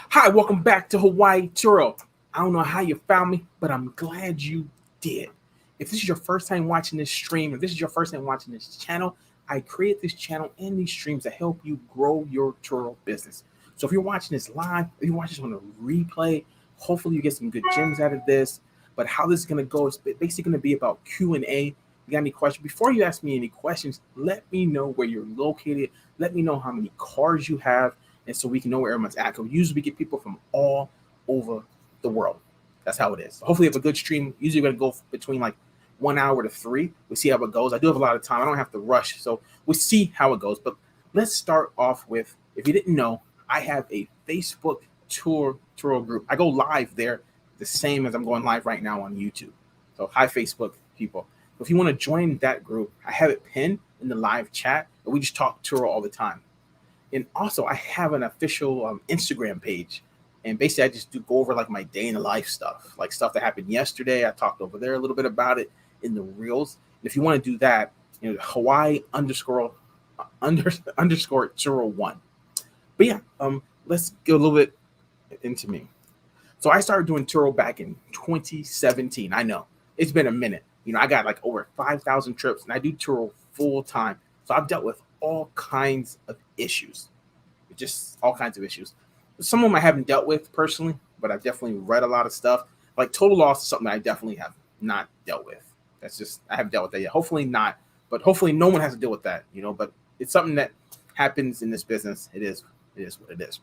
Hi, welcome back to Hawaii Turo. I don't know how you found me, but I'm glad you did. If this is your first time watching this stream, if this is your first time watching this channel, I create this channel and these streams to help you grow your Turo business. So if you're watching this live, if you're watching this on a replay, hopefully you get some good gems out of this. But how this is going to go is basically going to be about Q&A. You got any questions? Before you ask me any questions, let me know where you're located. Let me know how many cars you have, and so we can know where everyone's at. Usually we get people from all over the world. That's how it is. Hopefully, if a good stream, usually we're gonna go between like 1 hour to 3. We'll see how it goes. I do have a lot of time. I don't have to rush, so we'll see how it goes. But let's start off with, if you didn't know, I have a Facebook Turo group. I go live there the same as I'm going live right now on YouTube. So hi, Facebook people. If you want to join that group, I have it pinned in the live chat. We just talk Turo all the time. And also, I have an official Instagram page. And basically, I just do go over like my day in the life stuff, like stuff that happened yesterday. I talked over there a little bit about it in the reels. And if you want to do that, Hawaii underscore Turo 1. But yeah, let's go a little bit into me. So I started doing Turo back in 2017. I know it's been a minute. I got like over 5,000 trips, and I do Turo full time. So I've dealt with all kinds of issues, just all kinds of issues. Some of them I haven't dealt with personally, but I've definitely read a lot of stuff. Like total loss is something that I definitely have not dealt with. That's just, I haven't dealt with that yet. Hopefully not, but hopefully no one has to deal with that, but it's something that happens in this business. It is what it is.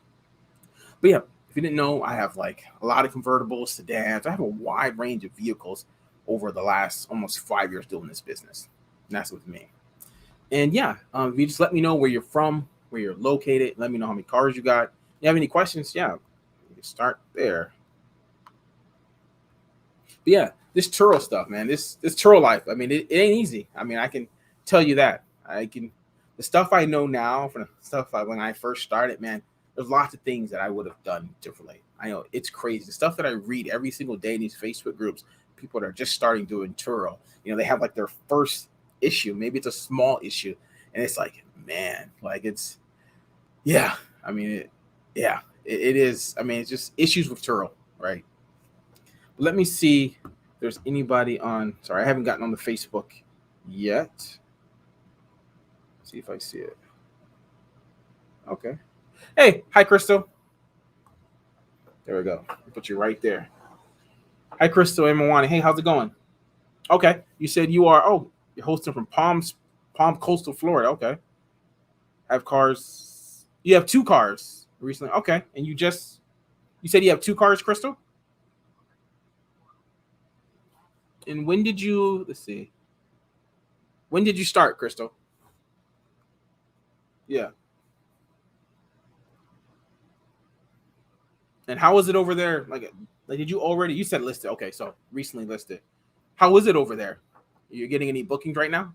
But yeah, if you didn't know, I have like a lot of convertibles, sedans. I have a wide range of vehicles over the last almost 5 years doing this business. And that's with me. And yeah, if you just let me know where you're from, where you're located, let me know how many cars you got. You have any questions? Yeah, you can start there. But yeah, this Turo stuff, man, this Turo life. I mean, it ain't easy. I mean, I can tell you that. The stuff I know now from the stuff when I first started, man, there's lots of things that I would have done differently. I know it's crazy. The stuff that I read every single day in these Facebook groups, people that are just starting doing Turo, they have like their first issue. Maybe it's a small issue. And it's like, man, like it's, yeah. I mean, it is. I mean, it's just issues with Turo, right? But let me see if there's anybody on. Sorry, I haven't gotten on the Facebook yet. Let's see if I see it. Okay. Hey, hi, Crystal. There we go. I'll put you right there. Hi, Crystal and Mwani. Hey, how's it going? Okay. You said you are. Oh, you're hosting from Palm Coastal, Florida. Okay. Have cars. You have 2 cars recently. Okay. And you said you have 2 cars, Crystal? And when did you, let's see, when did you start, Crystal? Yeah. And how was it over there? Like did you already, you said listed. Okay. So recently listed. How is it over there? You're getting any bookings right now?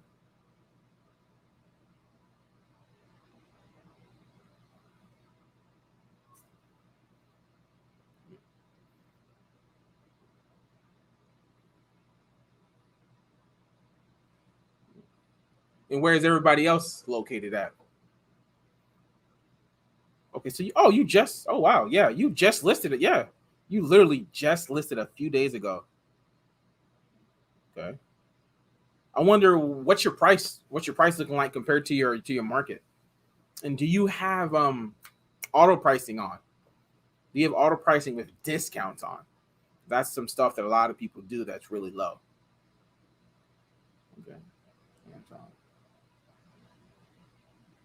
And where is everybody else located at? Okay, so oh wow, yeah, you just listed it. Yeah, you literally just listed a few days ago. Okay, I wonder what's your price? What's your price looking like compared to your market? And do you have auto pricing on? Do you have auto pricing with discounts on? That's some stuff that a lot of people do. That's really low. Okay, Anton.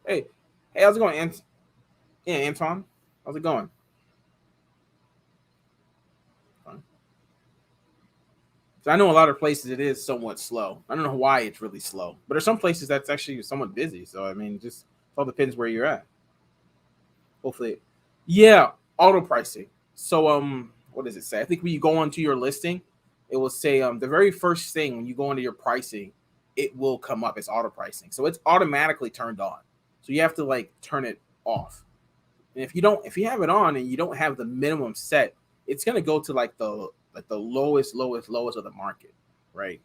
Hey, how's it going, Yeah, Anton. How's it going? Fine. So I know a lot of places it is somewhat slow. I don't know why it's really slow, but there's some places that's actually somewhat busy. So I mean, just it all depends where you're at. Hopefully, yeah, auto pricing. So what does it say? I think when you go onto your listing, it will say the very first thing when you go into your pricing, it will come up as auto pricing. So it's automatically turned on. So you have to like turn it off. And if you have it on and you don't have the minimum set, it's gonna go to like the lowest of the market, right?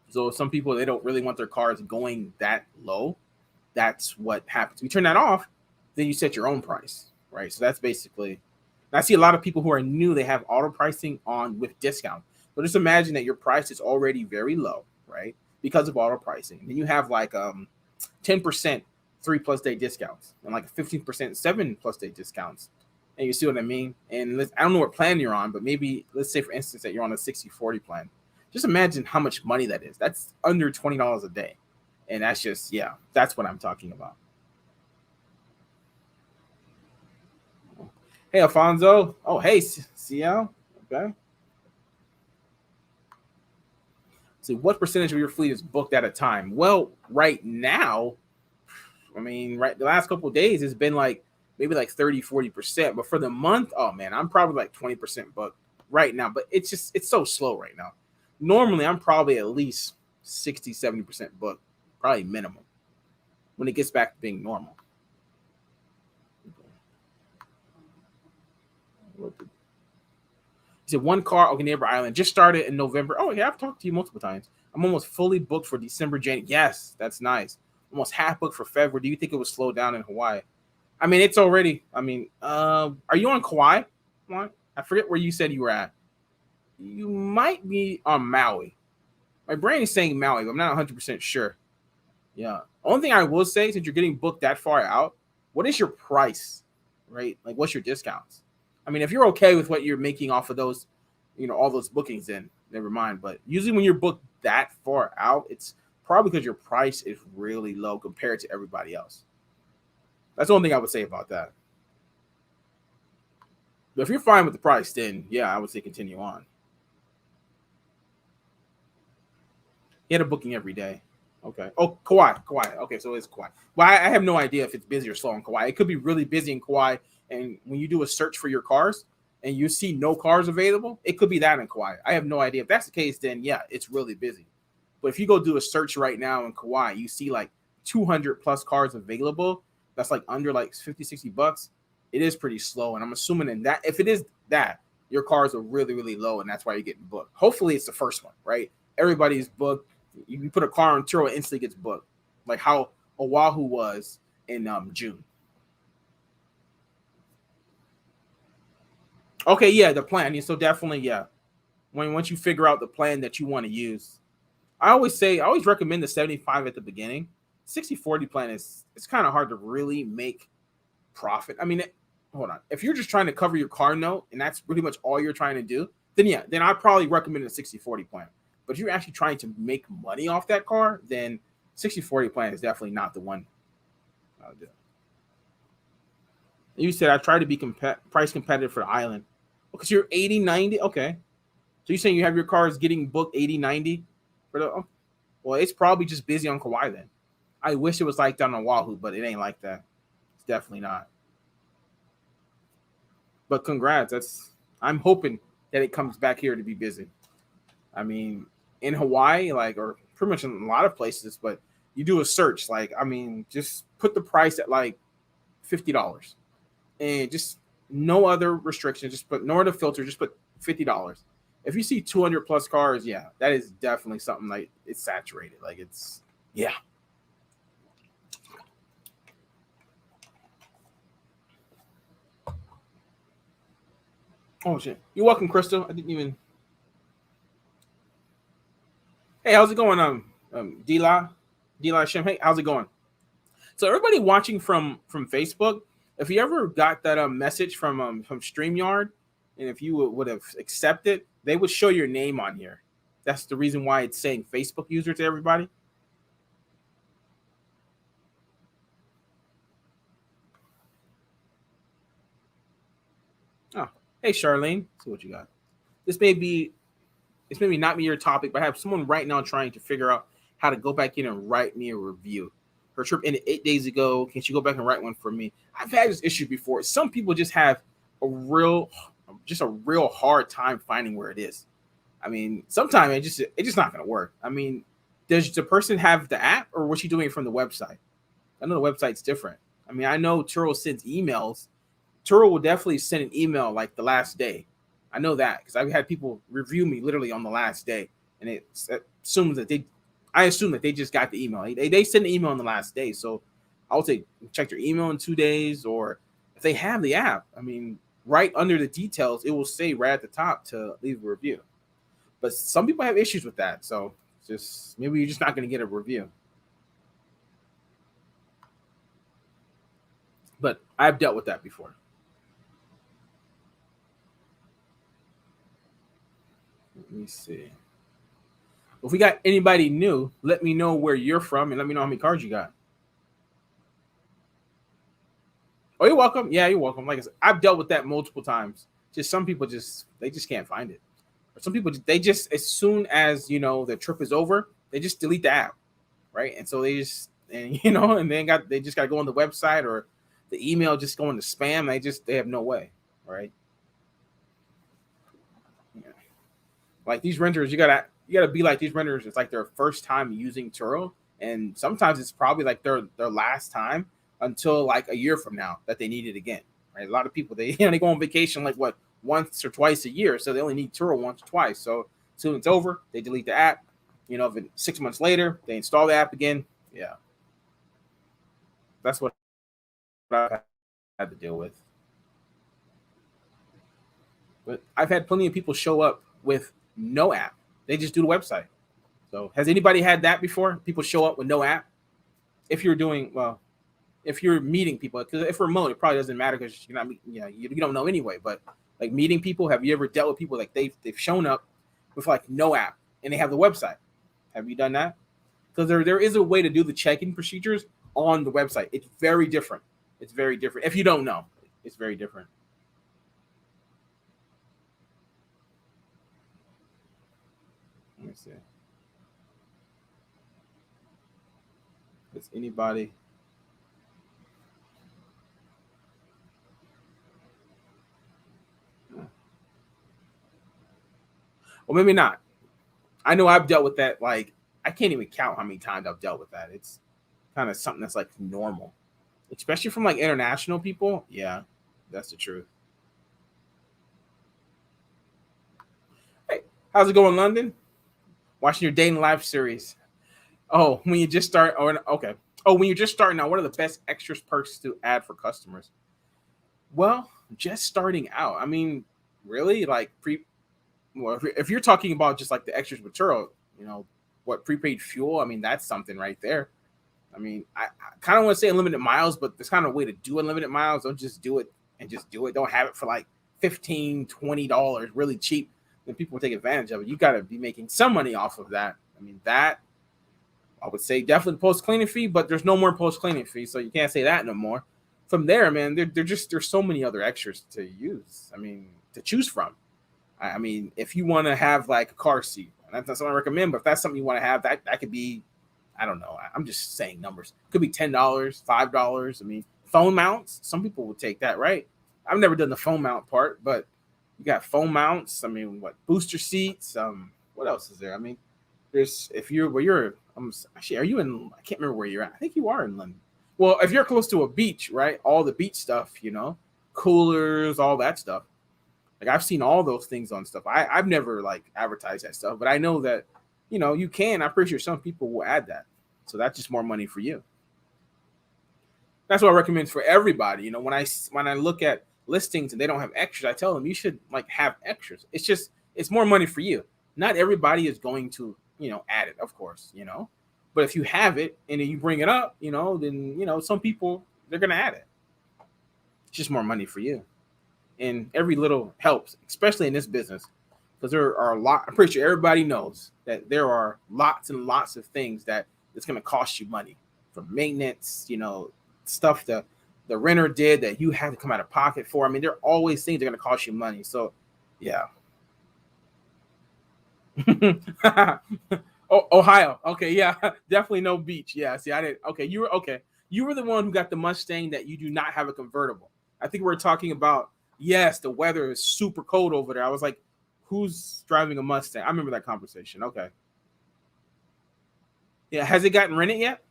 So some people they don't really want their cars going that low. That's what happens. You turn that off, then you set your own price, right? So that's basically. I see a lot of people who are new. They have auto pricing on with discount. So just imagine that your price is already very low, right? Because of auto pricing. And then you have like 10% 3+ day discounts and like 15% 7+ day discounts. And you see what I mean? And I don't know what plan you're on, but maybe let's say for instance that you're on a 60/40 plan. Just imagine how much money that is. That's under $20 a day. And that's just, yeah, that's what I'm talking about. Hey, Alfonso. Oh, hey, CL. Okay. So, what percentage of your fleet is booked at a time? Well, right now, I mean, right, the last couple of days, it's been like maybe like 30-40%. But for the month, oh man, I'm probably like 20% booked right now. But it's so slow right now. Normally, I'm probably at least 60-70% booked, probably minimum when it gets back to being normal. He said one car, okay, Neighbor Island just started in November. Oh yeah, I've talked to you multiple times. I'm almost fully booked for December, January. Yes, that's nice. Almost half booked for February. Do you think it will slow down in Hawaii? I mean, it's already. I mean, are you on Kauai? I forget where you said you were at. You might be on Maui. My brain is saying Maui, but I'm not 100% sure. Yeah. Only thing I will say, since you're getting booked that far out, what is your price, right? Like, what's your discounts? I mean, if you're okay with what you're making off of those, all those bookings, then never mind. But usually when you're booked that far out, it's probably because your price is really low compared to everybody else. That's the only thing I would say about that. But if you're fine with the price, then yeah, I would say continue on. He had a booking every day. Okay. Oh, Kauai. Okay, so it's Kauai. Well, I have no idea if it's busy or slow in Kauai. It could be really busy in Kauai, and when you do a search for your cars and you see no cars available, it could be that in Kauai. I have no idea. If that's the case, then yeah, it's really busy. But if you go do a search right now in Kauai, you see like 200+ cars available. That's like under like 50, $60. It is pretty slow. And I'm assuming in that, if it is that, your cars are really, really low, and that's why you're getting booked. Hopefully it's the first one, right? Everybody's booked. You put a car on Turo, instantly gets booked, like how Oahu was in June. Okay, yeah, the plan. So definitely, yeah. Once you figure out the plan that you want to use, I always recommend the 75 at the beginning. 60/40 plan is it's kind of hard to really make profit. I mean, hold on. If you're just trying to cover your car note and that's pretty much all you're trying to do, then yeah, then I'd probably recommend a 60/40 plan. But if you're actually trying to make money off that car, then 60/40 plan is definitely not the one I'll do. You said I try to be price competitive for the island. Because you're 80-90. Okay. So you're saying you have your cars getting booked 80-90 for the well, it's probably just busy on Kauai then. I wish it was like that on Oahu, but it ain't like that. It's definitely not. But congrats. I'm hoping that it comes back here to be busy. I mean, in Hawaii, like, or pretty much in a lot of places, but you do a search, like, I mean, just put the price at like $50 and just no other restrictions, just put no other filter, just put $50. If you see 200+ cars, yeah, that is definitely something like it's saturated. Like it's, yeah. Oh shit! You're welcome, Crystal. I didn't even. Hey, how's it going? Dila Shem. Hey, how's it going? So everybody watching from Facebook, if you ever got that message from StreamYard, and if you would have accepted, they would show your name on here. That's the reason why it's saying Facebook user to everybody. Oh, hey Charlene, see what you got. This may be It's maybe not me your topic, but I have someone right now trying to figure out how to go back in and write me a review. Her trip ended 8 days ago. Can she go back and write one for me? I've had this issue before. Some people just have a real, just a real hard time finding where it is. I mean, sometimes it's just not going to work. I mean, does the person have the app, or was she doing it from the website? I know the website's different. I mean, I know Turo sends emails. Turo will definitely send an email like the last day. I know that because I've had people review me literally on the last day, and it assumes that I assume that they just got the email. They send an email on the last day, so I would say check your email in 2 days, or if they have the app, I mean, right under the details, it will say right at the top to leave a review. But some people have issues with that, so just maybe you're just not going to get a review. But I've dealt with that before. Let me see. If we got anybody new, let me know where you're from and let me know how many cars you got. Oh, you're welcome. Yeah, you're welcome. Like I said, I've dealt with that multiple times. Just some people they just can't find it. Or some people they just as soon as the trip is over, they just delete the app, right? And so they just and they just got to go on the website or the email just going to spam. They have no way, right? Yeah. Like these renters, you gotta be like these renters. It's like their first time using Turo, and sometimes it's probably like their last time until like a year from now that they need it again. Right? A lot of people they go on vacation like what once or twice a year, so they only need Turo once or twice. So soon it's over, they delete the app. If 6 months later they install the app again, yeah, that's what I had to deal with. But I've had plenty of people show up with no app. They just do the website. So has anybody had that before? People show up with no app? If you're doing well, if you're meeting people, because if remote, it probably doesn't matter because you're not, you don't know anyway. But like meeting people, have you ever dealt with people like they've shown up with like no app and they have the website? Have you done that? Because there is a way to do the check-in procedures on the website. It's very different. It's very different. If you don't know, it's very different. Let me see. Does anybody? Well, maybe not. I know I've dealt with that. Like I can't even count how many times I've dealt with that. It's kind of something that's like normal, especially from like international people. Yeah, that's the truth. Hey, how's it going, London? Watching your dating life series. Oh, when you just start. Oh, okay. Oh, when you're just starting out, what are the best extras perks to add for customers? Well, just starting out. I mean, really, like well, if you're talking about just like the extras material, what prepaid fuel. I mean, that's something right there. I mean, I kind of want to say unlimited miles, but there's kind of a way to do unlimited miles. Don't just do it and just do it. Don't have it for like $15, $20 really cheap. Then people will take advantage of it. You got to be making some money off of that. I mean, that I would say definitely post cleaning fee, but there's no more post cleaning fee, so you can't say that no more. From there, man, there's so many other extras to use. I mean, to choose from. I mean, if you want to have like a car seat, and that's not something I recommend, but if that's something you want to have, that could be, I don't know. I'm just saying numbers. It could be $10, $5. I mean, phone mounts. Some people will take that, right? I've never done the phone mount part, but you got phone mounts. I mean, what booster seats? What else is there? I mean, there's if you're where you're. Actually, are you in? I can't remember where you're at. I think you are in London. Well, if you're close to a beach, right? All the beach stuff, coolers, all that stuff. Like I've seen all those things on stuff. I've never like advertised that stuff, but I know that you can. I'm pretty sure some people will add that, so that's just more money for you. That's what I recommend for everybody. When I look at listings and they don't have extras, I tell them you should like have extras. It's more money for you. Not everybody is going to add it, of course, but if you have it and then you bring it up, then some people they're gonna add it. It's just more money for you. And every little helps, especially in this business, because there are a lot. I'm pretty sure everybody knows that there are lots and lots of things that it's going to cost you money, from maintenance, stuff the renter did that you had to come out of pocket for. I mean, there are always things that are going to cost you money. So, yeah. Oh, Ohio. Okay, yeah, definitely no beach. Yeah, see, I didn't. Okay, you were okay. You were the one who got the Mustang that you do not have a convertible. I think we're talking about. Yes, the weather is super cold over there. I was like, who's driving a Mustang? I remember that conversation. Okay. Yeah, has it gotten rented yet?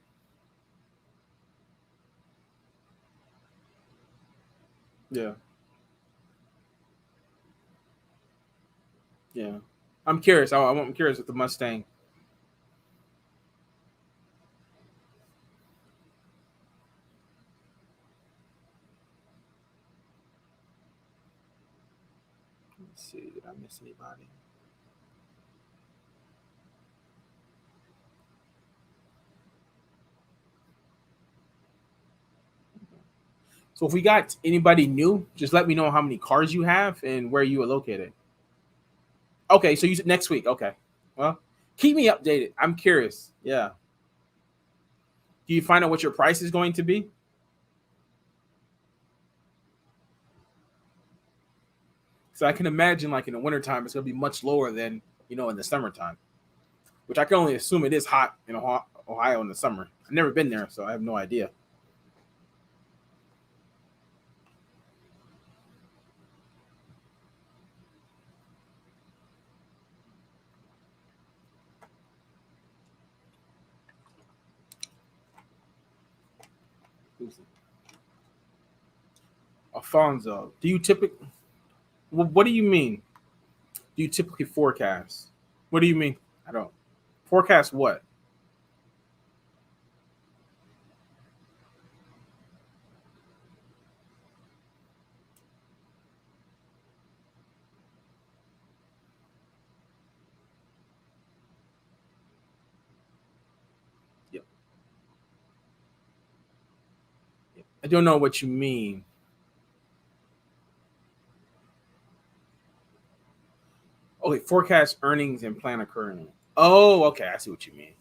Yeah, yeah. I'm curious. I'm curious with the Mustang. Let's see, did I miss anybody? So if we got anybody new, just let me know how many cars you have and where you are located. Okay, so you said next week. Okay. Well, keep me updated. I'm curious. Yeah. Do you find out what your price is going to be? So I can imagine like in the wintertime, it's going to be much lower than, in the summertime, which I can only assume it is hot in Ohio in the summer. I've never been there, so I have no idea. Alfonso, do you typically, what do you mean? Do you typically forecast? What do you mean? I don't. Forecast what? Yep. I don't know what you mean. Okay, forecast earnings and plan occurring. Oh, okay, I see what you mean.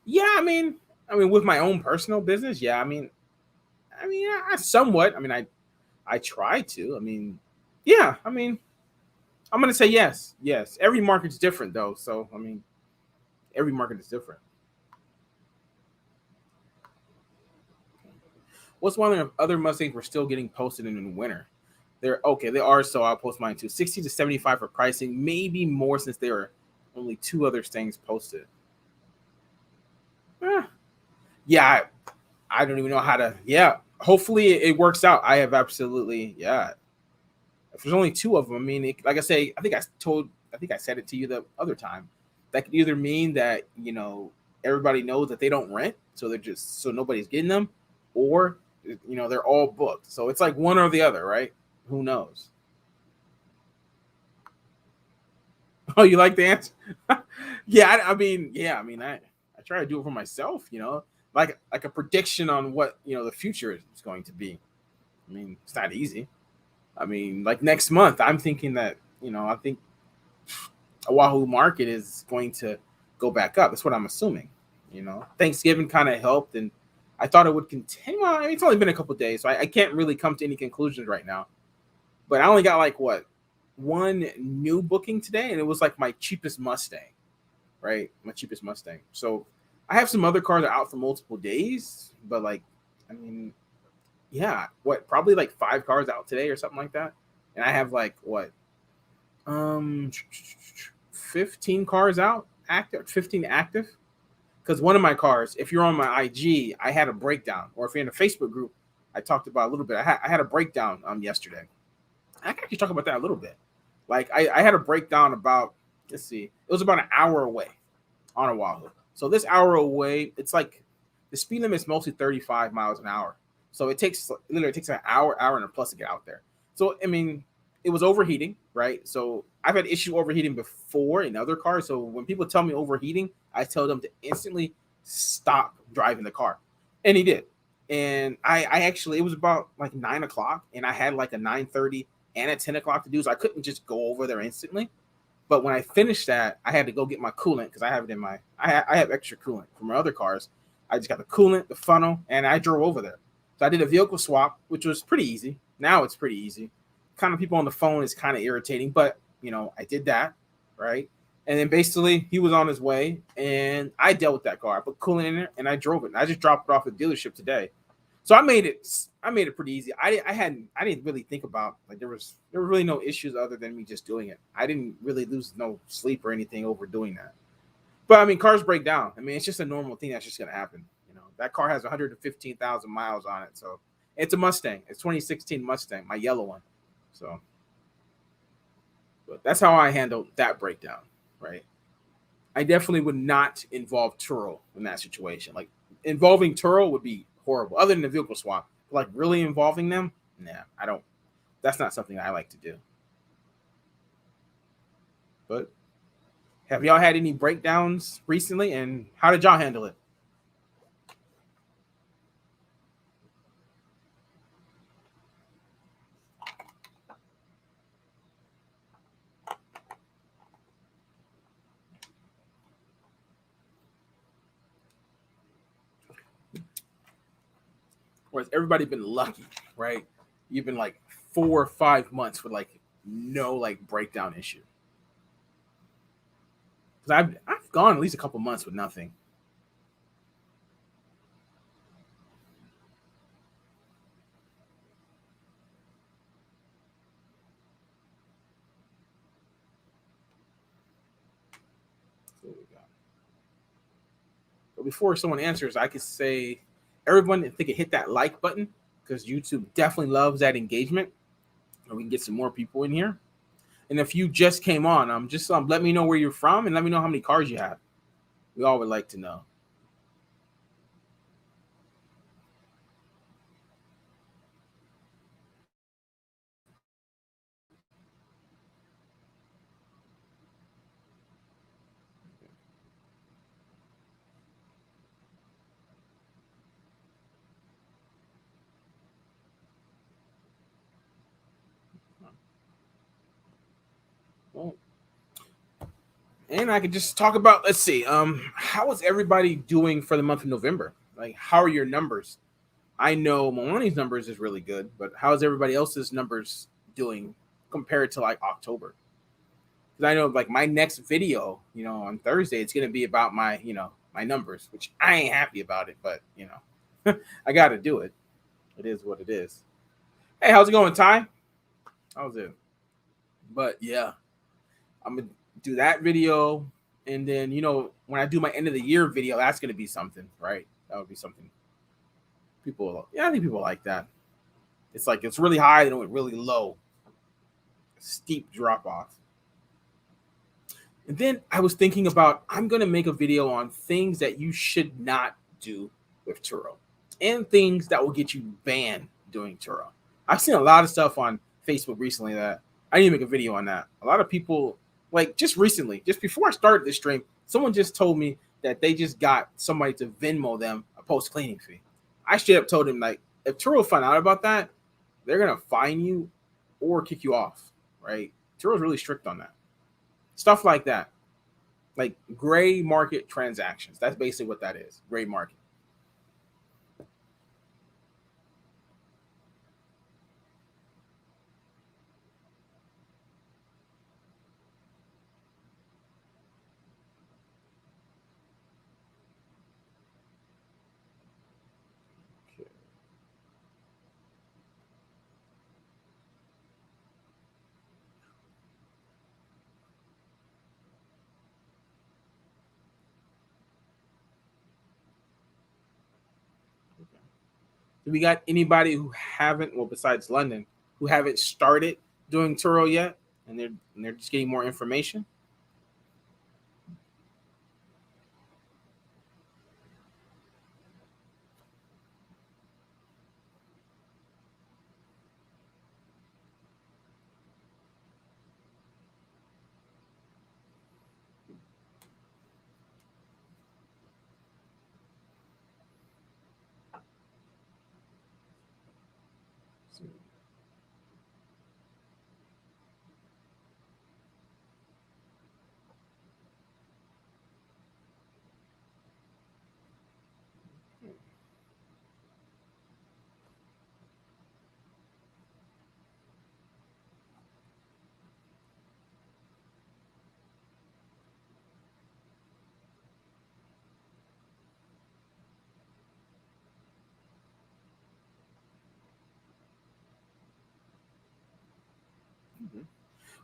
Yeah, I mean, with my own personal business, yeah, I somewhat. I try to. Yeah, I'm gonna say yes, yes. Every market's different though, so every market is different. What's one of the other Mustangs we're still getting posted in the winter? They're okay. They are, so I'll post mine too. 60 to 75 for pricing, maybe more since there are only two other things posted. Eh, yeah, I don't even know how to. Yeah, hopefully it works out. I have absolutely, yeah. If there's only two of them, like I say, I think I said it to you the other time. That could either mean that everybody knows that they don't rent, so they're just so nobody's getting them, or they're all booked. So it's like one or the other, right? Who knows? Oh, you like the answer? Yeah, I try to do it for myself. Like a prediction on what the future is going to be. It's not easy. Like next month, I'm thinking that I think Oahu market is going to go back up. That's what I'm assuming. Thanksgiving kind of helped, and I thought it would continue. Well, it's only been a couple of days, so I can't really come to any conclusions right now. But I only got like what one new booking today, and it was like my cheapest Mustang, right? My cheapest Mustang. So I have some other cars that are out for multiple days, but like, I mean, yeah, what probably like five cars out today or something like that, and I have like what um 15 cars out active, 15 active. Because one of my cars, if you're on my IG, I had a breakdown, or if you're in a Facebook group, I talked about a little bit. I had a breakdown yesterday. I can actually talk about that a little bit. Like I had a breakdown about, let's see, it was about an hour away on Oahu. So this hour away, it's like the speed limit is mostly 35 miles an hour. So it takes an hour and a plus to get out there. So it was overheating, right? So I've had issue overheating before in other cars. So when people tell me overheating, I tell them to instantly stop driving the car. And he did. And I actually, it was about like 9 o'clock, and I had like a 9:30 and a 10 o'clock to do. So I couldn't just go over there instantly. But when I finished that, I had to go get my coolant because I have it in I have extra coolant from my other cars. I just got the coolant, the funnel, and I drove over there. So I did a vehicle swap, which was pretty easy. Now it's pretty easy. Kind of people on the phone is kind of irritating, but I did that, right? And then basically he was on his way, and I dealt with that car. I put coolant in it, and I drove it. And I just dropped it off at the dealership today. So I made it pretty easy. I didn't really think about, like, there were really no issues other than me just doing it. I didn't really lose no sleep or anything over doing that. But cars break down. It's just a normal thing that's just gonna happen. That car has 115,000 miles on it, so it's a Mustang. It's 2016 Mustang, my yellow one. So, but that's how I handled that breakdown, right? I definitely would not involve Turo in that situation. Like, involving Turo would be horrible. Other than the vehicle swap, like really involving them, nah, I don't. That's not something I like to do. But have y'all had any breakdowns recently, and how did y'all handle it? Or has everybody been lucky, right? You've been like 4 or 5 months with like no like breakdown issue. Because I've gone at least a couple months with nothing. So we got. But before someone answers, I could say everyone, if they could hit that like button, because YouTube definitely loves that engagement, and we can get some more people in here. And if you just came on, just let me know where you're from and let me know how many cars you have. We all would like to know. Well, and I could just talk about, let's see, how is everybody doing for the month of November? Like, how are your numbers? I know Maloney's numbers is really good, but how's everybody else's numbers doing compared to like October? Because I know like my next video, on Thursday, it's gonna be about my numbers, which I ain't happy about it, but I got to do it. It is what it is. Hey, how's it going, Ty? How's it? But yeah, I'm gonna do that video, and then when I do my end of the year video, that's gonna be something, right? That would be something people. Yeah, I think people like that. It's like it's really high, then it went really low, steep drop off. And then I was thinking about I'm gonna make a video on things that you should not do with Turo, and things that will get you banned doing Turo. I've seen a lot of stuff on Facebook recently that I need to make a video on that. A lot of people, like just recently, just before I started this stream, someone just told me that they just got somebody to Venmo them a post cleaning fee. I straight up told him like, if Turo find out about that, they're gonna fine you or kick you off. Right? Turo's really strict on that. Stuff like that, like gray market transactions. That's basically what that is. Gray market. Okay. Do we got anybody who haven't, well, besides London, who haven't started doing Turo yet, and they're just getting more information?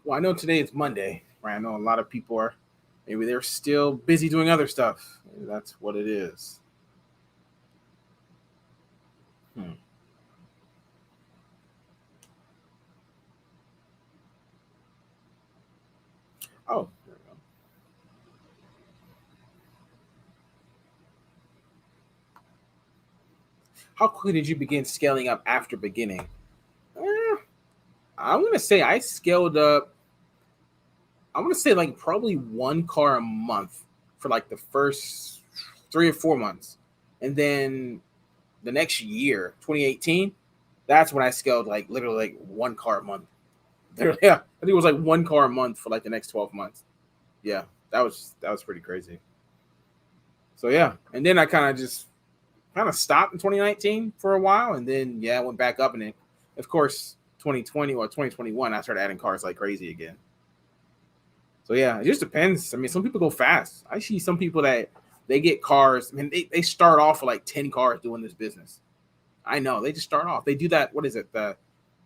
Well, I know today is Monday, right? I know a lot of people are maybe they're still busy doing other stuff. Maybe that's what it is. Hmm. Oh, there we go. How quickly did you begin scaling up after beginning? Eh, I'm gonna say I scaled up I want to say like probably one car a month for like the first 3 or 4 months, and then the next year, 2018, that's when I scaled like literally like one car a month. Yeah, I think it was like one car a month for like the next 12 months. Yeah, that was pretty crazy. So yeah, and then I kind of stopped in 2019 for a while, and then yeah, I went back up, and then of course 2020 or 2021, I started adding cars like crazy again. So yeah, it just depends. I mean, some people go fast. I see some people that they get cars. I mean, they start off with like 10 cars doing this business. I know they just start off. They do that. What is it?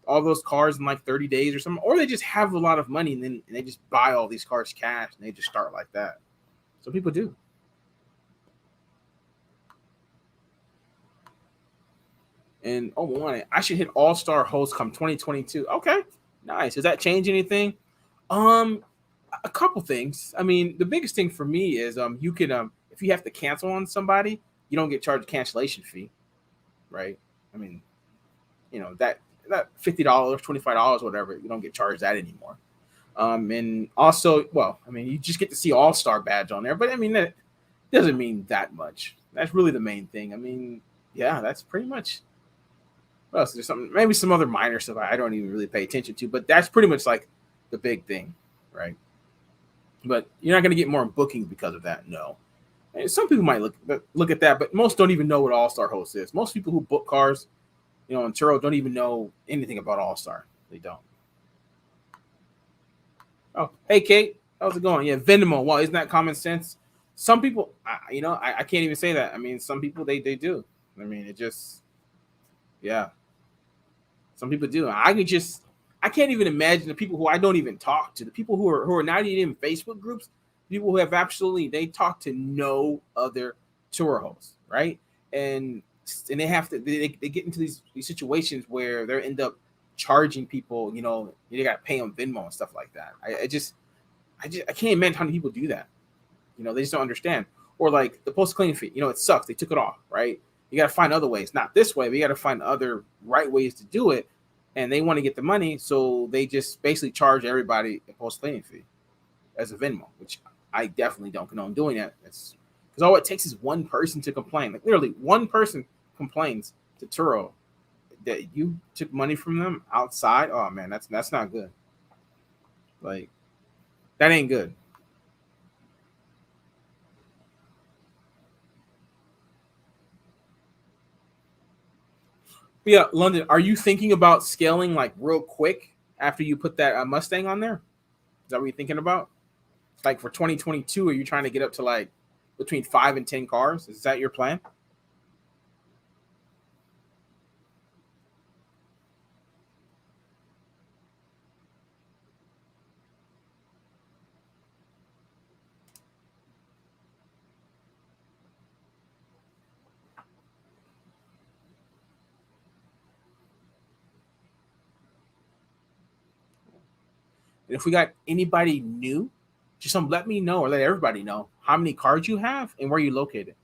All those cars in like 30 days or something, or they just have a lot of money and then they just buy all these cars cash and they just start like that. Some people do. And oh, one, I should hit All-Star host come 2022. Okay, nice. Does that change anything? Um, a couple things. I mean, the biggest thing for me is you can if you have to cancel on somebody, you don't get charged a cancellation fee, right? I mean, that $50, $25, whatever, you don't get charged that anymore. And also, well, I mean, you just get to see All-Star badge on there, but I mean that doesn't mean that much. That's really the main thing. I mean, yeah, that's pretty much. Well, so there's something, maybe some other minor stuff I don't even really pay attention to, but that's pretty much like the big thing, right? But you're not going to get more bookings because of that. No. And some people might look at that, but most don't even know what All Star Host is. Most people who book cars, on Turo don't even know anything about All Star. They don't. Oh, hey Kate, how's it going? Yeah, venomo. Well, isn't that common sense? Some people, I can't even say that. I mean, some people they do. I mean, it just, yeah. Some people do. I can't even imagine the people who I don't even talk to, the people who are not even in Facebook groups, people who have absolutely they talk to no other tour hosts, right? And they have to they get into these situations where they end up charging people, they got to pay them Venmo and stuff like that. I can't imagine how many people do that. They just don't understand. Or like the post cleaning fee, it sucks. They took it off, right? You got to find other ways, not this way, but you got to find other right ways to do it. And they want to get the money, so they just basically charge everybody a post cleaning fee as a Venmo, which I definitely don't condone doing that. It's because all it takes is one person to complain. Like literally, one person complains to Turo that you took money from them outside. Oh man, that's not good. Like that ain't good. But yeah, London, are you thinking about scaling like real quick after you put that Mustang on there? Is that what you're thinking about? Like for 2022, are you trying to get up to like between 5 and 10 cars? Is that your plan? And if we got anybody new, just let me know or let everybody know how many cars you have and where you located.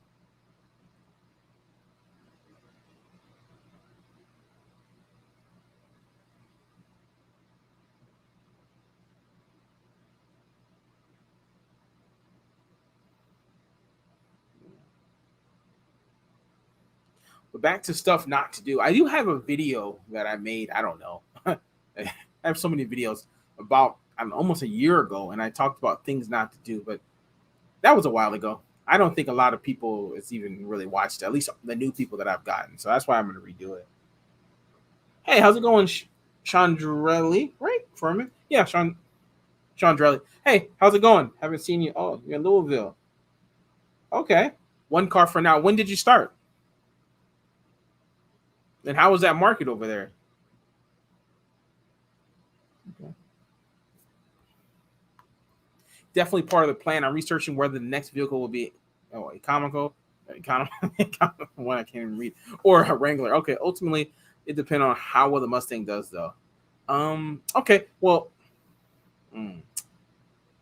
But back to stuff not to do. I do have a video that I made. I don't know. I have so many videos about almost a year ago, and I talked about things not to do. But that was a while ago. I don't think a lot of people it's even really watched. At least the new people that I've gotten. So that's why I'm going to redo it. Hey, how's it going, Chandrelli? Right, Furman? Yeah, Chandrelli. Hey, how's it going? Haven't seen you. Oh, you're in Louisville. Okay, one car for now. When did you start? And how was that market over there? Okay. Definitely part of the plan. I'm researching whether the next vehicle will be economical one I can't even read, or a Wrangler. Okay, ultimately it depends on how well the Mustang does, though. Okay, well, mm,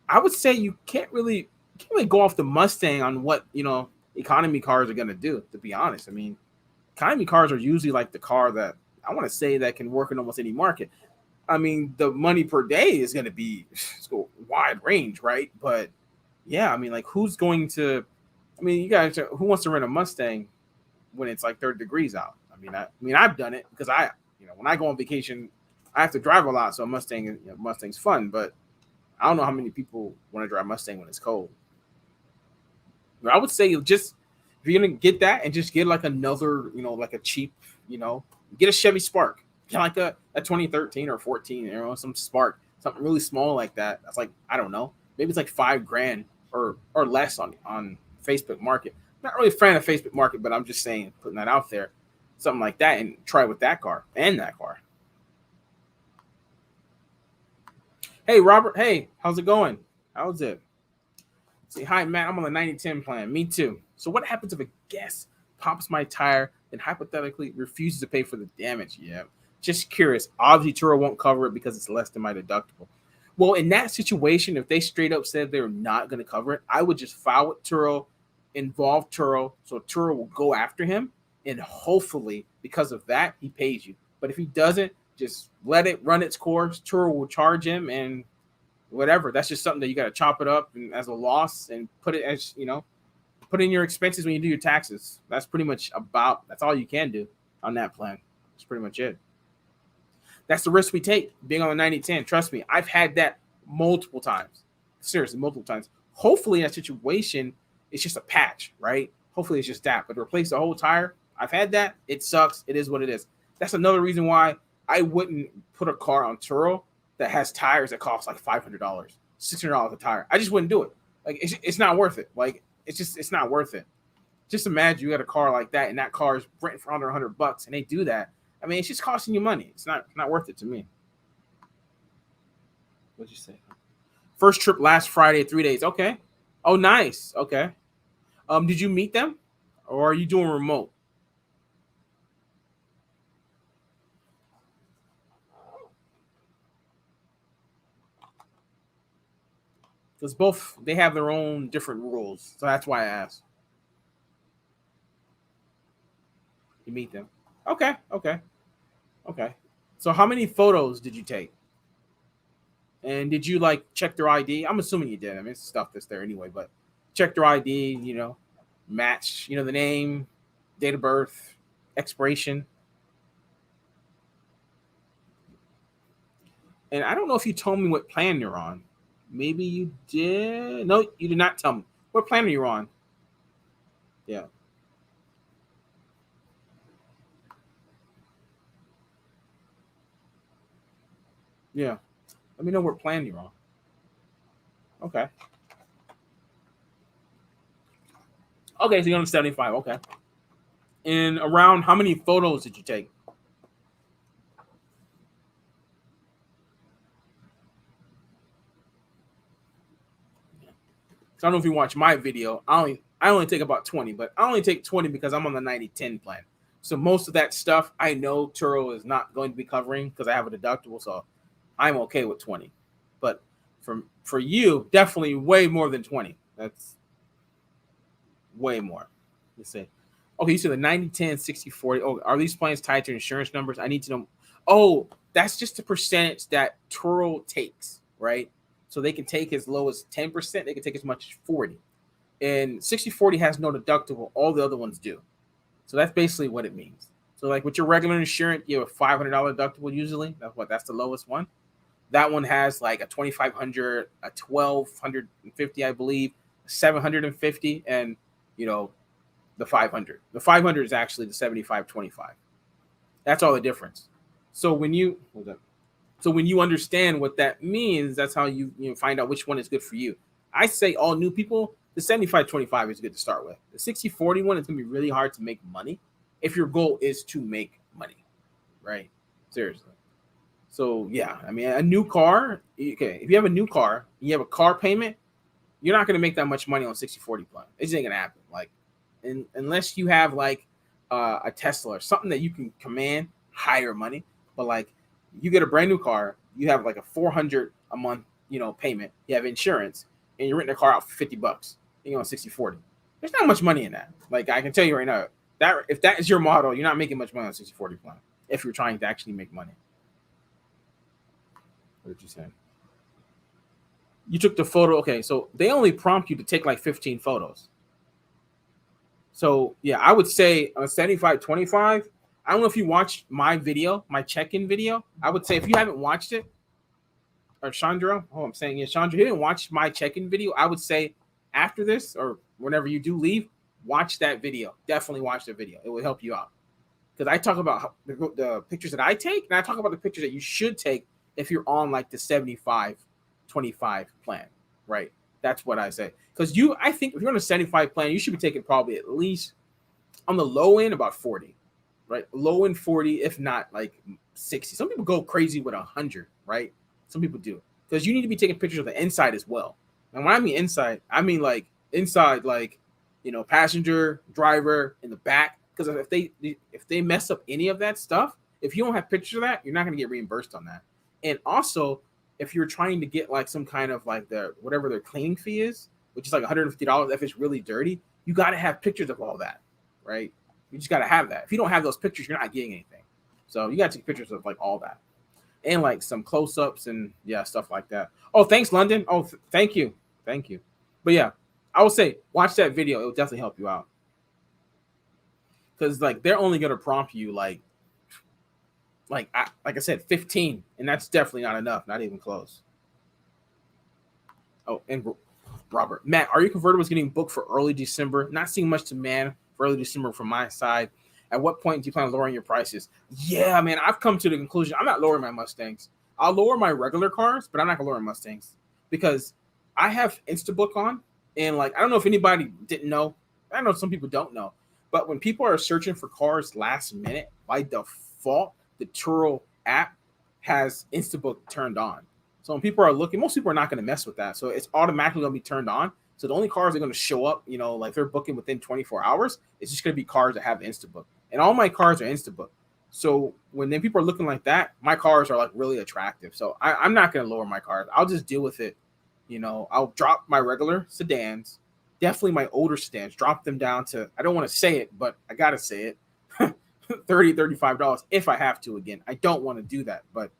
I would say you can't really go off the Mustang on what economy cars are gonna do. To be honest, I mean, economy cars are usually like the car that I want to say that can work in almost any market. I mean, the money per day is going to be it's a wide range, right? But yeah, I mean, like, who's going to? I mean, you guys, who wants to rent a Mustang when it's like 30 degrees out? I mean, I've done it because when I go on vacation, I have to drive a lot, so Mustang's fun. But I don't know how many people want to drive Mustang when it's cold. But I would say just if you're gonna get that and just get like another, like a cheap, get a Chevy Spark, get like a 2013 or 14, some Spark, something really small like that. That's like, I don't know, maybe it's like $5,000 or less on Facebook Market. Not really a fan of Facebook Market, but I'm just saying, putting that out there, something like that, and try with that car and that car. Hey Robert, hey, how's it going? How's it? Say hi, Matt. I'm on the 90-10 plan. Me too. So what happens if a guest pops my tire and hypothetically refuses to pay for the damage? Yeah, just curious. Obviously, Turo won't cover it because it's less than my deductible. Well, in that situation, if they straight up said they're not going to cover it, I would just file with Turo, involve Turo, so Turo will go after him, and hopefully, because of that, he pays you. But if he doesn't, just let it run its course. Turo will charge him, and whatever. That's just something that you got to chop it up and as a loss and put it as, put in your expenses when you do your taxes. That's all you can do on that plan. That's pretty much it. That's the risk we take being on the 90-10. Trust me, I've had that multiple times. Seriously, multiple times. Hopefully, in that situation, it's just a patch, right? Hopefully, it's just that. But to replace the whole tire, I've had that. It sucks. It is what it is. That's another reason why I wouldn't put a car on Turo that has tires that cost like $500, $600 a tire. I just wouldn't do it. Like, it's not worth it. Like, it's not worth it. Just imagine you got a car like that, and that car is renting for under $100, and they do that. I mean, it's just costing you money. It's not worth it to me. What'd you say? First trip last Friday, 3 days. Okay. Oh, nice. Okay. Did you meet them, or are you doing remote? Because both, they have their own different rules, so that's why I asked. You meet them. Okay. Okay. So how many photos did you take? And did you like check their ID? I'm assuming you did. I mean, it's stuff that's there anyway, but check their ID, match, the name, date of birth, expiration. And I don't know if you told me what plan you're on. Maybe you did. No, you did not tell me. What plan are you on? Yeah. Yeah. Let me know what plan you're on. Okay. Okay, so you're on 75. Okay. And around how many photos did you take? So I don't know if you watch my video. I only take about 20, but I only take 20 because I'm on the 90-10 plan. So most of that stuff I know Turo is not going to be covering because I have a deductible, so I'm okay with 20. But for you, definitely way more than 20. That's way more. Let's say. Okay, you said the 90-10, 60-40. Oh, are these plans tied to insurance numbers? I need to know. Oh, that's just the percentage that Turo takes, right? So they can take as low as 10%. They can take as much as 40. And 60-40 has no deductible. All the other ones do. So that's basically what it means. So like with your regular insurance, you have a $500 deductible usually. That's the lowest one. That one has like a 2,500, a 1,250, I believe, 750, and the 500. The 500 is actually the 75-25. That's all the difference. So when you understand what that means, that's how you find out which one is good for you. I say all new people, the 75-25 is good to start with. The 60-40 one is going to be really hard to make money if your goal is to make money, right? Seriously. So yeah, I mean, a new car, okay, if you have a new car, you have a car payment, you're not going to make that much money on 60-40 plan. It just ain't going to happen. Like, unless you have like a Tesla or something that you can command higher money, but like you get a brand new car, you have like a 400 a month, payment, you have insurance, and you're renting a car out for $50, on 60-40. There's not much money in that. Like, I can tell you right now, that if that is your model, you're not making much money on 60-40 plan if you're trying to actually make money. What did you say? You took the photo. Okay, so they only prompt you to take like 15 photos. So yeah, I would say a 75-25. I don't know if you watched my video, my check-in video. I would say if you haven't watched it, or Chandra, oh, I'm saying yeah, Chandra, you didn't watch my check-in video. I would say after this or whenever you do leave, watch that video. Definitely watch the video. It will help you out because I talk about the pictures that I take, and I talk about the pictures that you should take if you're on like the 75-25 plan, right? That's what I say. Because I think if you're on a 75 plan, you should be taking probably at least on the low end about 40, right? Low end 40, if not like 60. Some people go crazy with 100, right? Some people do because you need to be taking pictures of the inside as well. And when I mean inside, I mean like inside, like passenger, driver, in the back. Because if they mess up any of that stuff, if you don't have pictures of that, you're not going to get reimbursed on that. And also, if you're trying to get like some kind of like whatever their cleaning fee is, which is like $150 if it's really dirty, you got to have pictures of all that, right? You just got to have that. If you don't have those pictures, you're not getting anything. So you got to take pictures of like all that and like some close-ups and yeah, stuff like that. Oh, thanks, London. Oh, thank you. But yeah, I will say watch that video. It will definitely help you out because like they're only gonna prompt you like I said 15, and that's definitely not enough. Not even close. Oh, and Robert, Matt, are your convertibles getting booked for early December? Not seeing much demand for early December from my side. At what point do you plan on lowering your prices? Yeah, man, I've come to the conclusion I'm not lowering my Mustangs. I'll lower my regular cars, but I'm not gonna lower Mustangs because I have InstaBook on, and like I don't know if anybody didn't know. I know some people don't know, but when people are searching for cars last minute, by default, the Turo app has InstaBook turned on. So when people are looking, most people are not going to mess with that. So it's automatically going to be turned on. So the only cars that are going to show up, like they're booking within 24 hours, it's just going to be cars that have InstaBook. And all my cars are InstaBook. So when then people are looking like that, my cars are like really attractive. So I'm not going to lower my cars. I'll just deal with it. I'll drop my regular sedans, definitely my older sedans, drop them down to, I don't want to say it, but I got to say it, $30-$35 if I have to again. I don't want to do that, but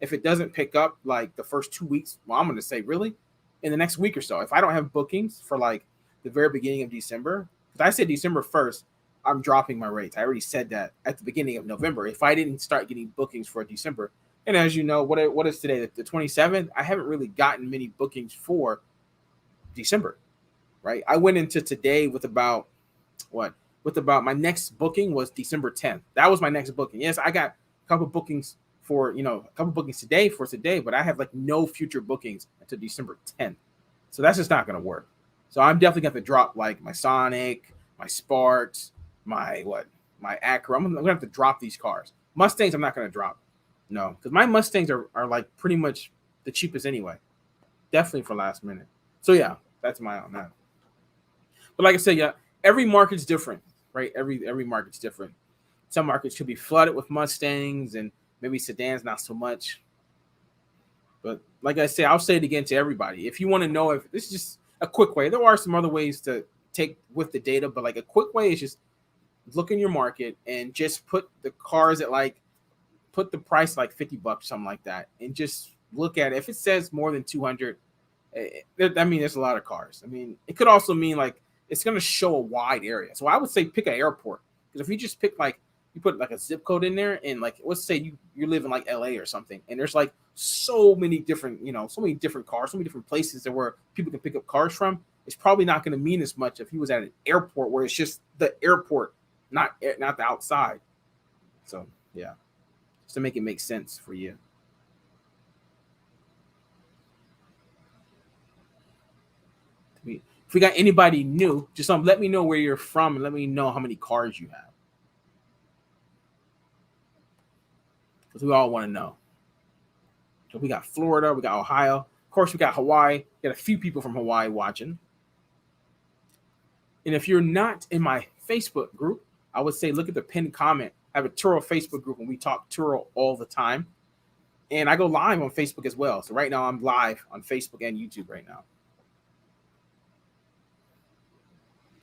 if it doesn't pick up like the first 2 weeks, well, I'm going to say really in the next week or so. If I don't have bookings for like the very beginning of December, because I said December 1st, I'm dropping my rates. I already said that at the beginning of November. If I didn't start getting bookings for December, and as you know, what is today? The 27th. I haven't really gotten many bookings for December, right? I went into today with about my next booking was December 10th. That was my next booking. Yes, I got a couple bookings for a couple bookings today, but I have like no future bookings until December 10th. So that's just not going to work. So I'm definitely going to drop like my Sonic, my Sparks, my Acura. I'm going to have to drop these cars. Mustangs I'm not going to drop. No, because my Mustangs are like pretty much the cheapest anyway. Definitely for last minute. So yeah, that's my on that. But like I said, yeah, every market's different, right? Every market's different. Some markets could be flooded with Mustangs and maybe sedans, not so much. But like I say, I'll say it again to everybody. If you want to know if this is just a quick way, there are some other ways to take with the data, but like a quick way is just look in your market and just put the cars at put the price like $50, something like that, and just look at it. If it says more than 200, I mean, there's a lot of cars. I mean, it could also mean like it's going to show a wide area. So I would say pick an airport, because if you just pick like you put like a zip code in there, and like let's say you live in like LA or something, and there's like so many different cars, so many different places that where people can pick up cars from. It's probably not going to mean as much if he was at an airport where it's just the airport, not the outside. So yeah, just to make it make sense for you. If we got anybody new, just let me know where you're from and let me know how many cars you have, because we all want to know. So we got Florida, we got Ohio, of course we got Hawaii. We got a few people from Hawaii watching. And if you're not in my Facebook group, I would say look at the pinned comment. I have a Turo Facebook group and we talk Turo all the time. And I go live on Facebook as well. So right now I'm live on Facebook and YouTube right now.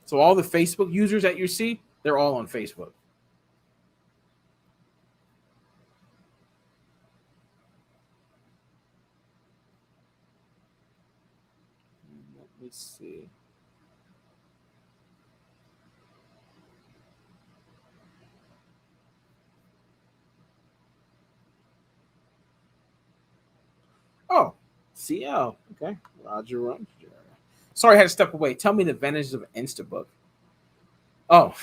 So all the Facebook users that you see, they're all on Facebook. Let's see. Oh, CL. Okay. Roger Roger. Sorry, I had to step away. Tell me the advantages of InstaBook. Oh,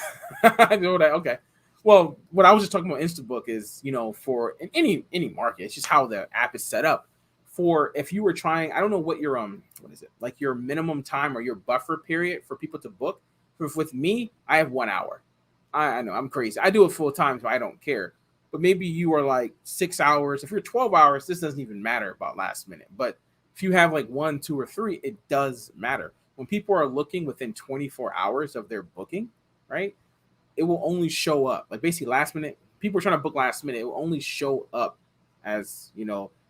I know that. Okay. Well, what I was just talking about InstaBook is, for in any market, it's just how the app is set up. For if you were trying, I don't know what your what is it like your minimum time or your buffer period for people to book. With me, I have 1 hour. I know I'm crazy. I do it full time, so I don't care. But maybe you are like 6 hours. If you're 12 hours, this doesn't even matter about last minute. But if you have like one, two, or three, it does matter. When people are looking within 24 hours of their booking, right? It will only show up like basically last minute. People are trying to book last minute. It will only show up as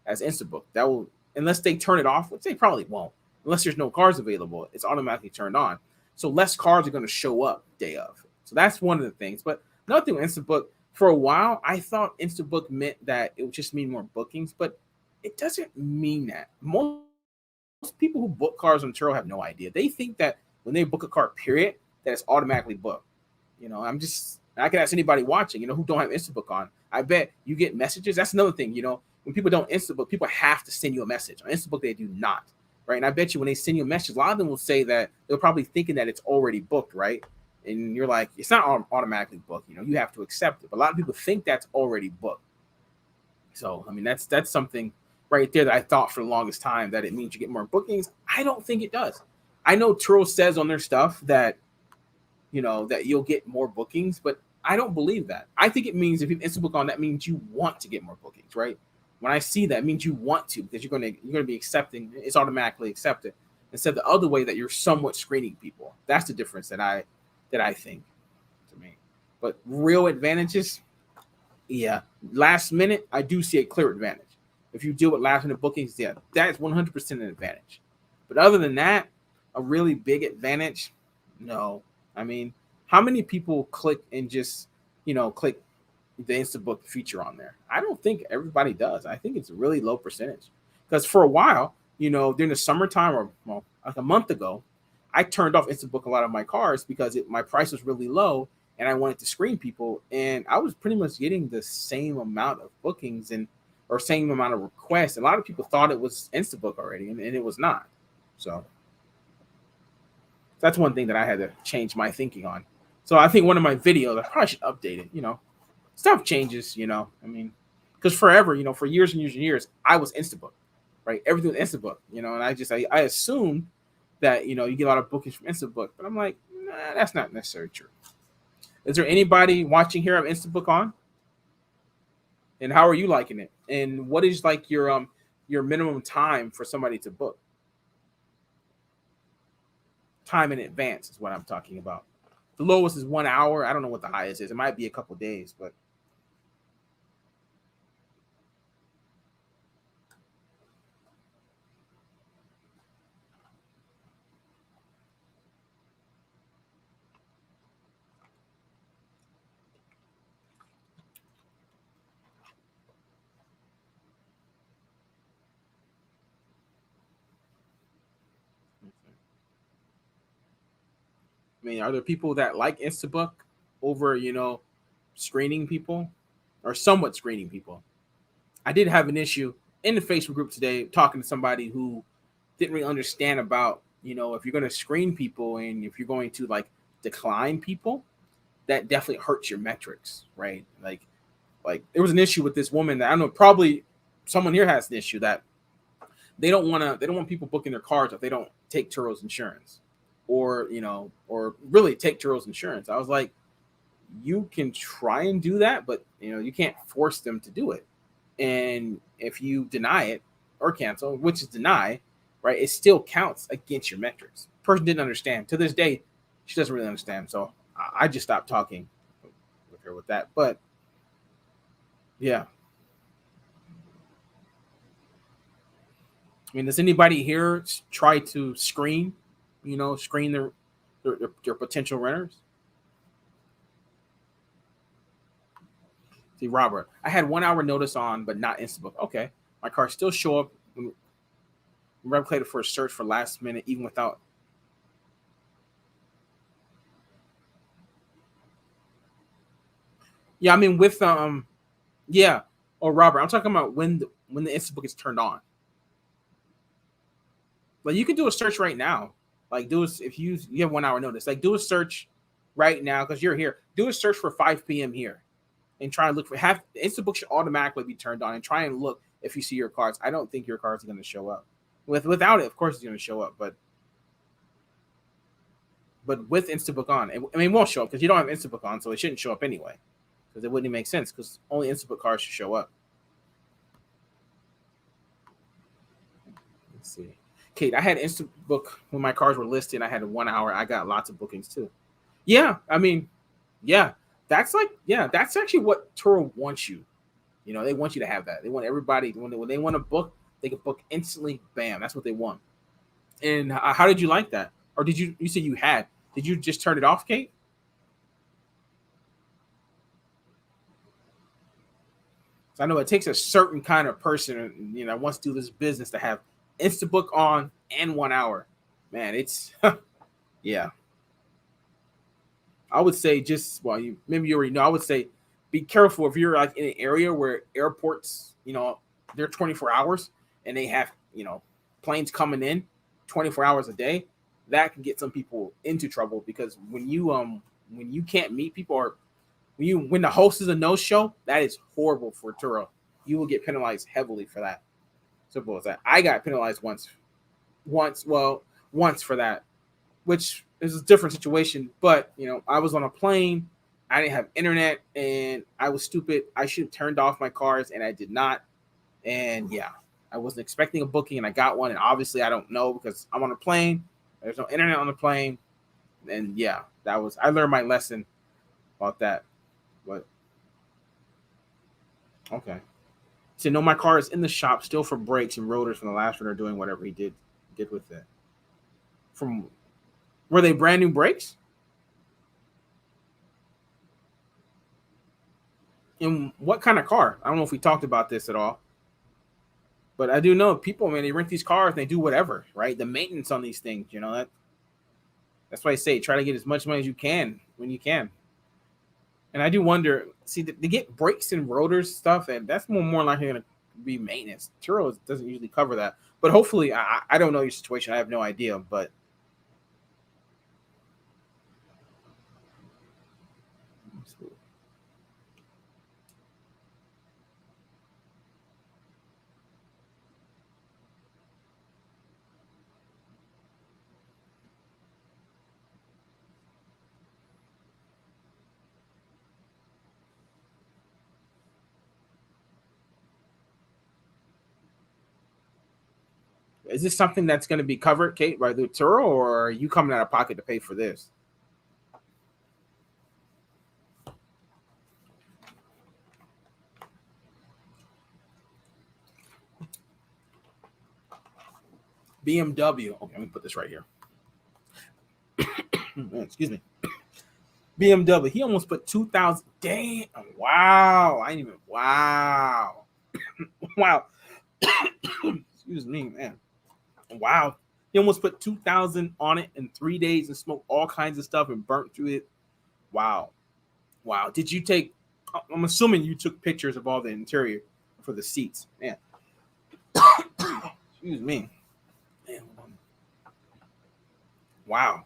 as InstaBook. That will unless they turn it off, which they probably won't. Unless there's no cars available, it's automatically turned on. So less cars are going to show up day of. So that's one of the things. But another thing with InstaBook, for a while, I thought InstaBook meant that it would just mean more bookings, but it doesn't mean that. Most people who book cars on Turo have no idea. They think that when they book a car, period, that it's automatically booked. I can ask anybody watching, who don't have InstaBook on. I bet you get messages. That's another thing, when people don't InstaBook, people have to send you a message. On InstaBook, they do not, right? And I bet you when they send you a message, a lot of them will say that they're probably thinking that it's already booked, right? And you're like, it's not automatically booked. You have to accept it. But a lot of people think that's already booked. So, I mean, that's something right there that I thought for the longest time that it means you get more bookings. I don't think it does. I know Turo says on their stuff that that you'll get more bookings, but I don't believe that. I think it means if you have InstaBook on, that means you want to get more bookings, right? When I see that, it means you want to because you're gonna be accepting. It's automatically accepted instead of the other way that you're somewhat screening people. That's the difference that I think to me. But real advantages, yeah. Last minute, I do see a clear advantage. If you deal with last minute bookings, yeah, that is 100% an advantage. But other than that, a really big advantage, no. I mean, how many people click and just, click the InstaBook feature on there? I don't think everybody does. I think it's a really low percentage. Because for a while, during the summertime or well, like a month ago, I turned off InstaBook a lot of my cars because my price was really low and I wanted to screen people. And I was pretty much getting the same amount of bookings and or same amount of requests. A lot of people thought it was InstaBook already, and it was not. So that's one thing that I had to change my thinking on. So I think one of my videos, I probably should update it. Stuff changes. I mean, because forever, for years and years and years, I was InstaBook, right? Everything was InstaBook, and I assumed that you get a lot of bookings from InstaBook, but I'm like, nah, that's not necessarily true. Is there anybody watching here of InstaBook on? And how are you liking it? And what is like your minimum time for somebody to book? Time in advance is what I'm talking about. The lowest is 1 hour. I don't know what the highest is. It might be a couple days, but I mean, are there people that like Instabook over, screening people or somewhat screening people? I did have an issue in the Facebook group today talking to somebody who didn't really understand about, if you're going to screen people and if you're going to like decline people, that definitely hurts your metrics, right? Like there was an issue with this woman that I don't know, probably someone here has an issue that they don't want people booking their cars if they don't take Turo's insurance or or really take Turo's insurance. I was like, you can try and do that, but you can't force them to do it. And if you deny it or cancel, which is deny, right, it still counts against your metrics. Person didn't understand. To this day, she doesn't really understand. So I just stopped talking with her with that. But yeah, I mean, does anybody here try to screen, screen their potential renters? See, Robert, I had 1 hour notice on, but not InstaBook. Okay, my car still show up when replicated for a search for last minute, even without Yeah, I mean with yeah, or Robert, I'm talking about when the InstaBook is turned on. Like you can do a search right now. Like do a, if you have 1 hour notice. Like do a search right now because you're here. Do a search for 5 p.m. here and try and look for have InstaBook should automatically be turned on and try and look if you see your cards. I don't think your cards are going to show up. Without it, of course it's going to show up, but with InstaBook on, I mean, it won't show up because you don't have InstaBook on, so it shouldn't show up anyway. Because it wouldn't make sense because only InstaBook cards should show up. Let's see. Kate, I had InstaBook when my cars were listed. I had 1 hour. I got lots of bookings too. Yeah, I mean, yeah, that's actually what Turo wants you. You know, they want you to have that. They want everybody when they want to book, they can book instantly. Bam, that's what they want. And how did you like that? Or did you said you had? Did you just turn it off, Kate? So I know it takes a certain kind of person, you know, wants to do this business to have InstaBook on and 1 hour. Man, it's yeah. I would say just well, you maybe you already know. I would say be careful if you're like in an area where airports, you know, they're 24 hours and they have, you know, planes coming in 24 hours a day. That can get some people into trouble because when you can't meet people or when the host is a no show, that is horrible for Turo. You will get penalized heavily for that. Simple as that. I got penalized once for that, which is a different situation. But you know, I was on a plane, I didn't have internet, and I was stupid. I should have turned off my cars, and I did not. And yeah, I wasn't expecting a booking, and I got one. And obviously, I don't know because I'm on a plane. There's no internet on the plane, and yeah, I learned my lesson about that. But okay. So no, my car is in the shop still for brakes and rotors from the last runner doing whatever he did with it. From were they brand new brakes? And what kind of car? I don't know if we talked about this at all, but I do know people, man, they rent these cars and they do whatever, right? The maintenance on these things, you know, that's why I say try to get as much money as you can when you can. And I do wonder, see, they get brakes and rotors stuff, and that's more likely going to be maintenance. Turo doesn't usually cover that, but hopefully, I don't know your situation. I have no idea, but is this something that's going to be covered, Kate, by the Turo, or are you coming out of pocket to pay for this? BMW. Okay, let me put this right here. Excuse me. BMW. He almost put 2,000. Damn. Wow. I didn't even. Wow. Wow. Excuse me, man. Wow. He almost put 2,000 on it in 3 days and smoked all kinds of stuff and burnt through it. Wow. Wow. Did you take? I'm assuming you took pictures of all the interior for the seats. Man. Excuse me. Man. Wow.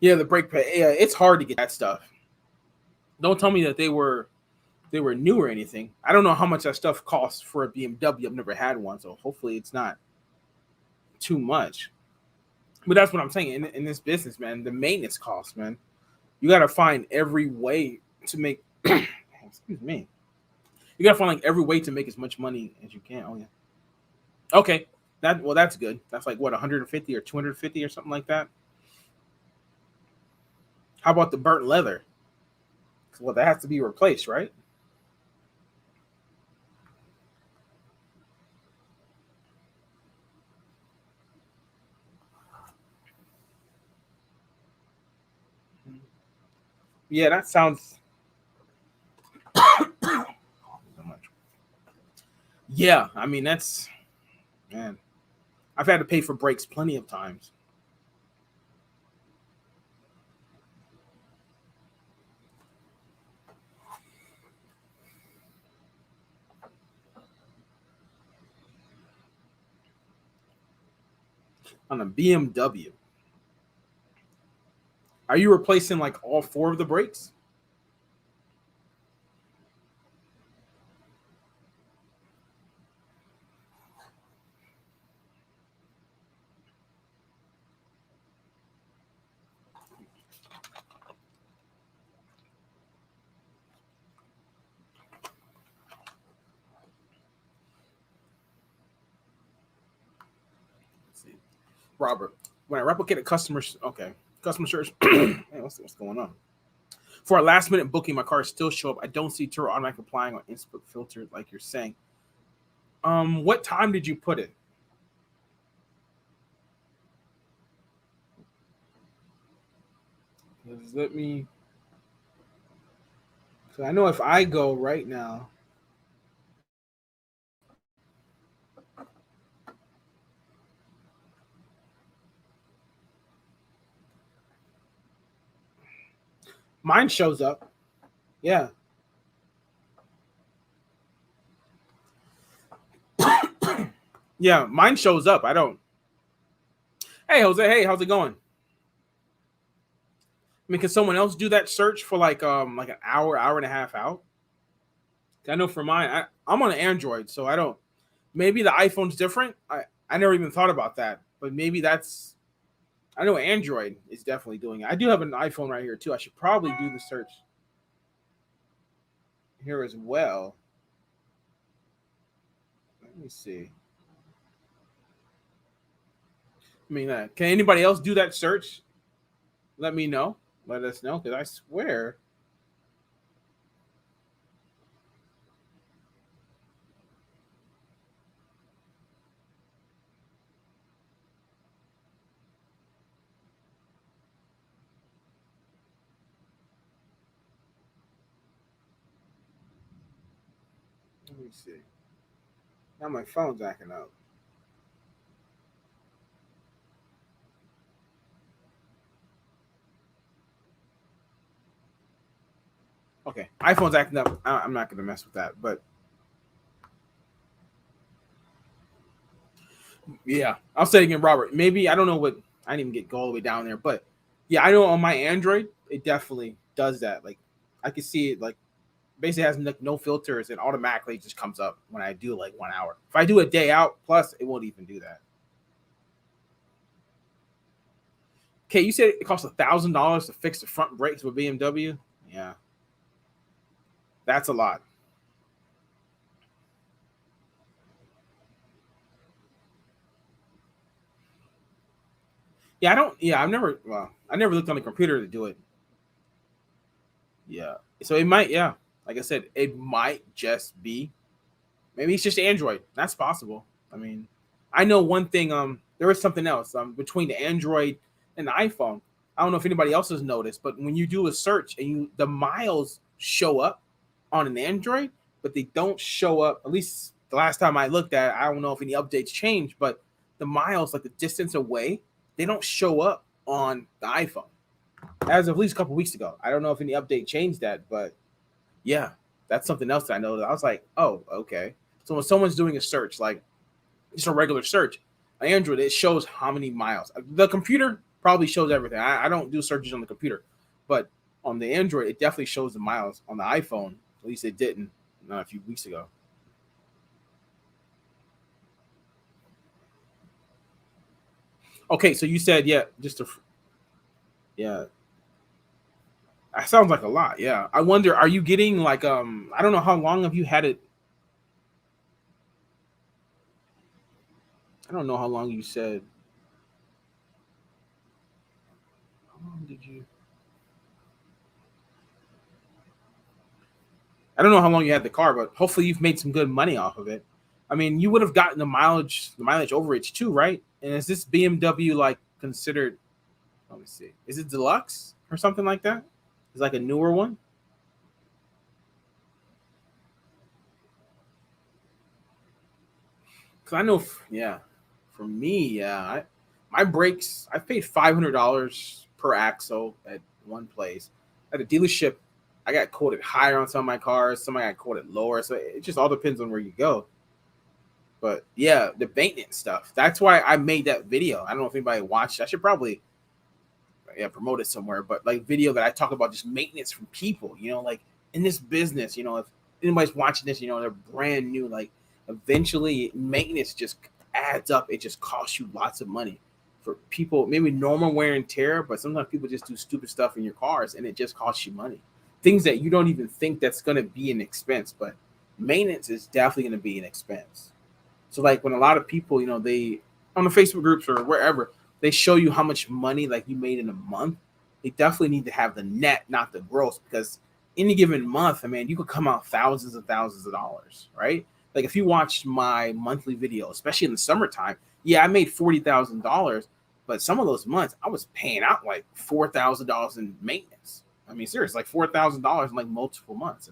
Yeah, the brake pad. Yeah, it's hard to get that stuff. Don't tell me that they were new or anything. I don't know how much that stuff costs for a BMW. I've never had one, so hopefully it's not too much. But that's what I'm saying in this business, man. The maintenance costs, man. You got to find every way to make. Excuse me. You got to find like every way to make as much money as you can. Oh yeah. Okay. That's good. That's like what 150 or 250 or something like that. How about the burnt leather? Well, that has to be replaced, right? Yeah, that sounds. Yeah, I mean that's man. I've had to pay for brakes plenty of times. on a BMW. Are you replacing like all four of the brakes? Let's see. Robert, when I replicate a customer's customer service, man, what's going on? For a last minute booking, my cars still show up. I don't see Turo automatic applying on InstaBook filter like you're saying. What time did you put it? 'Cause let me. So I know if I go right now, mine shows up. Yeah. Yeah, mine shows up. I don't. Hey, Jose. Hey, how's it going? I mean, can someone else do that search for like an hour and a half out? I know for mine, I'm on an Android, so I don't. Maybe the iPhone's different. I never even thought about that, but maybe that's. I know Android is definitely doing it. I do have an iPhone right here too. I should probably do the search here as well. Let me see. I mean, can anybody else do that search? Let me know. Let us know, because I swear. Let me see. Now my phone's acting up. Okay, iPhone's acting up. I'm not gonna mess with that, but yeah, I'll say it again, Robert. Maybe I don't know what I didn't even go all the way down there, but yeah, I know on my Android it definitely does that. Like I can see it like basically has like no filters and automatically just comes up when I do like 1 hour. If I do a day out plus, it won't even do that. Okay, you said it costs $1,000 to fix the front brakes with BMW. Yeah, that's a lot. Yeah, I don't. Yeah, I've never. Well, I never looked on the computer to do it. Yeah, so it might. Yeah, like I said, it might just be. Maybe it's just Android. That's possible. I mean, I know one thing. There is something else. Between the Android and the iPhone. I don't know if anybody else has noticed, but when you do a search and the miles show up on an Android, but they don't show up. At least the last time I looked at it, I don't know if any updates changed, but the miles, like the distance away, they don't show up on the iPhone as of at least a couple weeks ago. I don't know if any update changed that, but yeah, that's something else that I know. That I was like, oh, okay. So when someone's doing a search, like just a regular search, on Android, it shows how many miles. The computer probably shows everything. I don't do searches on the computer, but on the Android, it definitely shows the miles. On the iPhone, at least it didn't a few weeks ago. Okay, so you said yeah, yeah. That sounds like a lot. Yeah, I wonder, are you getting like I don't know how long have you had it. I don't know how long you said. How long did you? I don't know how long you had the car, but hopefully you've made some good money off of it. I mean, you would have gotten the mileage overage too, right? And is this BMW like considered? Let me see. Is it deluxe or something like that? It's like a newer one. Cause I know, yeah, for me, yeah, my brakes. I paid $500 per axle at one place. At a dealership, I got quoted higher on some of my cars. Some I got quoted lower. So it just all depends on where you go. But yeah, the maintenance stuff. That's why I made that video. I don't know if anybody watched. I should probably promote it somewhere. But like video that I talk about just maintenance from people. Like in this business. If anybody's watching this, they're brand new. Like eventually, maintenance just adds up. It just costs you lots of money for people. Maybe normal wear and tear, but sometimes people just do stupid stuff in your cars, and it just costs you money. Things that you don't even think that's going to be an expense, but maintenance is definitely going to be an expense. So like when a lot of people, they on the Facebook groups or wherever, they show you how much money like you made in a month. They definitely need to have the net, not the gross, because any given month, you could come out thousands and thousands of dollars, right? Like if you watched my monthly video, especially in the summertime, yeah, I made $40,000, but some of those months I was paying out like $4,000 in maintenance. Seriously, like $4,000 in like multiple months.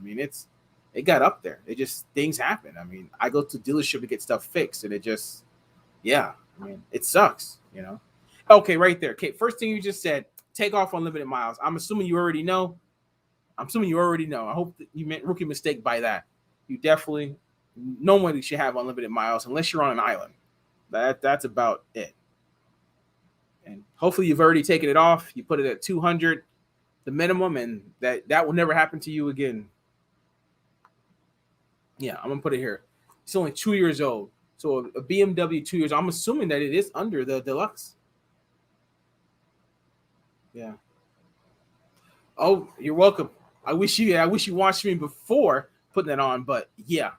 It got up there. It just things happen. I go to dealership to get stuff fixed, and it just, it sucks. Okay, right there. Okay, first thing you just said, take off unlimited miles. I'm assuming you already know. I hope that you meant rookie mistake by that. You definitely, no one should have unlimited miles unless you're on an island. That's about it. And hopefully you've already taken it off. You put it at 200, the minimum, and that will never happen to you again. Yeah, I'm gonna put it here. It's only 2 years old. So a BMW 2 years. I'm assuming that it is under the deluxe. Yeah. Oh, you're welcome. I wish you watched me before putting that on, but yeah,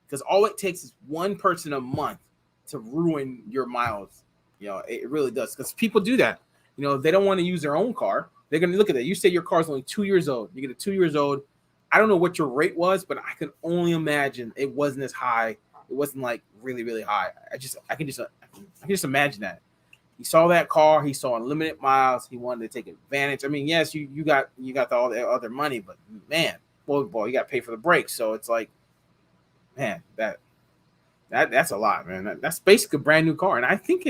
because all it takes is one person a month to ruin your miles. It really does, because people do that. They don't want to use their own car. They're gonna look at that. You say your car's only 2 years old. You get a 2 years old. I don't know what your rate was, but I can only imagine it wasn't as high. It wasn't like really, really high. I can just imagine that. He saw that car. He saw unlimited miles. He wanted to take advantage. Yes, you got all the other money, but man, boy, you got to pay for the brakes. So it's like, man, that's a lot, man. That's basically a brand new car, and I think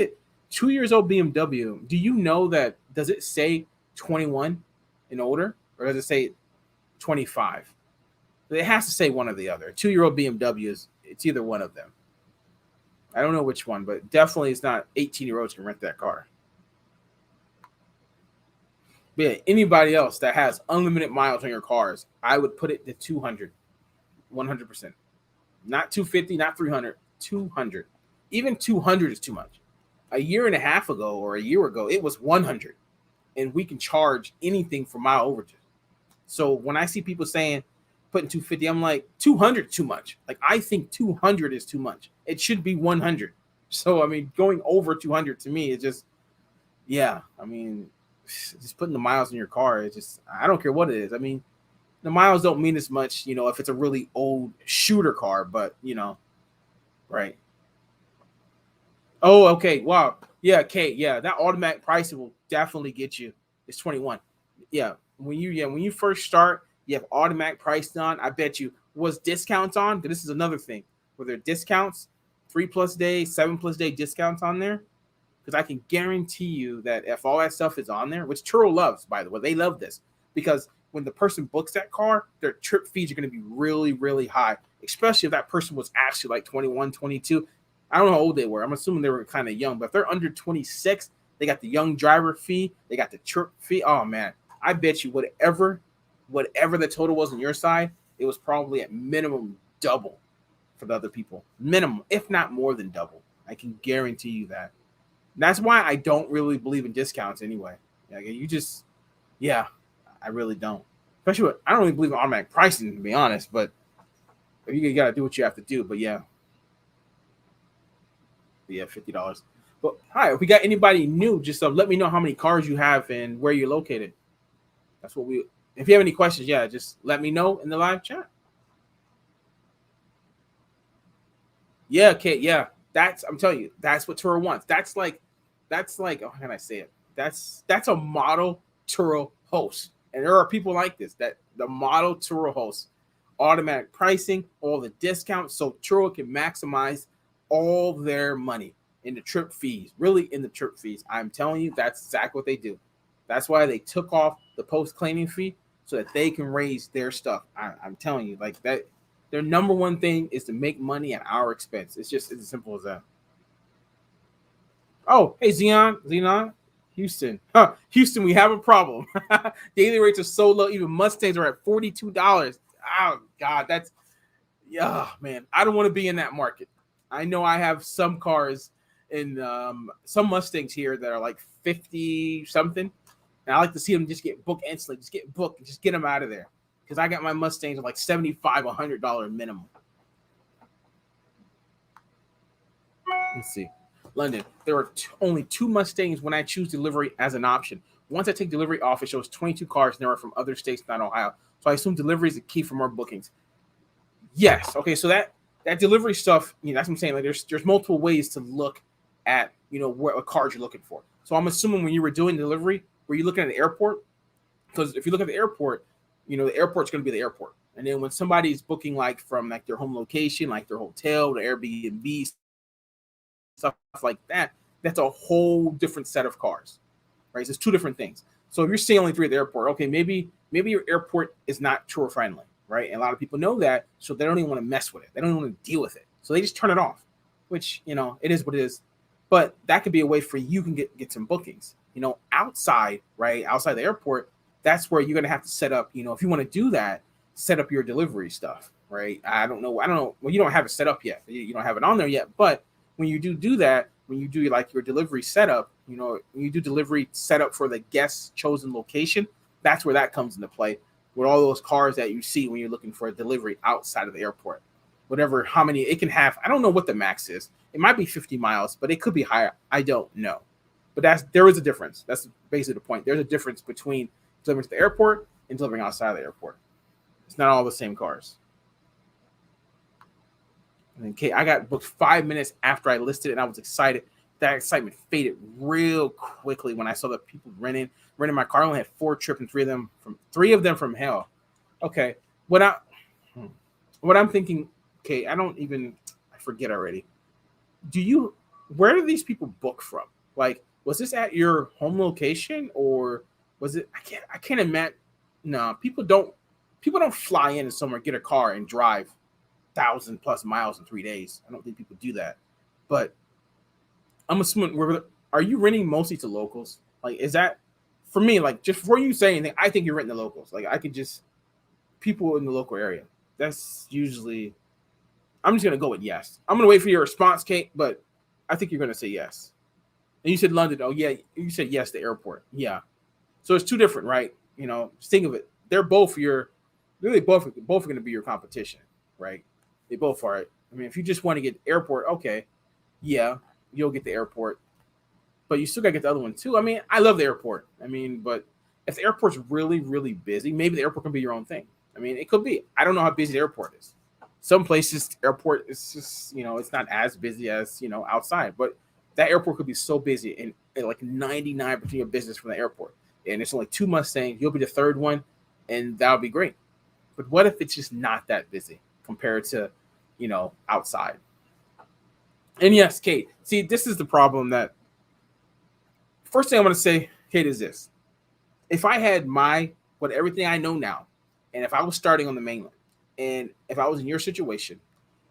2 years old BMW. Do you know that? Does it say 21 and older, or does it say 25? It has to say one or the other. 2-year-old BMW it's either one of them. I don't know which one, but definitely it's not 18-year-olds can rent that car. But yeah, anybody else that has unlimited miles on your cars, I would put it to 200, 100%. Not 250, not 300, 200. Even 200 is too much. A year and a half ago or a year ago, it was 100. And we can charge anything for mile overages. So when I see people saying putting 250, I'm like, 200 too much. Like, I think 200 is too much. It should be 100. So, going over 200 to me is just, yeah, just putting the miles in your car, it's just, I don't care what it is. The miles don't mean as much, if it's a really old shooter car, but, right. Oh, okay. Wow. Yeah, Kate. Yeah, that automatic pricing will definitely get you. It's 21. Yeah. When you first start, you have automatic priced on. I bet you was discounts on. But this is another thing. Were there discounts, 3+ day, 7+ day discounts on there? Because I can guarantee you that if all that stuff is on there, which Turo loves, by the way, they love this, because when the person books that car, their trip fees are going to be really, really high, especially if that person was actually like 21, 22. I don't know how old they were. I'm assuming they were kind of young, but if they're under 26, they got the young driver fee, they got the trip fee. Oh man, I bet you whatever the total was on your side, it was probably at minimum double for the other people. Minimum, if not more than double. I can guarantee you that. And that's why I don't really believe in discounts anyway. I really don't. Especially I don't really believe in automatic pricing, to be honest, but you got to do what you have to do. But yeah, $50. But hi, if we got anybody new, just let me know how many cars you have and where you're located. That's what we. If you have any questions, just let me know in the live chat. Yeah, Kate. Yeah, I'm telling you, that's what Turo wants. That's like, how can I say it? That's a model Turo host, and there are people like this that the model Turo host, automatic pricing, all the discounts, so Turo can maximize all their money in the trip fees. Really, in the trip fees. I'm telling you, that's exactly what they do. That's why they took off the post claiming fee so that they can raise their stuff. I'm telling you, like that. Their number one thing is to make money at our expense. It's as simple as that. Oh, hey, Xenon, Houston. Houston, we have a problem. Daily rates are so low. Even Mustangs are at $42. Oh, God, that's, yeah, man. I don't want to be in that market. I know I have some cars in some Mustangs here that are like 50 something. And I like to see them just get booked instantly. Just get booked and just get them out of there. Because I got my Mustangs at like $75, $100 minimum. Let's see. London. There are only 2 Mustangs when I choose delivery as an option. Once I take delivery off, it shows 22 cars and they are from other states, not Ohio. So I assume delivery is the key for more bookings. Yes. Okay. So that delivery stuff, that's what I'm saying. Like there's multiple ways to look at, what cars you're looking for. So I'm assuming when you were doing delivery, were you looking at the airport? Because if you look at the airport, the airport's going to be the airport. And then when somebody's booking like from like their home location, like their hotel, the Airbnb, stuff like that, that's a whole different set of cars, right? So it's 2 different things. So if you're seeing only 3 at the airport, okay, maybe your airport is not Turo friendly, right? And a lot of people know that, so they don't even want to mess with it. They don't even want to deal with it. So they just turn it off, which, it is what it is. But that could be a way for you can get some bookings, outside, right? Outside the airport, that's where you're going to have to set up, if you want to do that, set up your delivery stuff, right? I don't know. Well, you don't have it set up yet. You don't have it on there yet. But when you do that, when you do like your delivery setup, when you do delivery setup for the guest's chosen location, that's where that comes into play with all those cars that you see when you're looking for a delivery outside of the airport. Whatever, how many it can have. I don't know what the max is. It might be 50 miles, but it could be higher. I don't know. But there is a difference. That's basically the point. There's a difference between delivering to the airport and delivering outside of the airport. It's not all the same cars. And then I got booked 5 minutes after I listed it, and I was excited. That excitement faded real quickly when I saw the people renting my car. I only had 4 trips, and 3 of them from hell. Okay, what I'm thinking. Okay, I forget already. Where do these people book from? Like, was this at your home location or was it? I can't imagine. No, people don't fly in somewhere, get a car, and drive 1,000+ miles in 3 days. I don't think people do that. But I'm assuming, are you renting mostly to locals? Like, is that, for me, like, just before you say anything, I think you're renting to locals. Like, I could just, people in the local area. That's usually, I'm just going to go with yes. I'm going to wait for your response, Kate, but I think you're going to say yes. And you said London. Oh, yeah. You said yes, the airport. Yeah. So it's 2 different, right? Just think of it. They're both both are going to be your competition, right? They both are. I mean, if you just want to get airport, okay, yeah, you'll get the airport. But you still got to get the other one, too. I mean, I love the airport. I mean, but if the airport's really, really busy, maybe the airport can be your own thing. I mean, it could be. I don't know how busy the airport is. Some places, airport is just, it's not as busy as, outside. But that airport could be so busy, and like 99% of your business from the airport. And it's only 2 Mustangs. You'll be the 3rd one, and that'll be great. But what if it's just not that busy compared to, outside? And yes, Kate, see, this is the problem that, first thing I want to say, Kate, is this. If I had everything I know now, and if I was starting on the mainland, and if I was in your situation,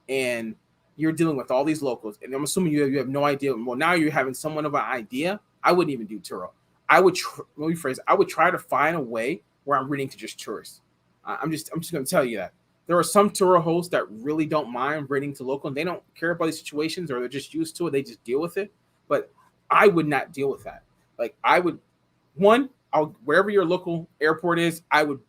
and you're dealing with all these locals, and I'm assuming you have no idea. Well, now you're having somewhat of an idea. I wouldn't even do Turo. I would try to find a way where I'm renting to just tourists. I'm just going to tell you that there are some Turo hosts that really don't mind renting to local, and they don't care about these situations, or they're just used to it. They just deal with it. But I would not deal with that. Like, I would, wherever your local airport is, I would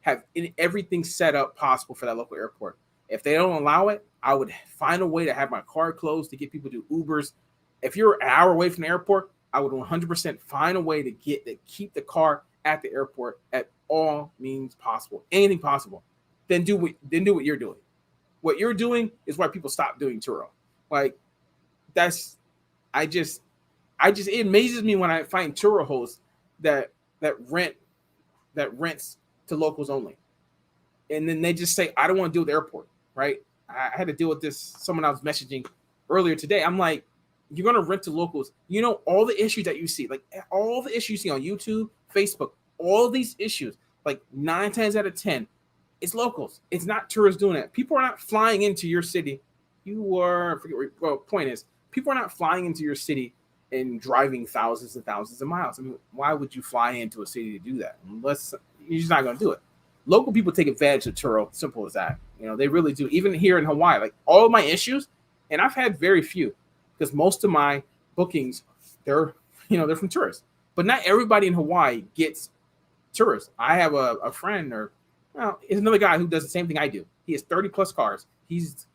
have everything set up possible for that local airport. If they don't allow it, I would find a way to have my car closed, to get people to do Ubers. If you're an hour away from the airport, I would 100% find a way to keep the car at the airport at all means possible, anything possible. Then do what you're doing. What you're doing is why people stop doing Turo. Like, it amazes me when I find Turo hosts that rents to locals only. And then they just say, I don't want to deal with the airport, right? I had to deal with this, someone I was messaging earlier today. I'm like, you're going to rent to locals. All the issues that you see, like all the issues you see on YouTube, Facebook, all these issues, like 9 times out of 10, It's locals. It's not tourists doing it. People are not flying into your city. You are, I forget what, well, point is, people are not flying into your city and driving thousands and thousands of miles. I mean, why would you fly into a city to do that? Unless you're just not going to do it. Local people take advantage of Turo. Simple as that. You know, they really do. Even here in Hawaii, like all of my issues, and I've had very few, because most of my bookings, they're they're from tourists. But not everybody in Hawaii gets tourists. I have a friend, or well, it's another guy who does the same thing I do. He has 30 plus cars. He's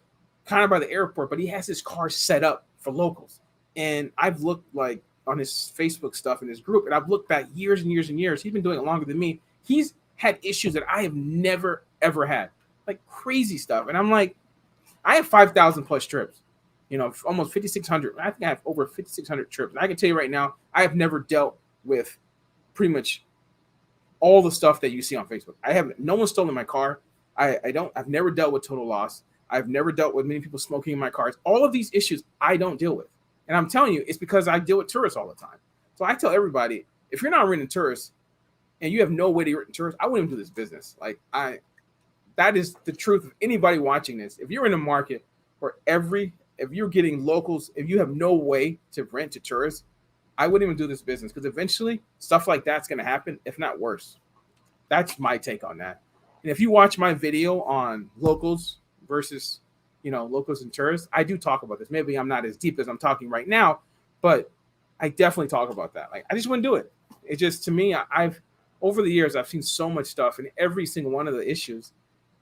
kind of by the airport, but he has his car set up for locals. And I've looked like on his Facebook stuff in his group, and I've looked back years and years and years. He's been doing it longer than me. He's had issues that I have never ever had, like crazy stuff. And I'm like, I have 5,000 plus trips, almost 5,600. I think I have over 5,600 trips. And I can tell you right now, I have never dealt with pretty much all the stuff that you see on Facebook. No one stolen my car. I've never dealt with total loss. I've never dealt with many people smoking in my cars. All of these issues I don't deal with. And I'm telling you, it's because I deal with tourists all the time. So I tell everybody, if you're not renting tourists and you have no way to rent tourists, I wouldn't do this business. That is the truth of anybody watching this. If you're in a market where if you're getting locals, if you have no way to rent to tourists, I wouldn't even do this business, because eventually stuff like that's going to happen, if not worse. That's my take on that. And if you watch my video on locals versus, locals and tourists, I do talk about this. Maybe I'm not as deep as I'm talking right now, but I definitely talk about that. Like, I just wouldn't do it. It just, to me, over the years, I've seen so much stuff, and every single one of the issues,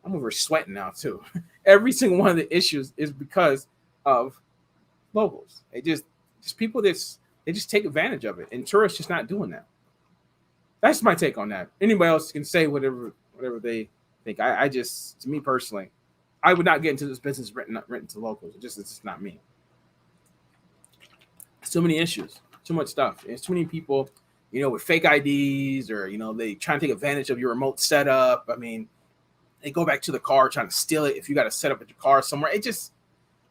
I'm over sweating now too. Every single one of the issues is because of locals. Just people they just take advantage of it, and tourists just not doing that. That's my take on that. Anybody else can say whatever they think. I just, to me personally, I would not get into this business renting to locals. It's just not me. So many issues, too much stuff. There's too many people, with fake IDs, or they try to take advantage of your remote setup. I mean, they go back to the car trying to steal it if you got to set up at your car somewhere.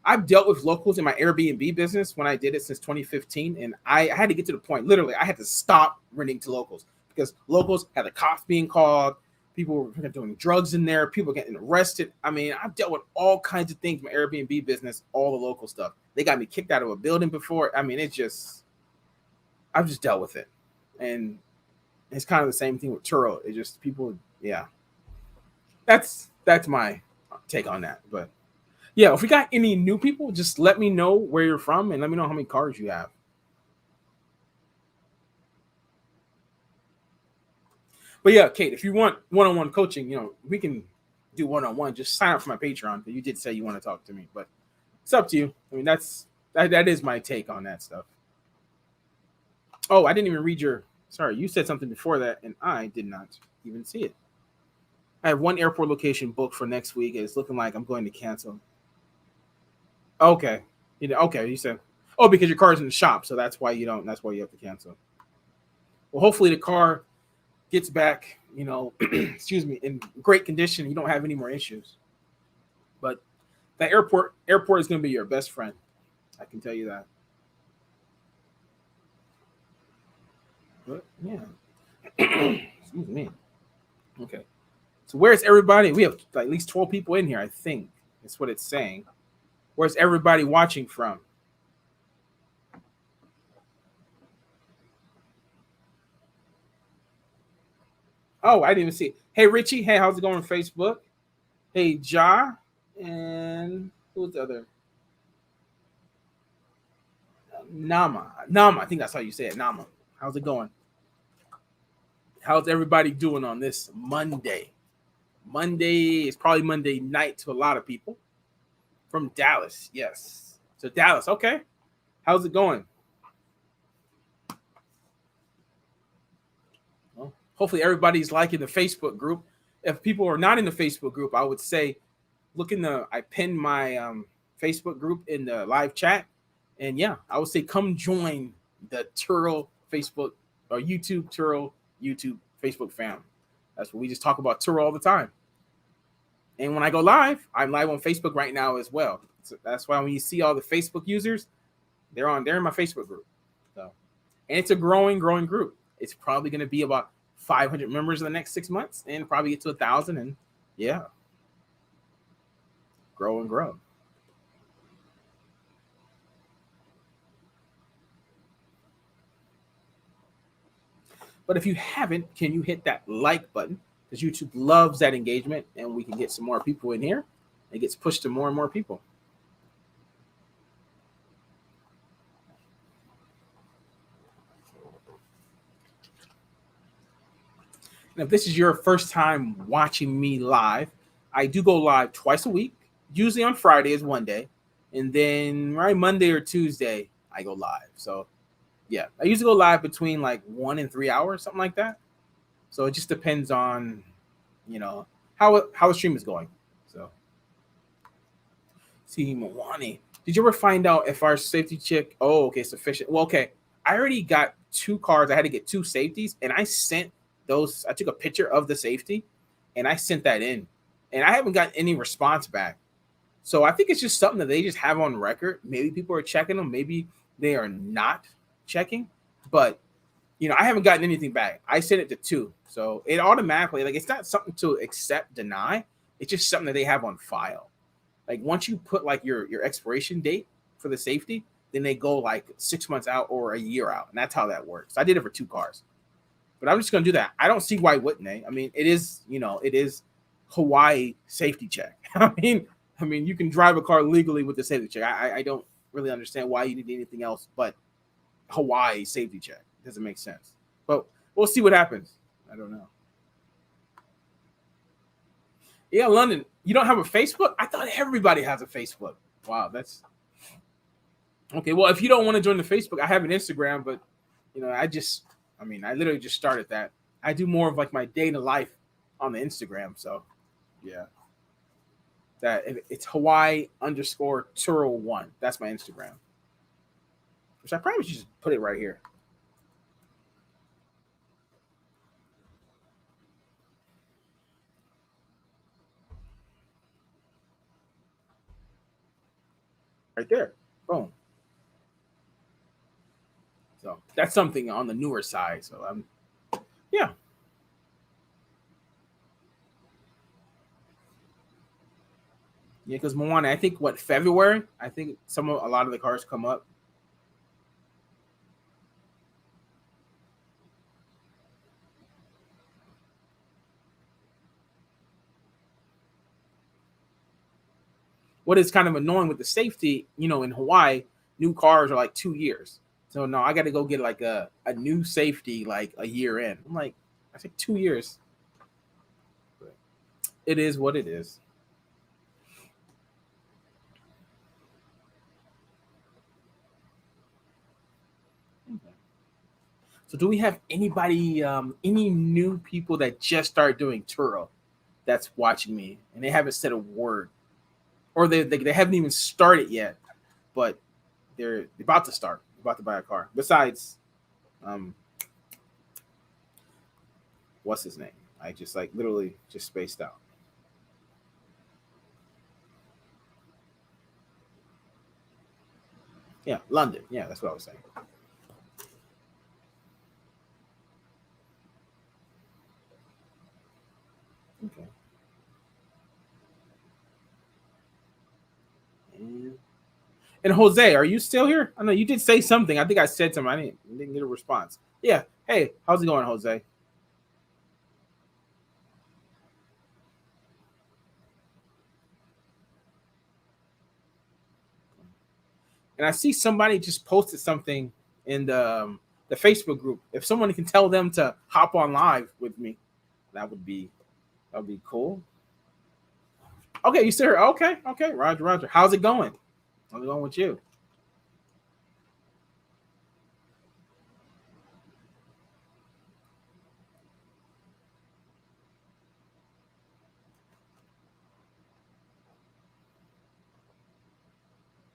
I've dealt with locals in my Airbnb business when I did it since 2015, and I had to get to the point, literally, I had to stop renting to locals, because locals had the cops being called, people were doing drugs in there, people getting arrested. I mean, I've dealt with all kinds of things in my Airbnb business, all the local stuff. They got me kicked out of a building before. I mean, I've just dealt with it. And it's kind of the same thing with Turo. It just, people, yeah. That's my take on that. But yeah, if we got any new people, just let me know where you're from and let me know how many cars you have. But yeah, Kate, if you want one-on-one coaching, we can do one-on-one. Just sign up for my Patreon. You did say you want to talk to me, but it's up to you. I mean, that is my take on that stuff. Oh, I didn't even read sorry, you said something before that, and I did not even see it. I have one airport location booked for next week, and it's looking like I'm going to cancel. Okay. Okay, you said, because your car's in the shop, so that's why you have to cancel. Well, hopefully the car gets back, excuse me, in great condition. You don't have any more issues. But that airport is going to be your best friend. I can tell you that. But yeah. Excuse me. Okay. So where's everybody? We have at least 12 people in here, I think. That's what it's saying. Where's everybody watching from? Oh, I didn't even see it. Hey, Richie. Hey, how's it going on Facebook? Hey, Ja. And who's the other? Nama. I think that's how you say it. Nama. How's it going? How's everybody doing on this Monday? Monday is probably Monday night to a lot of people. From Dallas, yes. So Dallas, okay. How's it going? Well, hopefully everybody's liking the Facebook group. If people are not in the Facebook group, I would say I pinned my Facebook group in the live chat. And yeah, I would say come join the Turo Facebook or Turo YouTube Facebook fam. That's what we just talk about Turo all the time. And when I go live, I'm live on Facebook right now as well. So that's why when you see all the Facebook users, they're in my Facebook group. So, and it's a growing group. It's probably going to be about 500 members in the next 6 months, and probably get to 1,000. And Yeah, grow and grow. But if you haven't, can you hit that like button? Because YouTube loves that engagement, and we can get some more people in here. It gets pushed to more and more people. And if this is your first time watching me live, I do go live twice a week. Usually on Friday is one day, and then right Monday or Tuesday I go live. So yeah, I usually go live between like 1 and 3 hours, something like that. So it just depends on, you know, how the stream is going. So see, Moani, did you ever find out if our safety check? Oh, okay, sufficient. Well, okay, I already got two cars. I had to get two safeties, and I sent those. I took a picture of the safety, and I sent that in, and I haven't gotten any response back. So I think it's just something that they just have on record. Maybe people are checking them. Maybe they are not checking, but I haven't gotten anything back. I sent it to two, so it automatically like it's not something to accept, deny. It's just something that they have on file. Like once you put like your expiration date for the safety, then they go like 6 months out or a year out, and that's how that works. I did it for two cars, but I'm just gonna do that. I don't see why wouldn't they? I mean, it is Hawaii safety check. I mean, you can drive a car legally with the safety check. I don't really understand why you need anything else but Hawaii safety check. It doesn't make sense. But we'll see what happens. I don't know. Yeah, London. You don't have a Facebook? I thought everybody has a Facebook. Wow, that's okay. Well, if you don't want to join the Facebook, I have an Instagram, but I literally just started that. I do more of like my day to life on the Instagram. So yeah, it's Hawaii_Turo1. That's my Instagram. Which I probably should just put it right here. Right there. Boom. So that's something on the newer side. So yeah. Yeah, because Moana, I think what February, I think a lot of the cars come up. What is kind of annoying with the safety, in Hawaii, new cars are like 2 years. So no, I got to go get like a new safety like a year in. I'm like, I think 2 years. But it is what it is. Okay. So do we have anybody, any new people that just started doing Turo that's watching me and they haven't said a word, or they haven't even started yet, but they're about to start, about to buy a car. Besides, um, what's his name? I just like literally just spaced out. Yeah, London. Yeah, that's what I was saying. Okay. And, and Jose, are you still here? I know you did say something. I think I said something. I didn't get a response. Yeah. Hey, how's it going, Jose? And I see somebody just posted something in the Facebook group. If someone can tell them to hop on live with me, that would be cool. Okay, you still here? Okay, okay, Roger, Roger. How's it going? How's it going with you?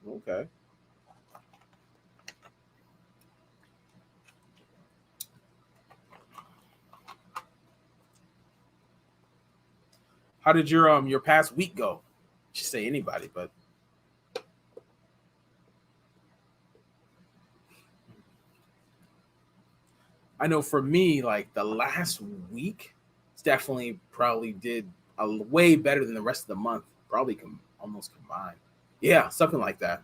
Okay. How did your past week go? Should say anybody, but I know for me, like the last week, it's definitely probably did way better than the rest of the month, probably almost combined. Yeah, something like that.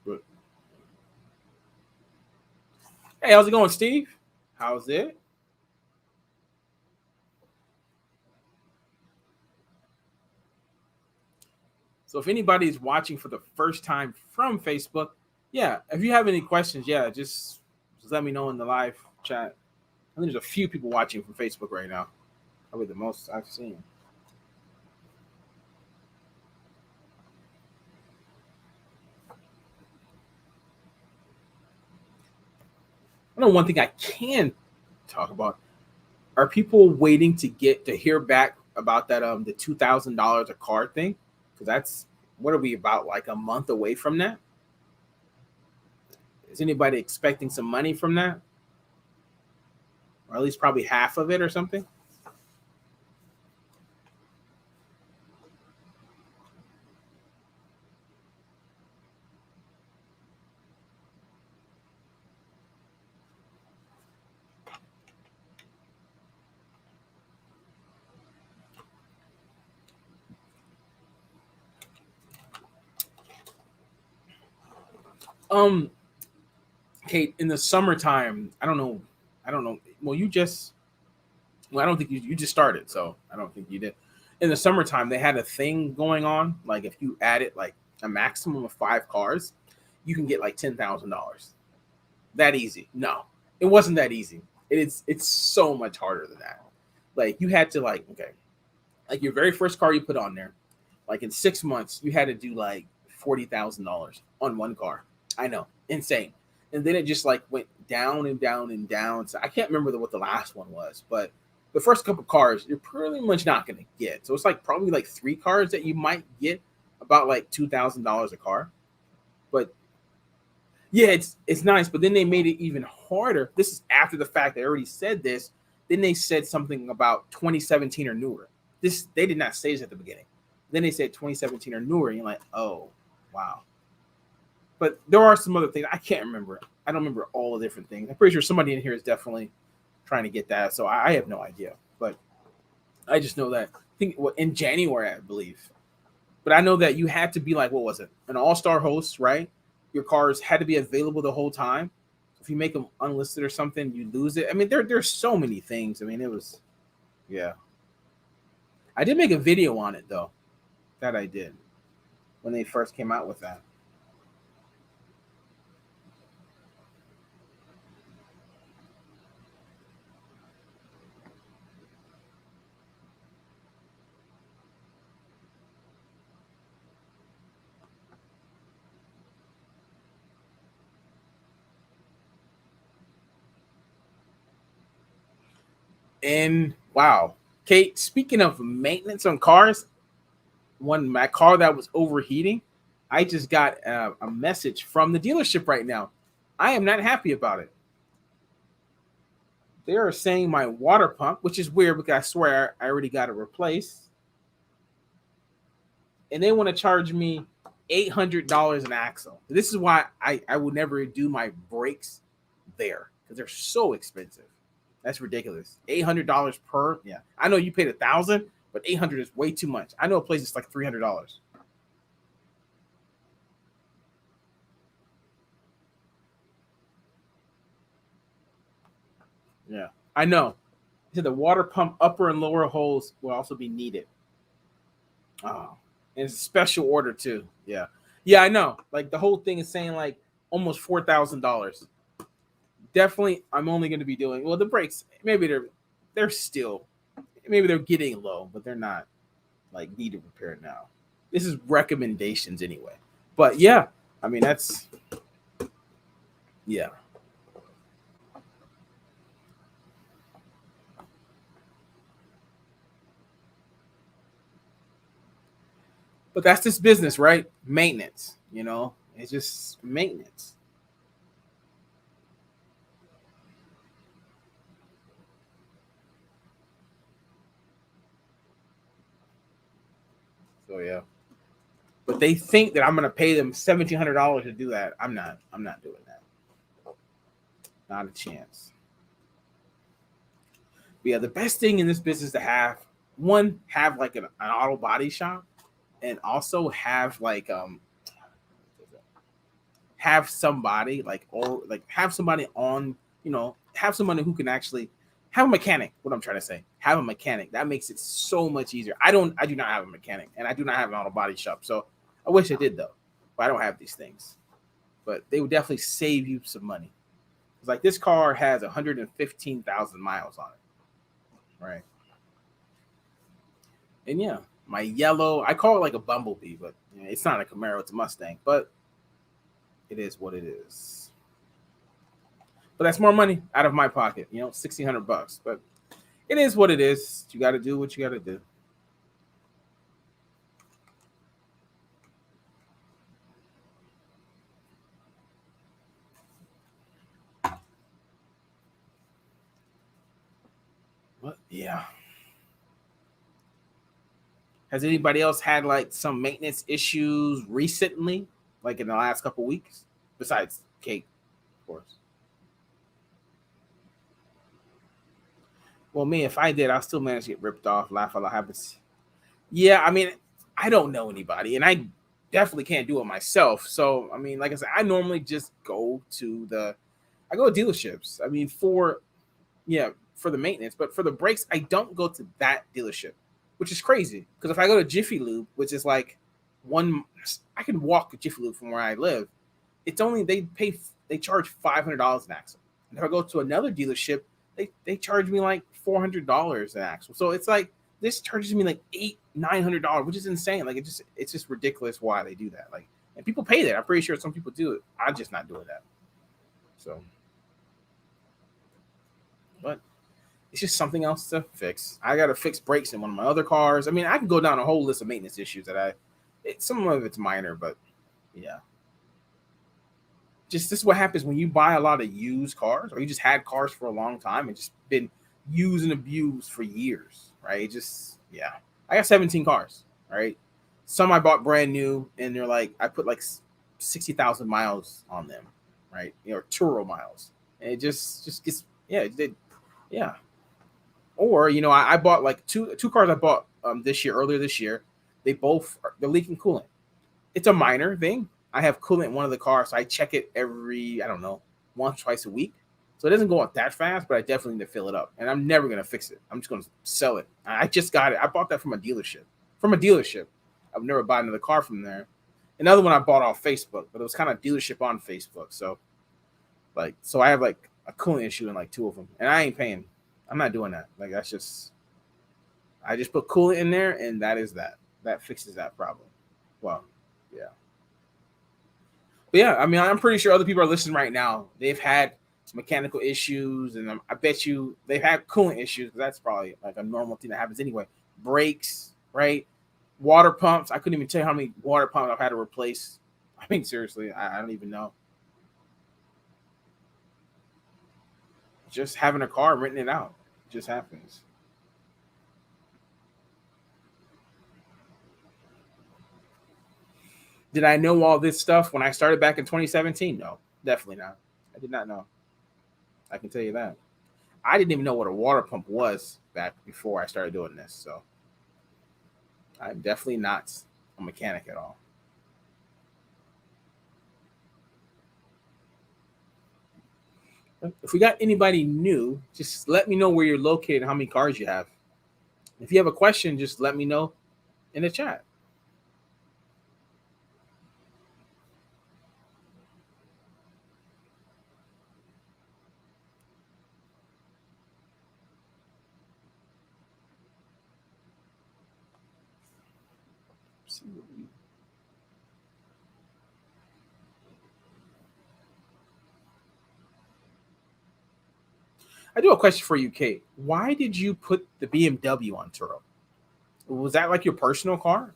But, hey, how's it going, Steve? How's it? So if anybody's watching for the first time from Facebook, yeah, if you have any questions, yeah, just let me know in the live chat. I think there's a few people watching from Facebook right now. Probably the most I've seen. I know one thing I can talk about are people waiting to get to hear back about that the $2,000 a car thing, because that's what are we about like a month away from that? Is anybody expecting some money from that, or at least probably half of it or something? Um, Kate, in the summertime, I don't know. Well, I don't think you just started, so I don't think you did. In the summertime, they had a thing going on. Like if you added like a maximum of 5 cars, you can get like $10,000. That easy? No, it wasn't that easy. It's so much harder than that. Like you had to okay, like your very first car you put on there, like in 6 months, you had to do like $40,000 on one car. I know, insane. And then it just like went down and down and down. So I can't remember what the last one was, but the first couple cars you're pretty much not going to get. So it's like probably like 3 cars that you might get about like $2,000 a car. But yeah, it's nice. But then they made it even harder. This is after the fact they already said this. Then they said something about 2017 or newer. This they did not say this at the beginning. Then they said 2017 or newer, and you're like, oh, wow. But there are some other things I can't remember. I don't remember all the different things. I'm pretty sure somebody in here is definitely trying to get that. So I have no idea. But I just know that I think in January, I believe. But I know that you had to be like, what was it? An all-star host, right? Your cars had to be available the whole time. If you make them unlisted or something, you lose it. I mean, there's so many things. I mean, it was, yeah. I did make a video on it though. That I did when they first came out with that. And wow, Kate. Speaking of maintenance on cars, my car that was overheating, I just got a message from the dealership right now. I am not happy about it. They are saying my water pump, which is weird because I swear I already got it replaced, and they want to charge me $800 an axle. This is why I would never do my brakes there because they're so expensive. That's ridiculous. $800 per. Yeah, I know you paid 1,000, but 800 is way too much. I know a place that's like $300. Yeah, I know. So the water pump upper and lower holes will also be needed. Oh, and it's a special order too. Yeah, yeah, I know. Like the whole thing is saying like almost $4,000. Definitely, I'm only going to be doing well. The brakes, maybe they're still maybe they're getting low, but they're not like needed repaired now. This is recommendations anyway. But yeah, I mean that's yeah. But that's this business, right? Maintenance. It's just maintenance. So yeah. But they think that I'm gonna pay them $1,700 to do that. I'm not. I'm not doing that. Not a chance. But yeah, the best thing in this business to have one, have like an auto body shop, and also have like have somebody like, or like have somebody on, have somebody who can actually have a mechanic. What I'm trying to say, have a mechanic. That makes it so much easier. I do not have a mechanic, and I do not have an auto body shop. So I wish I did though, but I don't have these things. But they would definitely save you some money. It's like this car has 115,000 miles on it, right? And yeah, my yellow, I call it like a bumblebee, but it's not a Camaro, it's a Mustang. But it is what it is. But that's more money out of my pocket, 1,600 bucks. But it is what it is. You got to do what you got to do. But yeah. Has anybody else had like some maintenance issues recently, like in the last couple weeks, besides Kate, of course? Well, me, if I did, I'll still manage to get ripped off. Laugh a lot happens. Yeah, I mean, I don't know anybody, and I definitely can't do it myself. So, I mean, like I said, I normally just I go to dealerships. I mean, for the maintenance, but for the brakes, I don't go to that dealership, which is crazy. Because if I go to Jiffy Lube, which is like I can walk to Jiffy Lube from where I live. It's only they charge $500 an axle. And if I go to another dealership, they charge me like $400 an axle. So it's like this charges me like $900, which is insane. Like it's just ridiculous why they do that. Like, and people pay that. I'm pretty sure some people do it. I'm just not doing that. So, but it's just something else to fix. I got to fix brakes in one of my other cars. I mean, I can go down a whole list of maintenance issues some of it's minor, but yeah. Just this is what happens when you buy a lot of used cars, or you just had cars for a long time and just been used and abused for years, right? Just yeah. I got 17 cars, right? Some I bought brand new, and they're like I put like 60,000 miles on them, right? Turo miles, and it just gets yeah, yeah. Or I bought like two cars I bought earlier this year. They're leaking coolant. It's a minor thing. I have coolant in one of the cars, so I check it every, I don't know, once, twice a week. So it doesn't go up that fast, but I definitely need to fill it up. And I'm never going to fix it. I'm just going to sell it. I just got it. I bought that from a dealership. From a dealership. I've never bought another car from there. Another one I bought off Facebook, but it was kind of dealership on Facebook. So I have like a coolant issue in like two of them. And I ain't paying. I'm not doing that. Like I just put coolant in there, and that is that. That fixes that problem. Well, yeah. But yeah, I mean, I'm pretty sure other people are listening right now. They've had some mechanical issues, and I bet you they've had coolant issues. That's probably like a normal thing that happens anyway. Brakes, right? Water pumps. I couldn't even tell you how many water pumps I've had to replace. I mean, seriously, I don't even know. Just having a car, renting it out, it just happens. Did I know all this stuff when I started back in 2017? No, definitely not. I did not know. I can tell you that. I didn't even know what a water pump was back before I started doing this. So I'm definitely not a mechanic at all. If we got anybody new, just let me know where you're located and how many cars you have. If you have a question, just let me know in the chat. I do have a question for you, Kate. Why did you put the BMW on Turo? Was that like your personal car?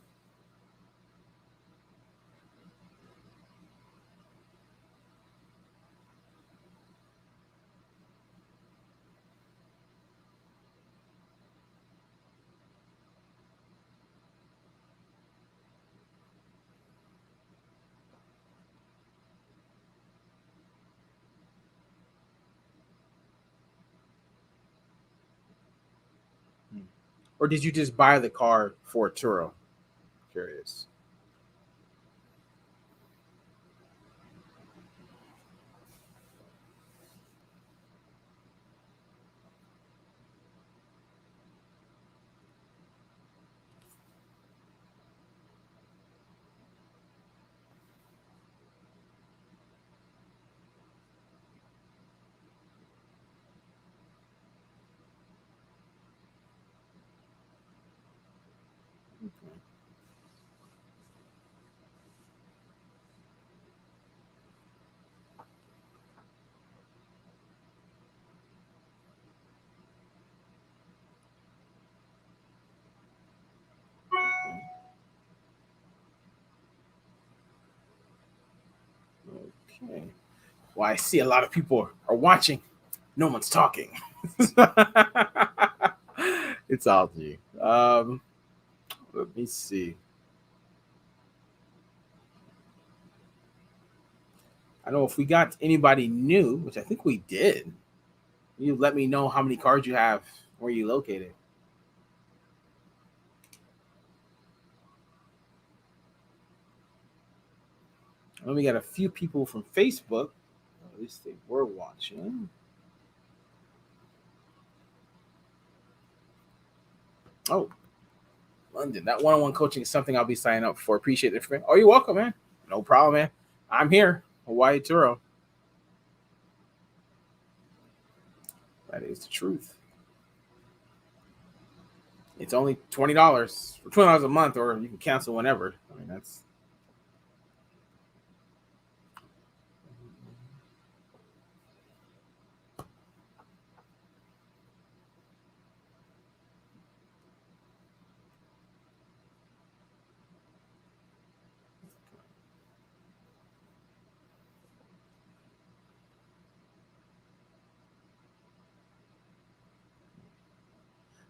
or did you just buy the car for Turo? Curious. Okay. Well, I see a lot of people are watching. No one's talking. It's all G. Let me see. I don't know if we got anybody new, which I think we did. You let me know how many cars you have, where you located. And we got a few people from Facebook. At least they were watching. Oh, London. That one-on-one coaching is something I'll be signing up for. Appreciate it. Oh, you're welcome, man. No problem, man. I'm here. Hawaii Turo. That is the truth. It's only $20 for $20 a month, or you can cancel whenever. I mean, that's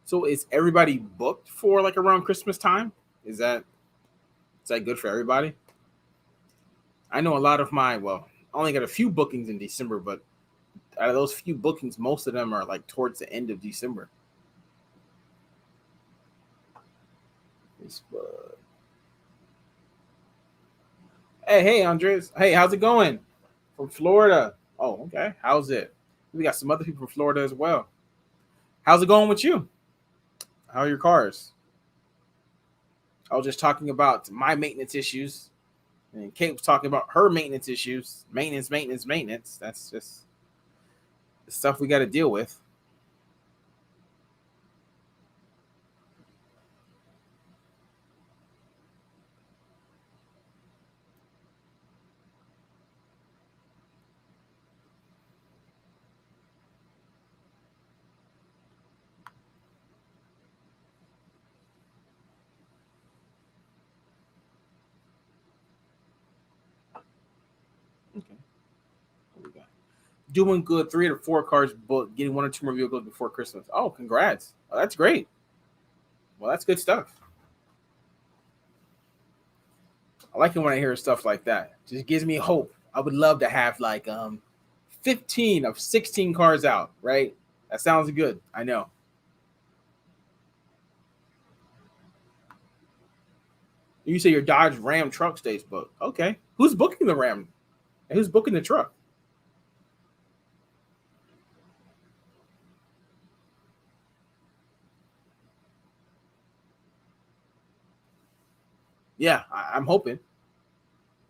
so. Is everybody booked for like around Christmas time? Is that good for everybody? I know a lot of my I only got a few bookings in December, but out of those few bookings, most of them are like towards the end of December. Hey, Andres. Hey, how's it going? From Florida. Oh, okay. How's it? We got some other people from Florida as well. How's it going with you? How are your cars? I was just talking about my maintenance issues, and Kate was talking about her maintenance issues. Maintenance. That's just the stuff we got to deal with. Okay. What we got? Doing good. 3 to 4 cars booked. Getting 1 or 2 more vehicles before Christmas. Oh, congrats. Oh, that's great. Well, that's good stuff. I like it when I hear stuff like that. Just gives me hope. I would love to have like 15 of 16 cars out, right? That sounds good. I know. You say your Dodge Ram truck stays booked. Okay. Who's booking the Ram? And who's booking the truck? Yeah, I'm hoping.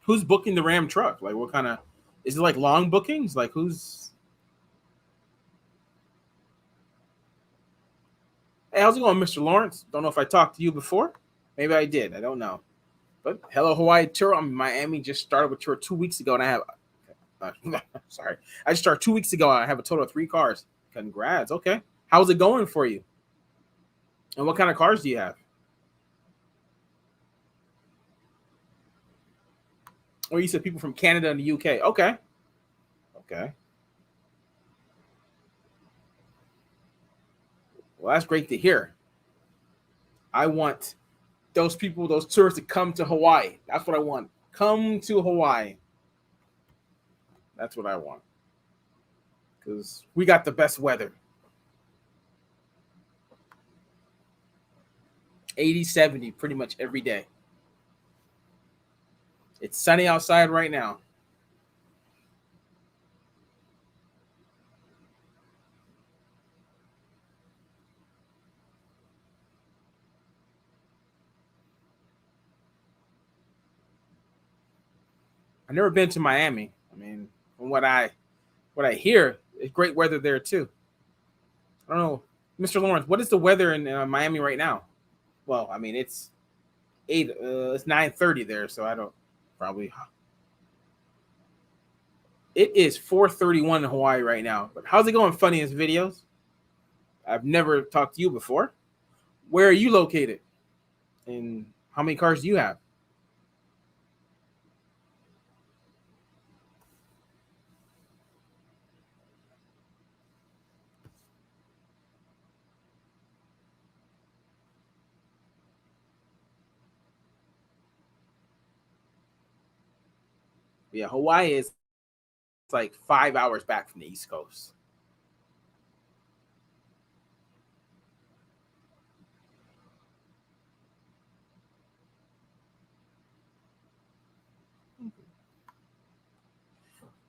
Who's booking the Ram truck? Like, what kind of is it like long bookings? Like, who's hey, how's it going, Mr. Lawrence? Don't know if I talked to you before. Maybe I did. I don't know. But hello, Hawaii tour. I'm in Miami. Just started with tour 2 weeks ago, and I have. Sorry, I just started 2 weeks ago. I have a total of 3 cars. Congrats. Okay, how's it going for you? And what kind of cars do you have? Or you said people from Canada and the UK. Okay, okay. Well, that's great to hear. I want those people, those tourists to come to Hawaii. That's what I want. Come to Hawaii. That's what I want. Because we got the best weather. 80, 70 pretty much every day. It's sunny outside right now. I've never been to Miami. I mean, from what I hear, it's great weather there too. I don't know, Mr. Lawrence, what is the weather in Miami right now? Well, I mean, it's eight. It's 9:30 there, so I don't probably. It is 4:31 in Hawaii right now. But how's it going? Funniest videos. I've never talked to you before. Where are you located? And how many cars do you have? Yeah, Hawaii is like 5 hours back from the East Coast.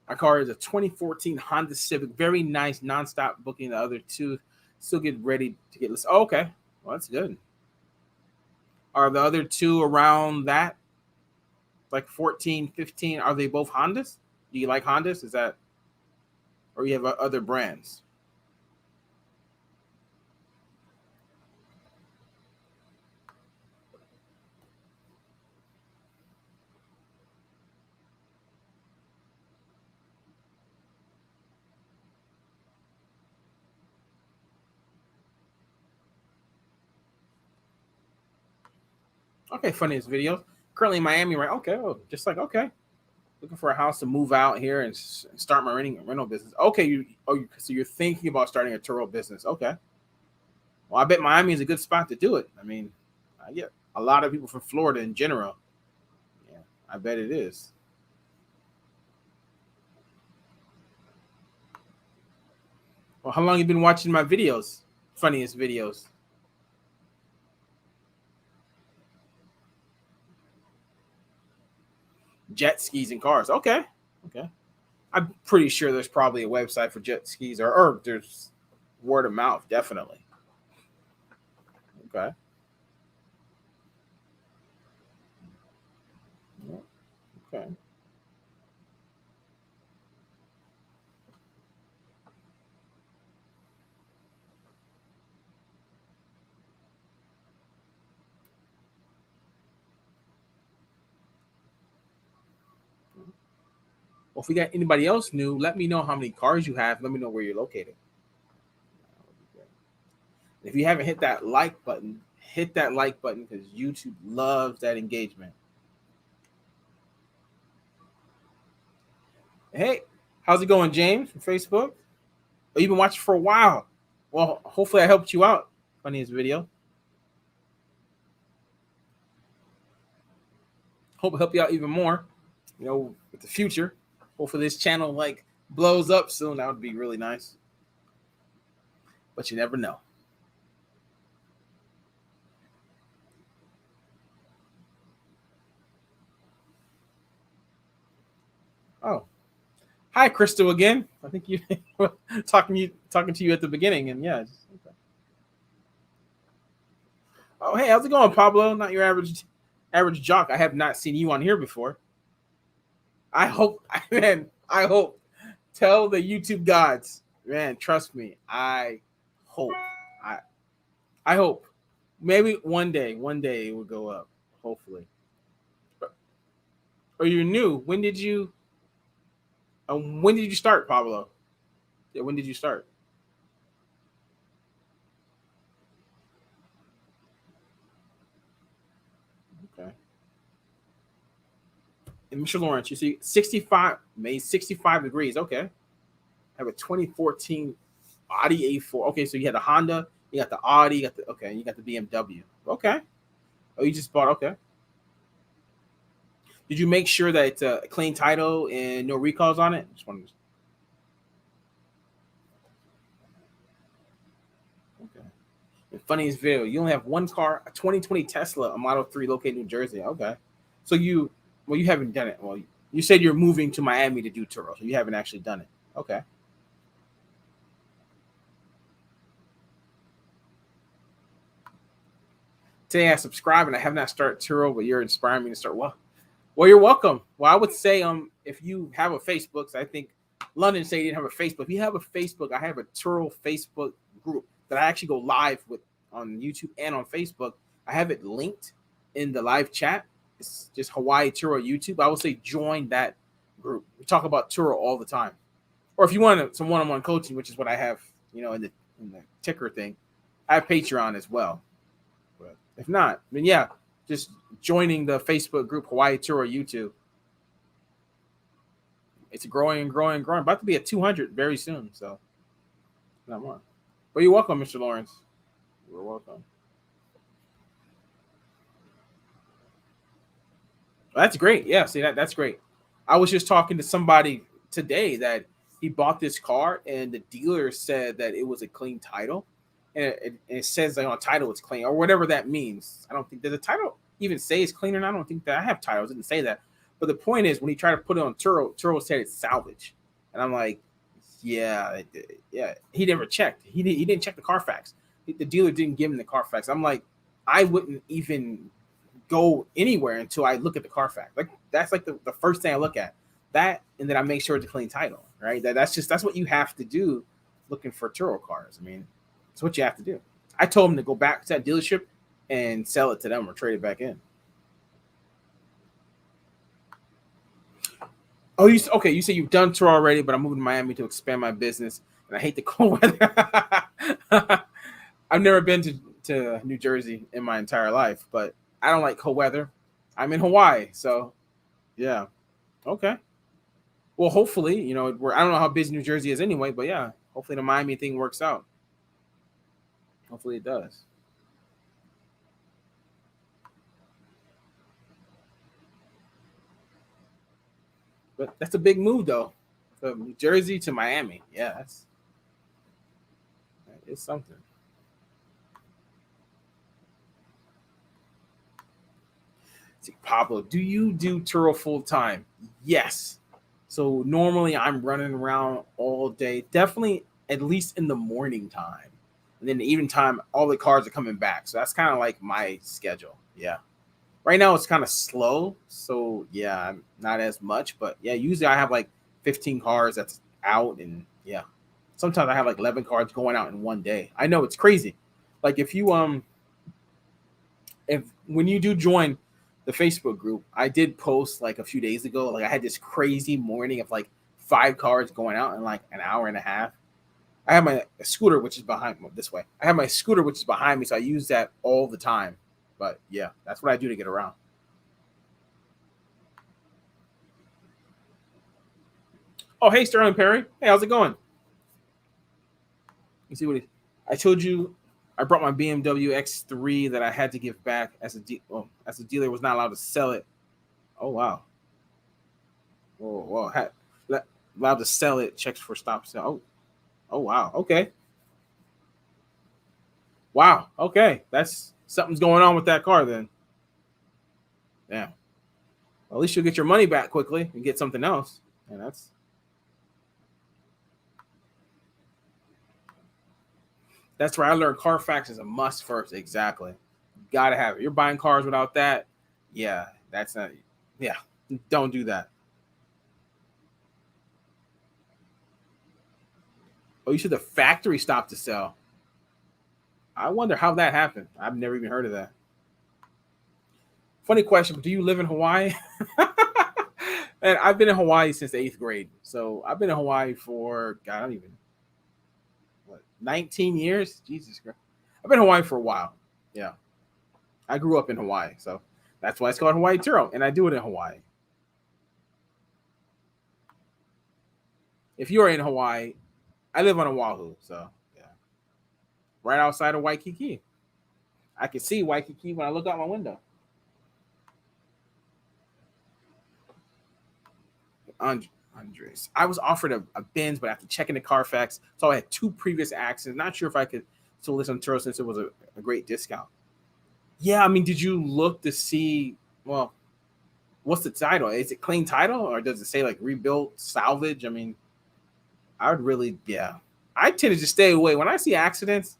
My car is a 2014 Honda Civic. Very nice, nonstop booking. The other two still get ready to get listed. Oh, okay. Well, that's good. Are the other two around that? Like 14, 15? Are they both Hondas? Do you like Hondas? Is that, or you have other brands? Okay, funniest videos. Currently in Miami, right? Okay, oh, just like okay, looking for a house to move out here and start my rental business. Okay, so you're thinking about starting a Turo business? Okay, well, I bet Miami is a good spot to do it. I mean, I get a lot of people from Florida in general. Yeah, I bet it is. Well, how long you been watching my videos? Funniest videos. Jet skis and cars. Okay, okay. I'm pretty sure there's probably a website for jet skis, or there's word of mouth, definitely. Okay. Yeah, okay. Well, if we got anybody else new, let me know how many cars you have. Let me know where you're located. If you haven't hit that like button because YouTube loves that engagement. Hey, how's it going, James from Facebook? Oh, you've been watching for a while. Well, hopefully I helped you out. Funniest video. Hope it help you out even more. With the future. Hopefully this channel like blows up soon. That would be really nice. But you never know. Oh, hi, Crystal again. I think you talking to you at the beginning, and yeah. Okay. Oh, hey, how's it going, Pablo? Not your average jock. I have not seen you on here before. I hope, man. I hope. Tell the YouTube gods, man. Trust me. I hope. I I hope. Maybe one day it will go up. Hopefully. Or you're new. When did you start, Pablo? Yeah, when did you start? Okay. And Mr. Lawrence, you see 65 made 65 degrees. Okay. I have a 2014 Audi A4. Okay, so you had a Honda, you got the Audi, you got the BMW. Okay. Oh, you just bought okay. Did you make sure that it's a clean title and no recalls on it? Just wanted to, okay. Funniest video. You only have one car, a 2020 Tesla, a Model 3 located in New Jersey. Okay. So you haven't done it. Well, you said you're moving to Miami to do Turo, so you haven't actually done it. Okay. Today I subscribe and I have not started Turo, but you're inspiring me to start. Well, you're welcome. Well, I would say if you have a Facebook, so I think London said you didn't have a Facebook. If you have a Facebook, I have a Turo Facebook group that I actually go live with on YouTube and on Facebook. I have it linked in the live chat. It's just Hawaii Turo YouTube. I would say join that group. We talk about Turo all the time. Or if you want some one-on-one coaching, which is what I have, in the ticker thing, I have Patreon as well. But if not, then yeah, just joining the Facebook group Hawaii Turo YouTube. It's growing and growing and growing. About to be at 200 very soon, so not more. But you're welcome, Mr. Lawrence. You're welcome. Well, that's great. Yeah, see that's great. I was just talking to somebody today that he bought this car and the dealer said that it was a clean title, and it says like on title it's clean or whatever that means. I don't think does the title even say it's clean or not. I don't think that I have titles. It didn't say that. But the point is when he tried to put it on Turo said it's salvage, and I'm like, yeah. He never checked. He didn't check the Carfax. The dealer didn't give him the Carfax. I'm like, I wouldn't even go anywhere until I look at the Carfax. Like that's like the first thing I look at. That, and then I make sure it's a clean title, right? That's what you have to do looking for Turo cars. I mean, it's what you have to do. I told him to go back to that dealership and sell it to them or trade it back in. Oh, you say you've done Turo already, but I'm moving to Miami to expand my business, and I hate the cold weather. I've never been to New Jersey in my entire life, but I don't like cold weather. I'm in Hawaii, so yeah. Okay. Well, hopefully, I don't know how busy New Jersey is anyway, but yeah, hopefully the Miami thing works out. Hopefully it does. But that's a big move, though, from New Jersey to Miami. Yeah, that is something. See, Pablo, do you do Turo full time? Yes. So normally I'm running around all day, definitely at least in the morning time. And then the evening time, all the cars are coming back. So that's kind of like my schedule. Yeah. Right now it's kind of slow. So yeah, not as much. But yeah, usually I have like 15 cars that's out. And yeah, sometimes I have like 11 cars going out in one day. I know it's crazy. Like if when you do join the Facebook group, I did post like a few days ago. Like I had this crazy morning of like 5 cars going out in like an hour and a half. I have my scooter, which is behind me this way. I have my scooter, which is behind me, so I use that all the time. But yeah, that's what I do to get around. Oh, hey, Sterling Perry. Hey, how's it going? You see I told you I brought my BMW X3 that I had to give back as a dealer was not allowed to sell it. Oh wow. Oh well, allowed to sell it. Checks for stop sale. Oh wow. Okay. Wow. Okay. That's something's going on with that car then. Yeah. Well, at least you'll get your money back quickly and get something else. And that's where I learned Carfax is a must first. Exactly. Gotta have it. You're buying cars without that. Yeah, that's not. Yeah, don't do that. Oh, you said the factory stopped to sell. I wonder how that happened. I've never even heard of that. Funny question, but do you live in Hawaii? And I've been in Hawaii since the 8th grade. So I've been in Hawaii for, God, I don't even, 19 years? Jesus Christ. I've been in Hawaii for a while. Yeah. I grew up in Hawaii. So that's why it's called Hawaii Turo. And I do it in Hawaii. If you're in Hawaii, I live on Oahu. So yeah. Right outside of Waikiki. I can see Waikiki when I look out my window. Andres. I was offered a Benz, but after checking the Carfax, so I had 2 previous accidents. Not sure if I could sold this on Turo since it was a great discount. Yeah, I mean, did you look to see? Well, what's the title? Is it clean title or does it say like rebuilt salvage? I mean, I would really, yeah. I tend to just stay away when I see accidents.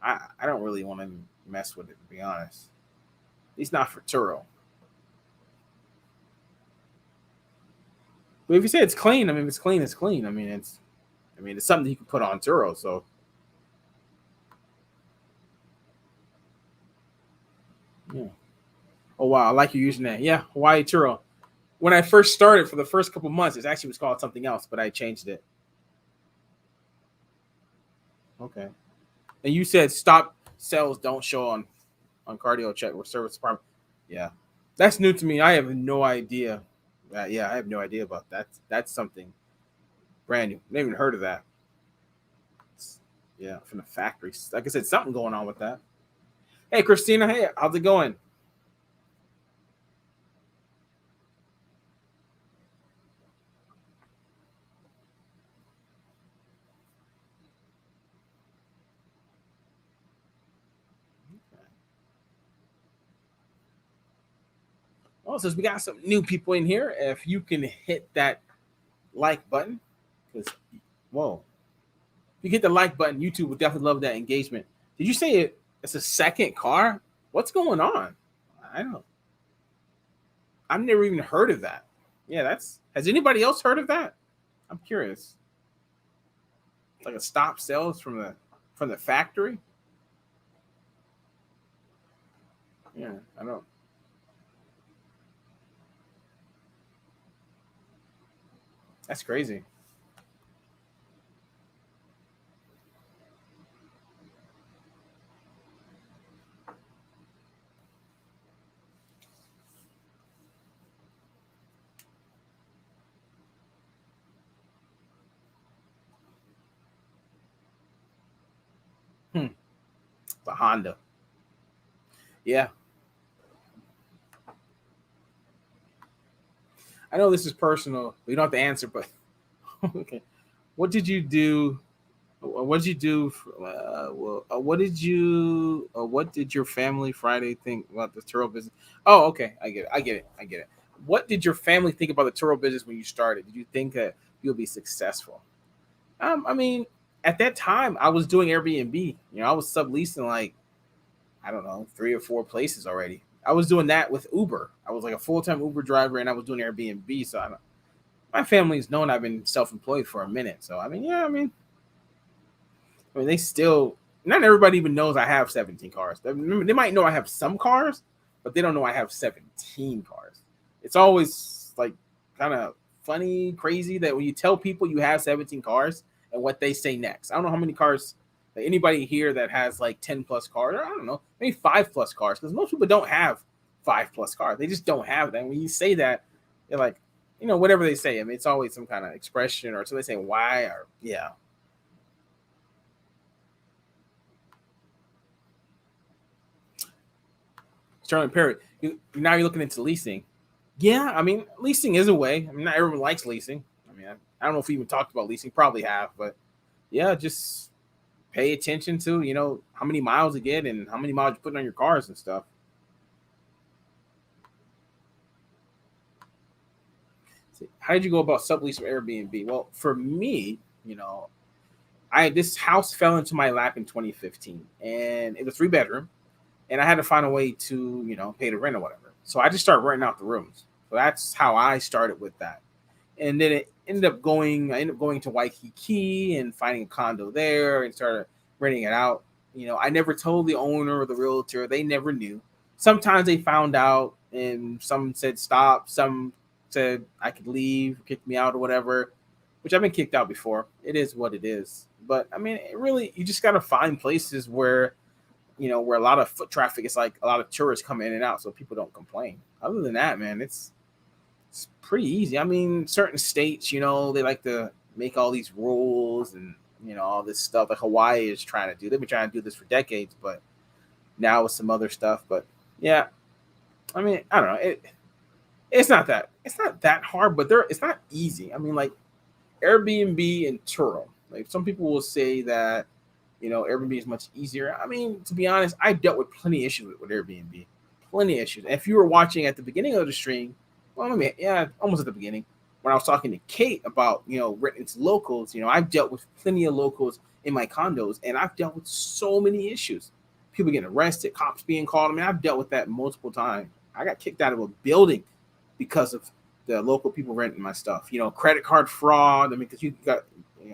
I don't really want to mess with it, to be honest. At least not for Turo. But if you say it's clean, I mean, if it's clean, it's clean. I mean, it's something you can put on Turo. So, yeah. Oh wow, I like you using that. Yeah, Hawaii Turo. When I first started for the first couple months, it actually was called something else, but I changed it. Okay. And you said stop sales don't show on cardio check or service department. Yeah, that's new to me. I have no idea. Yeah, I have no idea about that. That's something brand new. Never even heard of that. Yeah, from the factory. Like I said, something going on with that. Hey, Christina. Hey, how's it going? Well, since we got some new people in here, if you can hit that like button, because whoa, if you hit the like button, YouTube would definitely love that engagement. Did you say it's a second car? What's going on? I don't. I've never even heard of that. Yeah, that's. Has anybody else heard of that? I'm curious. Like a stop sales from the factory. Yeah, I don't. That's crazy. Hmm. The Honda. Yeah, I know this is personal. You don't have to answer, but okay. What did you do? What did you do? What did you? What did your family Friday think about the Turo business? Oh, okay, I get it. I get it. I get it. What did your family think about the Turo business when you started? Did you think that you'll be successful? I mean, at that time, I was doing Airbnb. I was subleasing like I don't know 3 or 4 places already. I was doing that with Uber. I was like a full time Uber driver, and I was doing Airbnb. So my family's known I've been self employed for a minute. So I mean, yeah, they still not everybody even knows I have 17 cars. They might know I have some cars, but they don't know I have 17 cars. It's always like kind of funny, crazy that when you tell people you have 17 cars and what they say next. I don't know how many cars like anybody here that has like 10 plus cars, or I don't know, maybe 5 plus cars, because most people don't have 5 plus cars. They just don't have that. And when you say that, they're like, whatever they say. I mean, it's always some kind of expression or so they say why or yeah. Sterling Perry, now you're looking into leasing. Yeah, I mean, leasing is a way. I mean, not everyone likes leasing. I mean, I don't know if we even talked about leasing. Probably have, but yeah, just pay attention to how many miles you get and how many miles you're putting on your cars and stuff. So how did you go about sublease or Airbnb? Well, for me, I this house fell into my lap in 2015, and it was 3 bedroom, and I had to find a way to pay the rent or whatever. So I just started renting out the rooms. So that's how I started with that. And then I ended up going to Waikiki and finding a condo there and started renting it out. I never told the owner or the realtor. They never knew. Sometimes they found out and some said stop, some said I could leave, kick me out or whatever, which I've been kicked out before. It is what it is. But I mean, it really, you just got to find places where where a lot of foot traffic is, like a lot of tourists come in and out, so people don't complain. Other than that, man, it's pretty easy. I mean, certain states, they like to make all these rules and all this stuff. Like Hawaii is trying to do. They've been trying to do this for decades, but now with some other stuff. But yeah, I mean, I don't know. It's not that hard, but it's not easy. I mean, like Airbnb and Turo. Like some people will say that Airbnb is much easier. I mean, to be honest, I dealt with plenty of issues with Airbnb, plenty of issues. If you were watching at the beginning of the stream, well, yeah, almost at the beginning, when I was talking to Kate about renting to locals, I've dealt with plenty of locals in my condos, and I've dealt with so many issues. People getting arrested, cops being called. I mean, I've dealt with that multiple times. I got kicked out of a building because of the local people renting my stuff. Credit card fraud. I mean, because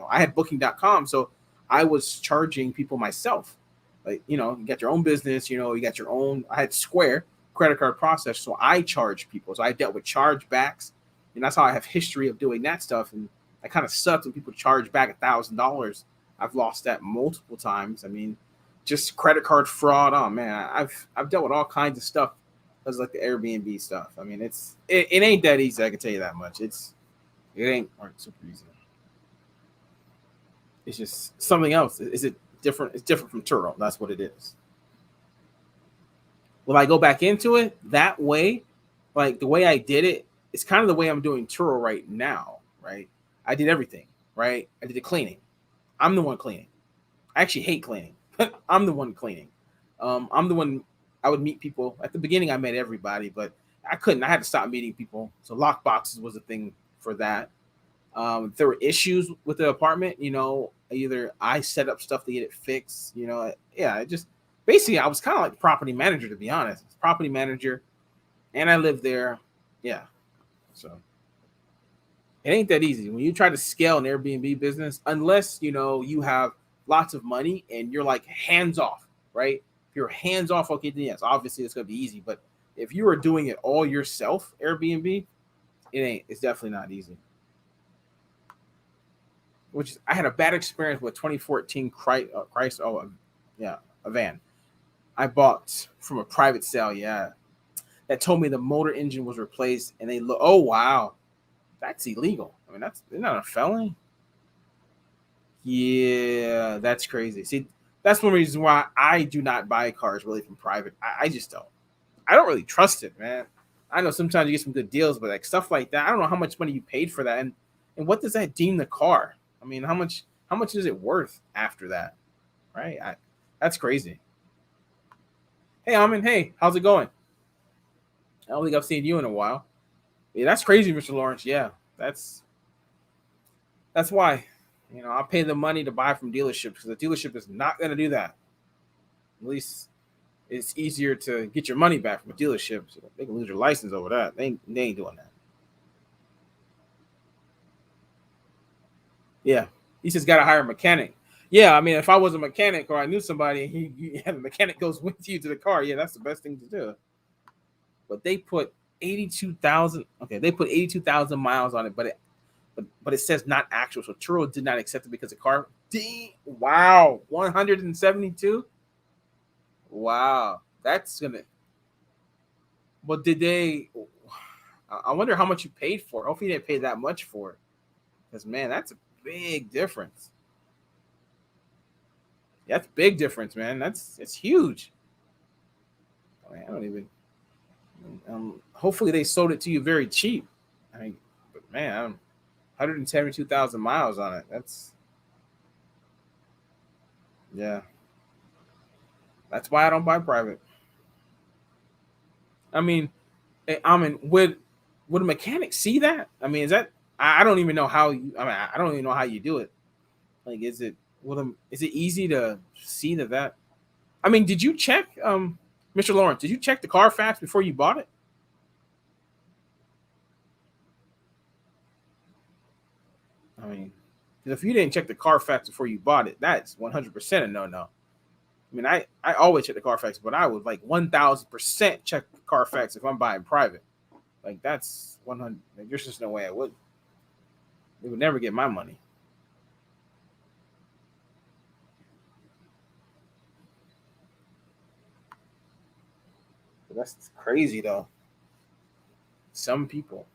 I had Booking.com, so I was charging people myself. Like, you got your own business, you got your own. I had Square credit card process, so I charged people. So I dealt with chargebacks, and that's how I have history of doing that stuff. And I kind of sucked when people charge back $1,000. I've lost that multiple times. I mean, just credit card fraud. Oh man, I've dealt with all kinds of stuff. That's like the Airbnb stuff. I mean, it ain't that easy. I can tell you that much. It ain't super easy. It's just something else. Is it different? It's different from Turo. That's what it is. Will I go back into it that way? Like the way I did it, it's kind of the way I'm doing Turo right now, right? I did everything, right? I did the cleaning. I'm the one cleaning. I actually hate cleaning, but I'm the one cleaning. I'm the one. I would meet people at the beginning. I met everybody, but I couldn't. I had to stop meeting people. So lock boxes was a thing for that. If there were issues with the apartment, either I set up stuff to get it fixed, yeah, it just basically I was kind of like the property manager, to be honest. Property manager, and I lived there. Yeah. So it ain't that easy. When you try to scale an Airbnb business, unless you have lots of money and you're like hands off, right? If you're hands off, okay, then yes, obviously it's gonna be easy. But if you are doing it all yourself, Airbnb, it ain't. It's definitely not easy. Which is, I had a bad experience with 2014 Christ. Oh, yeah, a van I bought from a private sale. Yeah, that told me the motor engine was replaced, and they look. Oh wow, that's illegal. I mean, that's isn't that a felony? Yeah, that's crazy. See, that's one reason why I do not buy cars really from private. I just don't. I don't really trust it, man. I know sometimes you get some good deals, but like stuff like that, I don't know how much money you paid for that, and what does that deem the car? I mean, how much is it worth after that, right? That's crazy. Hey, Amin, hey, how's it going? I don't think I've seen you in a while. Yeah, that's crazy, Mr. Lawrence. Yeah, that's why. I pay the money to buy from dealerships because the dealership is not going to do that. At least it's easier to get your money back from a dealership. So they can lose your license over that. They ain't doing that. Yeah. He just got to hire a mechanic. Yeah, I mean, if I was a mechanic or I knew somebody, the mechanic goes with you to the car. Yeah, that's the best thing to do. But they put 82,000. Okay, they put 82,000 miles on it, but it says not actual. So Turo did not accept it because the car. Wow, 172. Wow, that's gonna. But did they? I wonder how much you paid for it. Hopefully, you didn't pay that much for it. Because man, that's a big difference. That's a big difference, man. It's huge. I mean, I don't even. Hopefully, they sold it to you very cheap. I mean, but man, 172,000 miles on it. That's yeah. That's why I don't buy private. I mean, would a mechanic see that? I mean, is that I don't even know how you. I mean, I don't even know how you do it. Like, is it easy to see that? I mean, did you check, Mr. Lawrence? Did you check the Carfax before you bought it? I mean, 'cause if you didn't check the Carfax before you bought it, that's 100% a no. I mean, I always check the Carfax, but I would like 1,000% check the Carfax if I'm buying private. Like that's 100. Like, there's just no way I would. They would never get my money. But that's crazy though. Some people.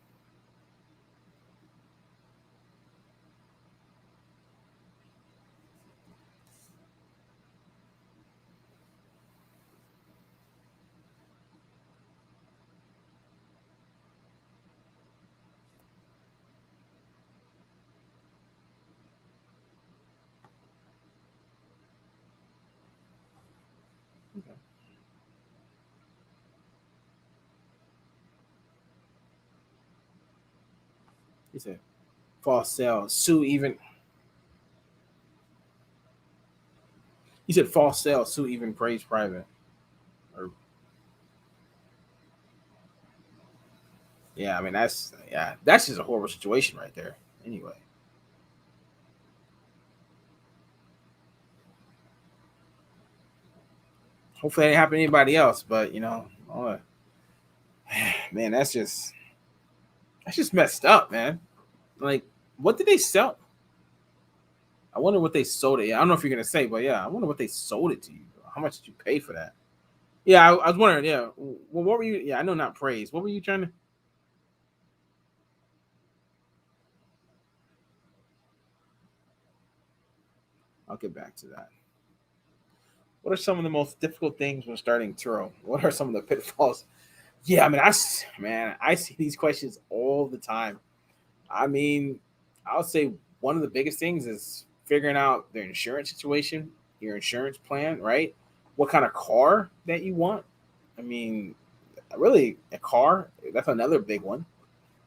Okay. He said false sale, sue even. He said false sale, sue even praise private. Or yeah, I mean that's just a horrible situation right there. Anyway, hopefully it didn't happen to anybody else. But man, that's just messed up, man. Like, what did they sell? I wonder what they sold it. I don't know if you're gonna say, but yeah, I wonder what they sold it to you. How much did you pay for that? Yeah, I was wondering. Yeah, well, what were you? Yeah, I know not praise. What were you trying to? I'll get back to that. What are some of the most difficult things when starting Turo? What are some of the pitfalls? Yeah, I mean, I see these questions all the time. I mean, I would say one of the biggest things is figuring out their insurance situation, your insurance plan, right? What kind of car that you want. I mean, really, a car, that's another big one,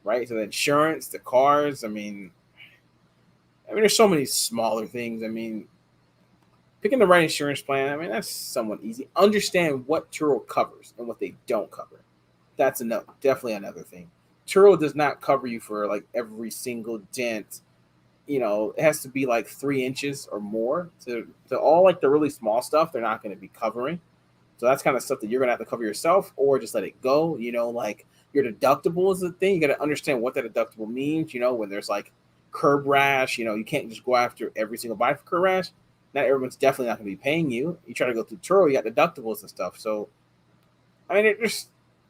right? So the insurance, the cars, there's so many smaller things. I mean, picking the right insurance plan, I mean, that's somewhat easy. Understand what Turo covers and what they don't cover. That's another, definitely another thing. Turo does not cover you for like every single dent. It has to be like 3 inches or more to all like the really small stuff. They're not going to be covering. So that's kind of stuff that you're going to have to cover yourself or just let it go. Like your deductible is the thing. You got to understand what that deductible means. When there's like curb rash, you can't just go after every single bike for curb rash. Not everyone's definitely not going to be paying you. You try to go through Turo, you got deductibles and stuff. So, I mean,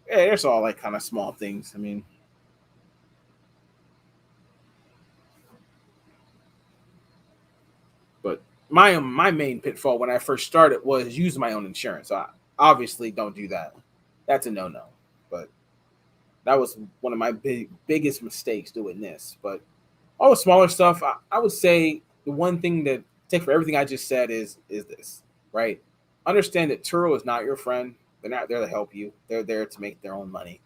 there's all like kind of small things. I mean, but my main pitfall when I first started was use my own insurance. So I obviously don't do that. That's a no. But that was one of my biggest mistakes doing this. But all the smaller stuff, I would say the one thing that take for everything I just said is this, right? Understand that Turo is not your friend. They're not there to help you. They're there to make their own money.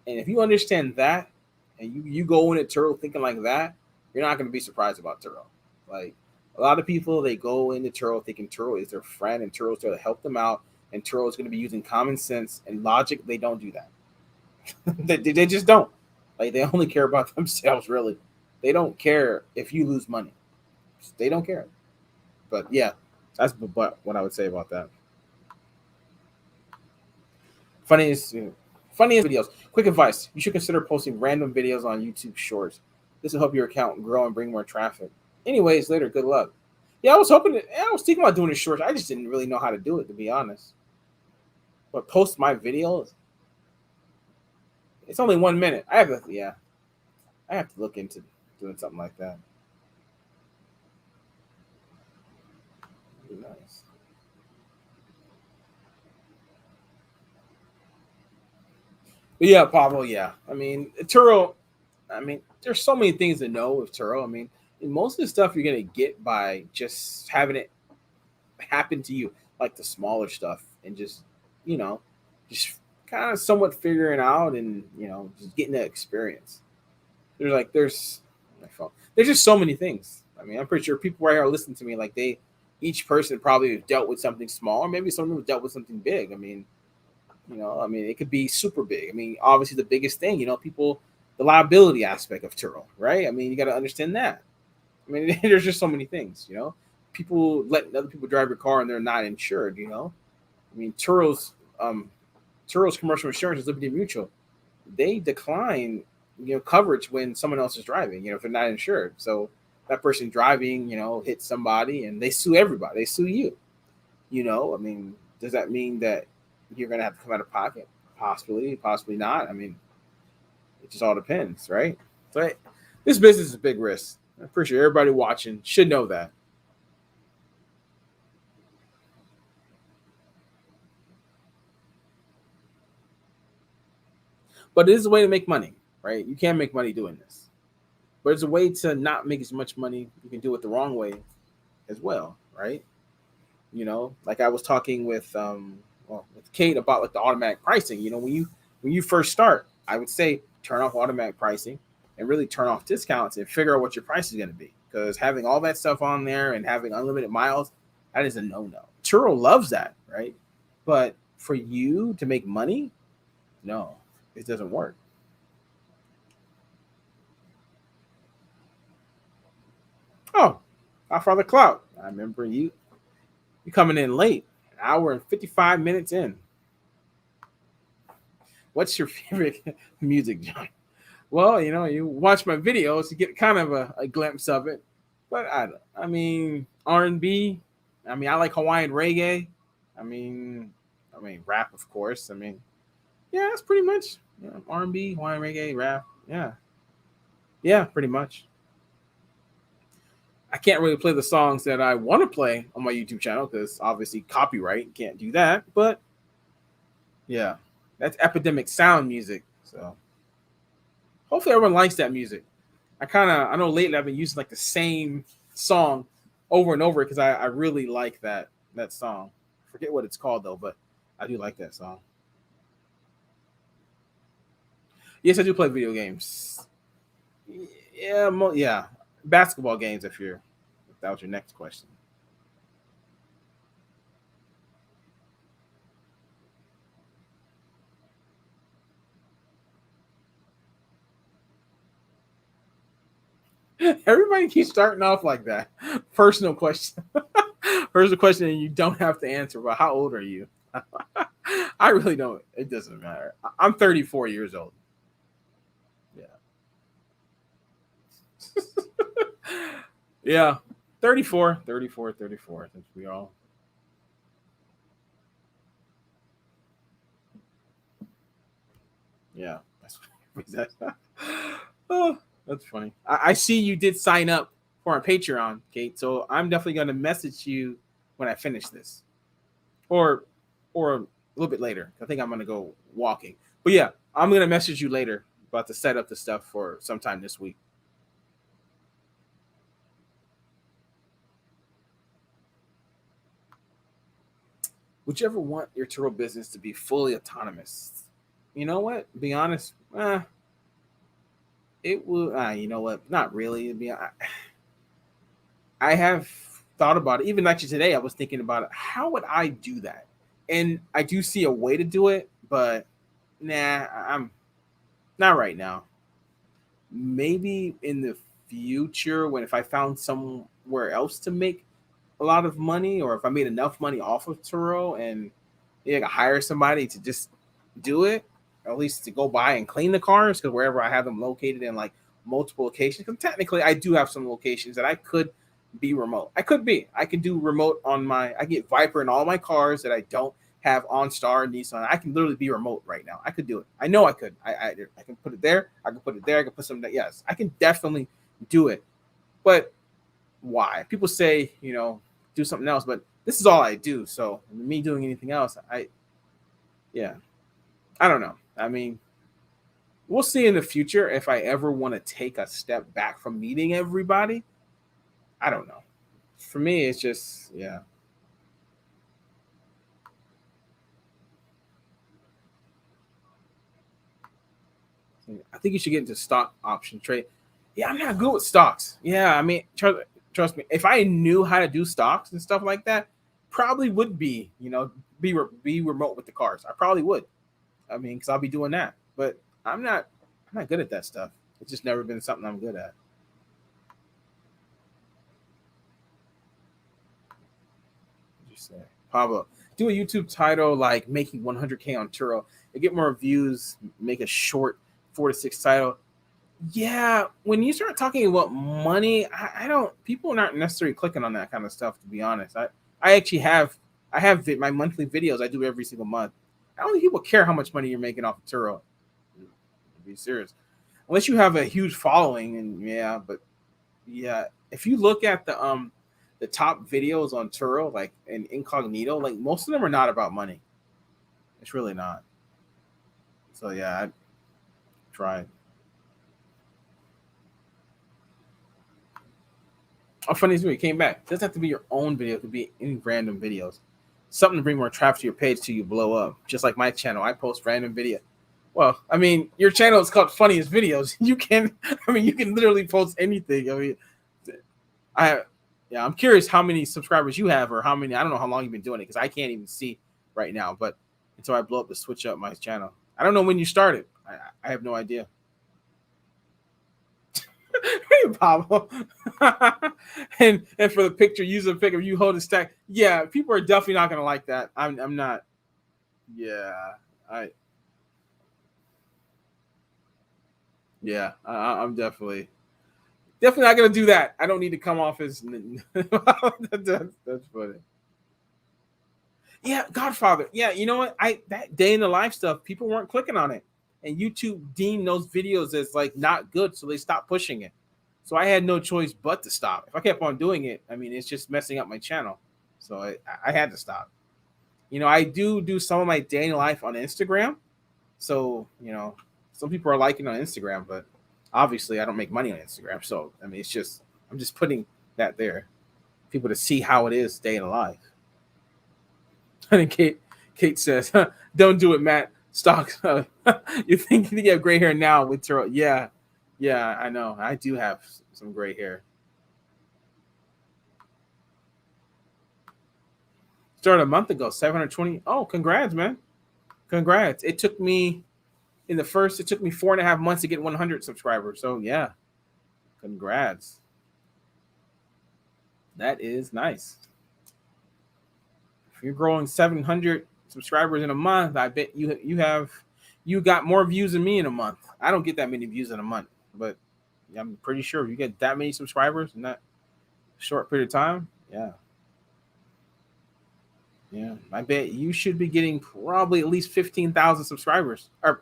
And if you understand that, and you go into Turo thinking like that, you're not going to be surprised about Turo. Like a lot of people, they go into Turo thinking Turo is their friend, and Turo is there to help them out, and Turo is going to be using common sense and logic. They don't do that. they just don't. Like they only care about themselves. Really, they don't care if you lose money. They don't care. But yeah, that's what I would say about that. Funniest, funniest videos. Quick advice: you should consider posting random videos on YouTube Shorts. This will help your account grow and bring more traffic. Anyways, later. Good luck. Yeah, I was thinking about doing the shorts. I just didn't really know how to do it, to be honest. But post my videos. It's only 1 minute. I have to look into doing something like that. Be nice. But yeah, Pablo. Yeah, I mean Turo. I mean, there's so many things to know with Turo. I mean, most of the stuff you're gonna get by just having it happen to you, like the smaller stuff, and you know, just kind of somewhat figuring out and just getting the experience. There's my phone. There's just so many things. I mean, I'm pretty sure people right here are listening to me like each person probably dealt with something small, or maybe some of them dealt with something big. I mean, it could be super big. I mean, obviously the biggest thing, the liability aspect of Turo, right? I mean, you got to understand that. I mean, there's just so many things, People letting other people drive your car and they're not insured. I mean, Turo's commercial insurance is Liberty Mutual. They decline, coverage when someone else is driving, if they're not insured. So that person driving, hits somebody and they sue everybody. They sue you. I mean, does that mean that you're going to have to come out of pocket? Possibly, possibly not. I mean, it just all depends, right? But this business is a big risk. I'm pretty sure everybody watching should know that. But it is a way to make money, right? You can make money doing this. But it's a way to not make as much money. You can do it the wrong way as well, right? Like I was talking with well, with Kate about like the automatic pricing. When you first start, I would say turn off automatic pricing and really turn off discounts and figure out what your price is going to be. Because having all that stuff on there and having unlimited miles, that is a no-no. Turo loves that, right? But for you to make money, no, it doesn't work. Oh, our Father Cloud. I remember you coming in late, an hour and 55 minutes in. What's your favorite music genre? Well, you watch my videos, you get kind of a glimpse of it. But I mean, R&B. I mean, I like Hawaiian reggae. I mean, rap, of course. I mean, yeah, that's pretty much R&B, Hawaiian reggae, rap. Yeah, yeah, pretty much. I can't really play the songs that I want to play on my YouTube channel because obviously copyright can't do that. But yeah, that's epidemic sound music. So hopefully everyone likes that music. I know lately I've been using like the same song over and over because I really like that song. Forget what it's called though, but I do like that song. Yes, I do play video games. Yeah, yeah, basketball games. If that was your next question. Everybody keeps starting off like that. Personal question. Personal question, and you don't have to answer. But how old are you? I really don't. It doesn't matter. I'm 34 years old. Yeah. Yeah. 34, 34, 34. Since we all. Yeah. That's, oh, that's funny. I see you did sign up for our Patreon, Kate. So I'm definitely going to message you when I finish this. Or a little bit later. I think I'm gonna go walking. But yeah, I'm gonna message you later about to set up the stuff for sometime this week. Would you ever want your Turo business to be fully autonomous? You know what? Be honest. It will. You know what? Not really. I have thought about it. Even actually today, I was thinking about it. How would I do that? And I do see a way to do it, but nah, I'm not right now. Maybe in the future when if I found somewhere else to make a lot of money or if I made enough money off of Turo and I could hire somebody to just do it, or at least to go by and clean the cars because wherever I have them located in like multiple locations, because technically I do have some locations that I could be remote. I could do remote on I get Viper in all my cars that I don't have OnStar and Nissan. I can literally be remote right now. I could do it. I know I could. I can put it there. I can put it there. I can put something. Yes, I can definitely do it. But why? People say do something else, but this is all I do. So me doing anything else, yeah, I don't know. I mean, we'll see in the future if I ever want to take a step back from meeting everybody. I don't know. For me, it's just yeah. I think you should get into stock option trade. Yeah, I'm not good with stocks. Yeah, I mean, trust me. If I knew how to do stocks and stuff like that, probably would be remote with the cars. I probably would. I mean, because I'll be doing that. But I'm not. I'm not good at that stuff. It's just never been something I'm good at. What you say, Pablo? Do a YouTube title like making 100K on Turo and get more views. Make a short 4 to 6 title. Yeah, when you start talking about money, I don't. People aren't necessarily clicking on that kind of stuff. To be honest, I actually my monthly videos I do every single month. I don't think people care how much money you're making off of Turo. To be serious, unless you have a huge following, and yeah, but yeah, if you look at the top videos on Turo, like in incognito, like most of them are not about money. It's really not. So yeah, I tried. Oh, funny story. Came back. It doesn't have to be your own video. It could be any random videos. something to bring more traffic to your page till you blow up. Just like my channel, I post random video. Well, I mean, your channel is called Funniest Videos. You can, I mean, you can literally post anything. I mean, I'm curious how many subscribers you have, or how many. I don't know how long you've been doing it, because I can't even see right now. But until I blow up to switch up my channel, I don't know when you started. I have no idea. Hey, Pablo. and for the picture, use a picture. You hold a stack. Yeah, people are definitely not gonna like that. I'm not. Yeah, I'm definitely not gonna do that. I don't need to come off as that's funny. Yeah, Godfather. Yeah, you know what? That day in the life stuff, people weren't clicking on it, and YouTube deemed those videos as like not good, so they stopped pushing it. So I had no choice but to stop. If I kept on doing it, I mean, it's just messing up my channel. So I had to stop. You know, I do some of my day in the life on Instagram. So, you know, some people are liking on Instagram, but obviously I don't make money on Instagram. So, I mean, it's just, I'm just putting that there, people to see how it is day in the life. And Kate says, don't do it, Matt. Stock. You think you have gray hair now with Turo? Yeah, I know. I do have some gray hair. Started a month ago, 720. Oh, congrats, man. Congrats. It took me 4.5 months to get 100 subscribers. So yeah, congrats. That is nice. If you're growing 700 subscribers in a month, I bet you got more views than me in a month. I don't get that many views in a month, but I'm pretty sure if you get that many subscribers in that short period of time, yeah, I bet you should be getting probably at least 15,000 subscribers, or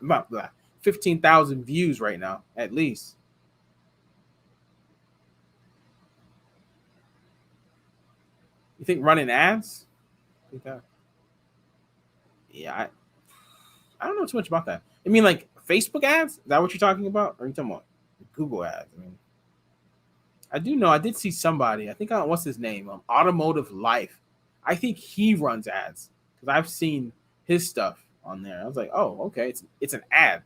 15,000 views right now, at least. You think running ads? Yeah, I don't know too much about that. I mean, like Facebook ads? Is that what you're talking about? Or are you talking about Google ads? I mean, I do know. I did see somebody. I think what's his name? Automotive Life. I think he runs ads, because I've seen his stuff on there. I was like, oh, okay. It's an ad,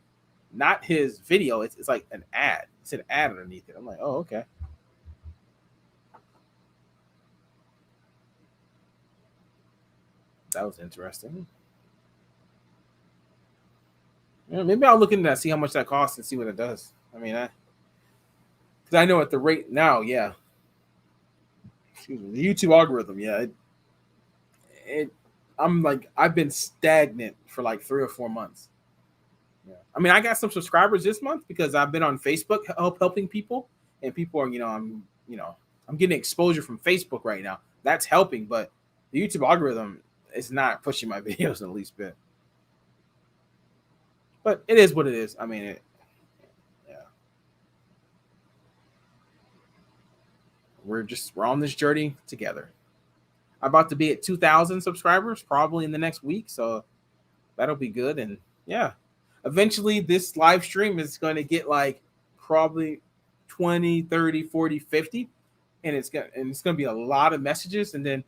not his video. It's like an ad. It's an ad underneath it. I'm like, oh, okay. That was interesting. Yeah, maybe I'll look into that, see how much that costs, and see what it does. I mean, because I know at the rate now, yeah. Excuse me, the YouTube algorithm, yeah. I'm like, I've been stagnant for like 3 or 4 months. Yeah. I mean, I got some subscribers this month because I've been on Facebook helping people, and people are, I'm getting exposure from Facebook right now. That's helping, but the YouTube algorithm is not pushing my videos in the least bit. But it is what it is. I mean, yeah. We're on this journey together. I'm about to be at 2,000 subscribers probably in the next week, so that'll be good. And yeah, eventually this live stream is going to get like probably 20, 30, 40, 50, and it's going to be a lot of messages. And then,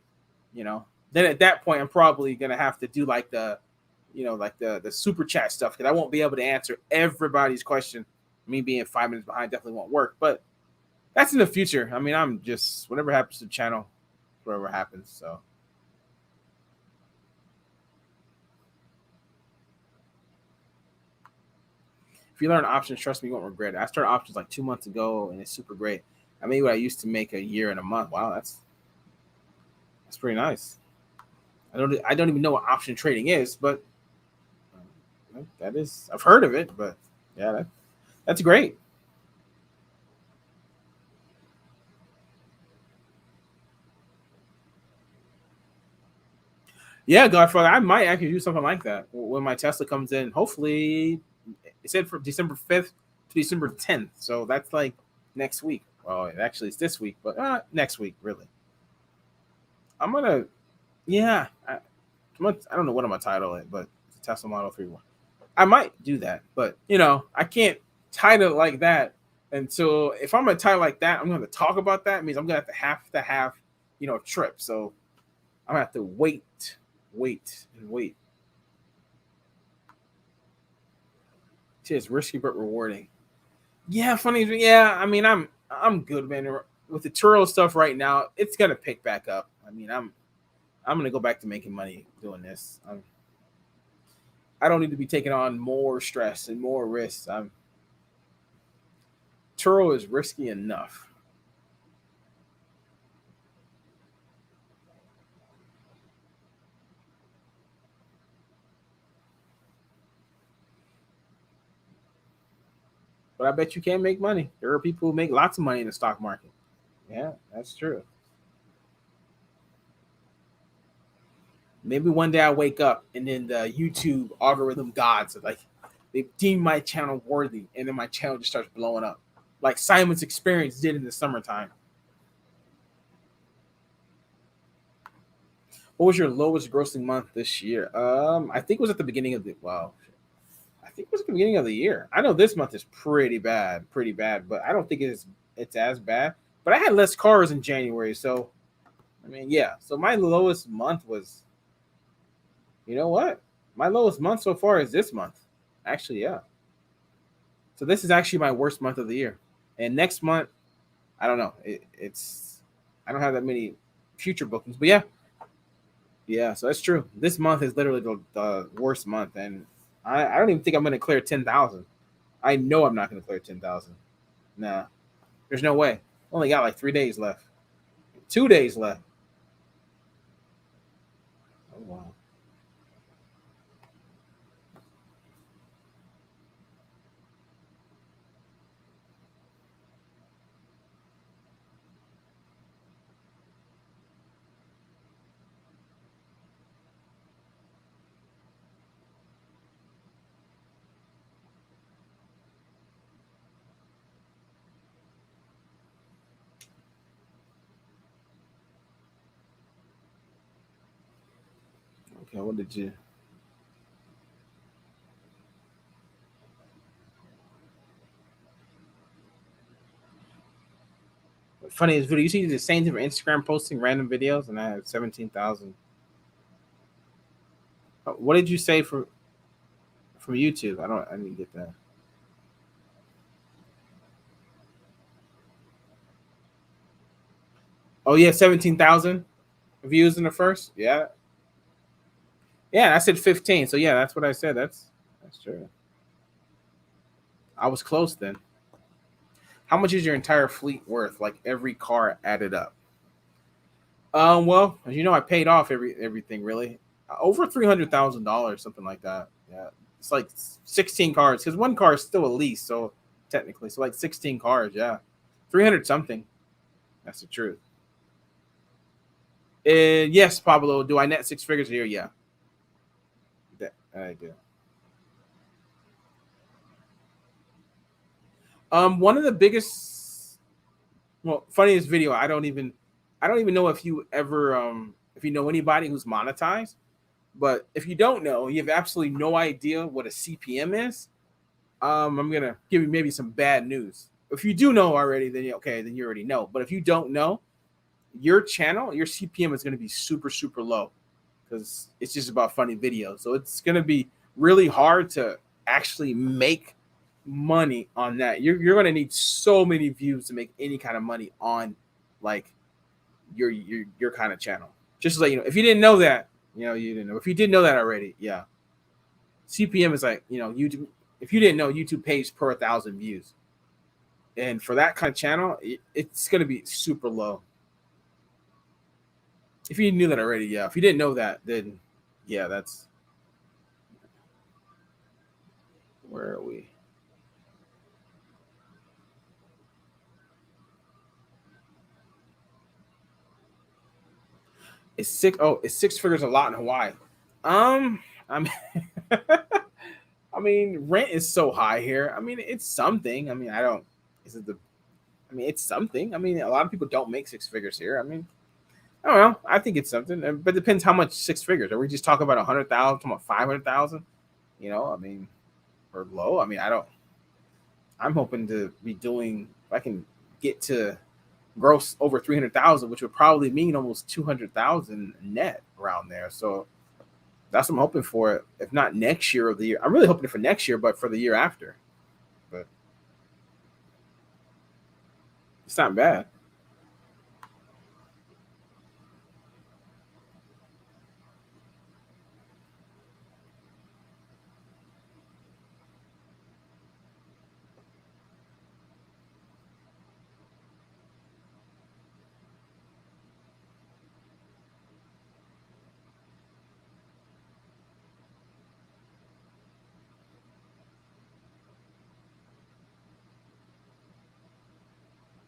then at that point, I'm probably going to have to do like the super chat stuff, because I won't be able to answer everybody's question. Me being 5 minutes behind definitely won't work, but that's in the future. I mean, I'm just, whatever happens to the channel, whatever happens. So if you learn options, trust me, you won't regret it. I started options like 2 months ago, and it's super great. I made what I used to make a year and a month. Wow, that's pretty nice. I don't even know what option trading is, but that is, I've heard of it, but yeah, that's great. Yeah, Godfather, I might actually do something like that when my Tesla comes in. Hopefully, it said from December 5th to December 10th. So that's like next week. Well, actually, it's this week, but next week, really. I'm going to, yeah. I don't know what I'm going to title it, but it's a Tesla Model 3 one. I might do that, but, I can't title it like that until, if I'm going to title like that, I'm going to talk about that. It means I'm going to have a trip. So I'm going to have to wait wait and wait. It's risky but rewarding. Yeah, funny. Yeah, I mean, I'm good, man. With the Turo stuff right now, it's gonna pick back up. I mean, I'm gonna go back to making money doing this. I don't need to be taking on more stress and more risks. Turo is risky enough. But I bet you can make money. There are people who make lots of money in the stock market. Yeah, that's true. Maybe one day I wake up and then the YouTube algorithm gods are like they deem my channel worthy, and then my channel just starts blowing up, like Simon's Experience did in the summertime. What was your lowest grossing month this year? I think it was at the beginning of the I think it was at the beginning of the year. I know this month is pretty bad, but I don't think it's as bad. But I had less cars in January, so I mean, yeah. So my lowest month was, you know what? My lowest month so far is this month. Actually, yeah. So this is actually my worst month of the year. And next month, I don't know. It's I don't have that many future bookings, but yeah, yeah. So that's true. This month is literally the worst month, and I don't even think I'm going to clear 10,000. I know I'm not going to clear 10,000. Nah, there's no way. Only got like 3 days left, 2 days left. Oh wow. Okay, what did you? Funniest video. You see the same thing for Instagram posting random videos, and I have 17,000. What did you say for from YouTube? I didn't get that. Oh yeah, 17,000 views in the first. Yeah, yeah. I said 15. So yeah, that's what I said. That's true. I was close then. How much is your entire fleet worth? Like every car added up. Well, as you know, I paid off everything really. Over $300,000, something like that. Yeah, it's like 16 cars because one car is still a lease, so technically, so like 16 cars. Yeah, 300 something. That's the truth. And yes, Pablo, do I net six figures a year? Yeah, that I do. One of the biggest, well, funniest video. I don't even know if you ever, if you know anybody who's monetized. But if you don't know, you have absolutely no idea what a CPM is. I'm gonna give you maybe some bad news. If you do know already, then okay, then you already know. But if you don't know, your channel, your CPM is gonna be super low because it's just about funny videos. So it's gonna be really hard to actually make money on that. You're gonna need so many views to make any kind of money on like your kind of channel. Just like if you didn't know that, you didn't know. If you did know that already, yeah. CPM is like YouTube. If you didn't know, YouTube pays per 1,000 views, and for that kind of channel, it's gonna be super low. If you knew that already, yeah. If you didn't know that, then yeah, that's where are we? It's six. Oh, it's six figures a lot in Hawaii. I mean, I mean, rent is so high here. I mean, it's something. I mean, I don't. Is it the? I mean, it's something. I mean, a lot of people don't make six figures here. I mean, I don't know. I think it's something, but it depends how much six figures. Are we just talking about 100,000, talking about 500,000? I mean, or low. I mean, I don't. I'm hoping to be doing. If I can get to gross over 300,000, which would probably mean almost 200,000 net around there. So That's what I'm hoping for. If not next year or the year, I'm really hoping for next year, but for the year after. But it's not bad.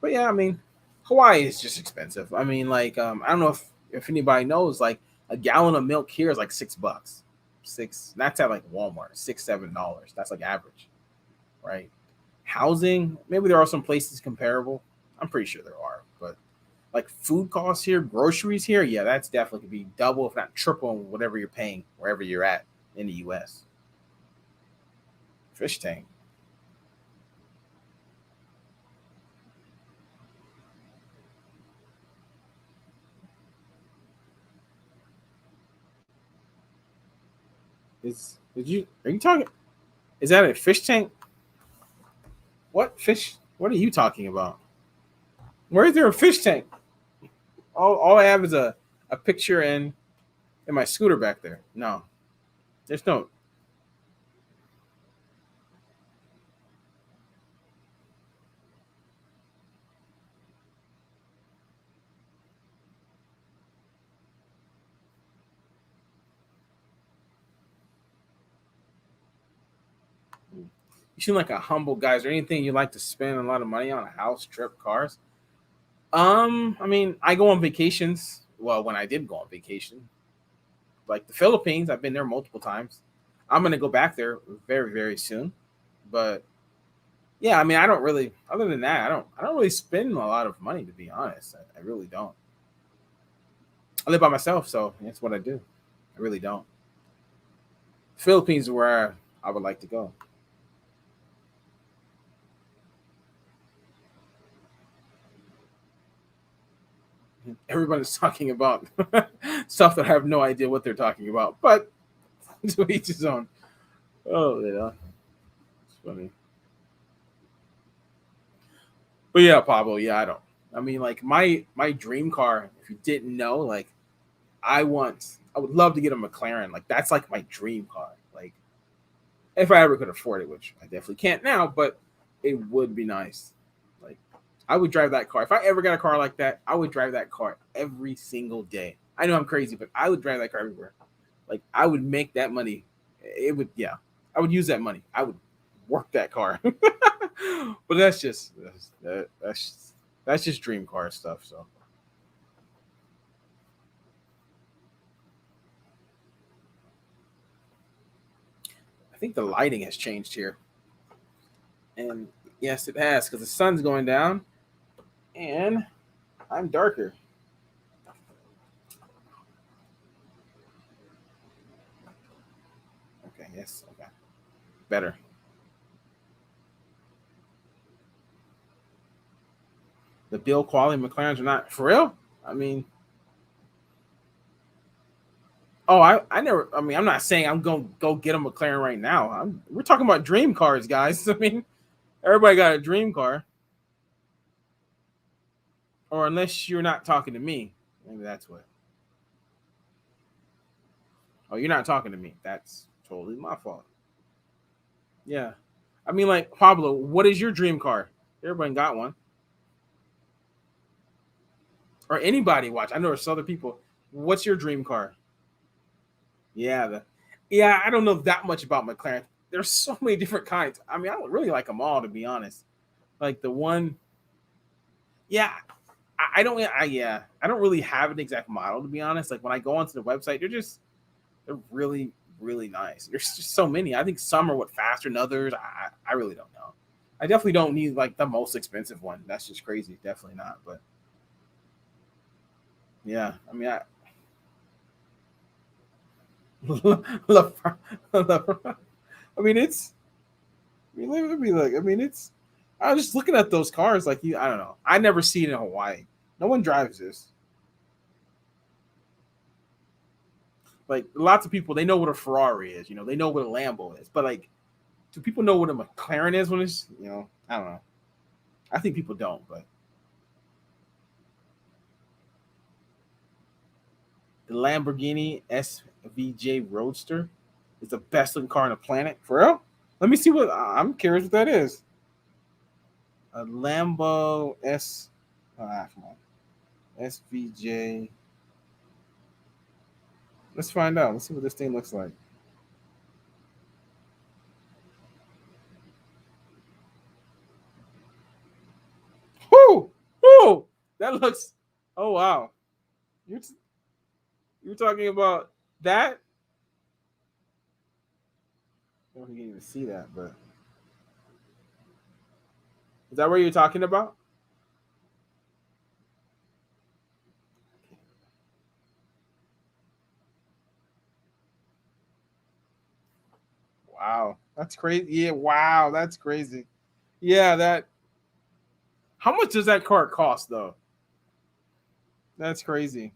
But yeah, I mean, Hawaii is just expensive. I mean, like, I don't know if anybody knows, like a gallon of milk here is like $6. Six. That's at like Walmart, $6, $7. That's like average, right? Housing, maybe there are some places comparable. I'm pretty sure there are, but like food costs here, groceries here, yeah, that's definitely could be double, if not triple, whatever you're paying wherever you're at in the U.S. Fish tank is. Did you? Are you talking? Is that a fish tank? What fish? What are you talking about? Where is there a fish tank? All I have is a picture in my scooter back there. No, there's no. You seem like a humble guy. Is there anything you like to spend a lot of money on? A house, trip, cars? I mean, I go on vacations. Well, when I did go on vacation, like the Philippines, I've been there multiple times. I'm gonna go back there very, very soon. But yeah, I mean, I don't really. Other than that, I don't really spend a lot of money, to be honest. I really don't. I live by myself, so that's what I do. I really don't. Philippines is where I would like to go. Everybody's talking about stuff that I have no idea what they're talking about, but to each his own. Oh, yeah, it's funny. But yeah, Pablo. Yeah, I don't. I mean, like my dream car. If you didn't know, like I would love to get a McLaren. Like that's like my dream car. Like if I ever could afford it, which I definitely can't now, but it would be nice. Like I would drive that car. If I ever got a car like that, I would drive that car every single day. I know I'm crazy, but I would drive that car everywhere. Like I would make that money. It would, yeah. I would use that money. I would work that car. But that's just dream car stuff. So I think the lighting has changed here, and yes, it has because the sun's going down and I'm darker. Okay, yes, okay, better. The build quality McLarens are not for real. I mean, oh, I never. I mean, I'm not saying I'm gonna go get a McLaren right now. We're talking about dream cars, guys. I mean, everybody got a dream car, or unless you're not talking to me, maybe that's what. Oh, you're not talking to me. That's totally my fault. Yeah, I mean, like Pablo, what is your dream car? Everybody got one, or anybody watch. I know there's other people. What's your dream car? Yeah, yeah. I don't know that much about McLaren. There's so many different kinds. I mean, I don't really like them all, to be honest. Like the one, yeah. I don't. Yeah. I don't really have an exact model, to be honest. Like when I go onto the website, they're really really nice. There's just so many. I think some are what faster than others. I really don't know. I definitely don't need like the most expensive one. That's just crazy. Definitely not. But yeah, I mean, love, I mean, it's. I mean, let me look. I mean, it's. I was just looking at those cars. Like you, I don't know. I never see it in Hawaii. No one drives this. Like lots of people, they know what a Ferrari is. You know, they know what a Lambo is. But like, do people know what a McLaren is when it's, you know, I don't know. I think people don't, but the Lamborghini SVJ Roadster is the best looking car on the planet. For real? Let me see what I'm curious what that is. A Lambo S. Come on. SVJ. Let's find out. Let's see what this thing looks like. Whoo! Whoo! That looks. Oh wow! You're you're talking about that? I don't even see that, but is that what you're talking about? Wow, that's crazy. Yeah, wow, that's crazy. Yeah, that. How much does that car cost though? That's crazy.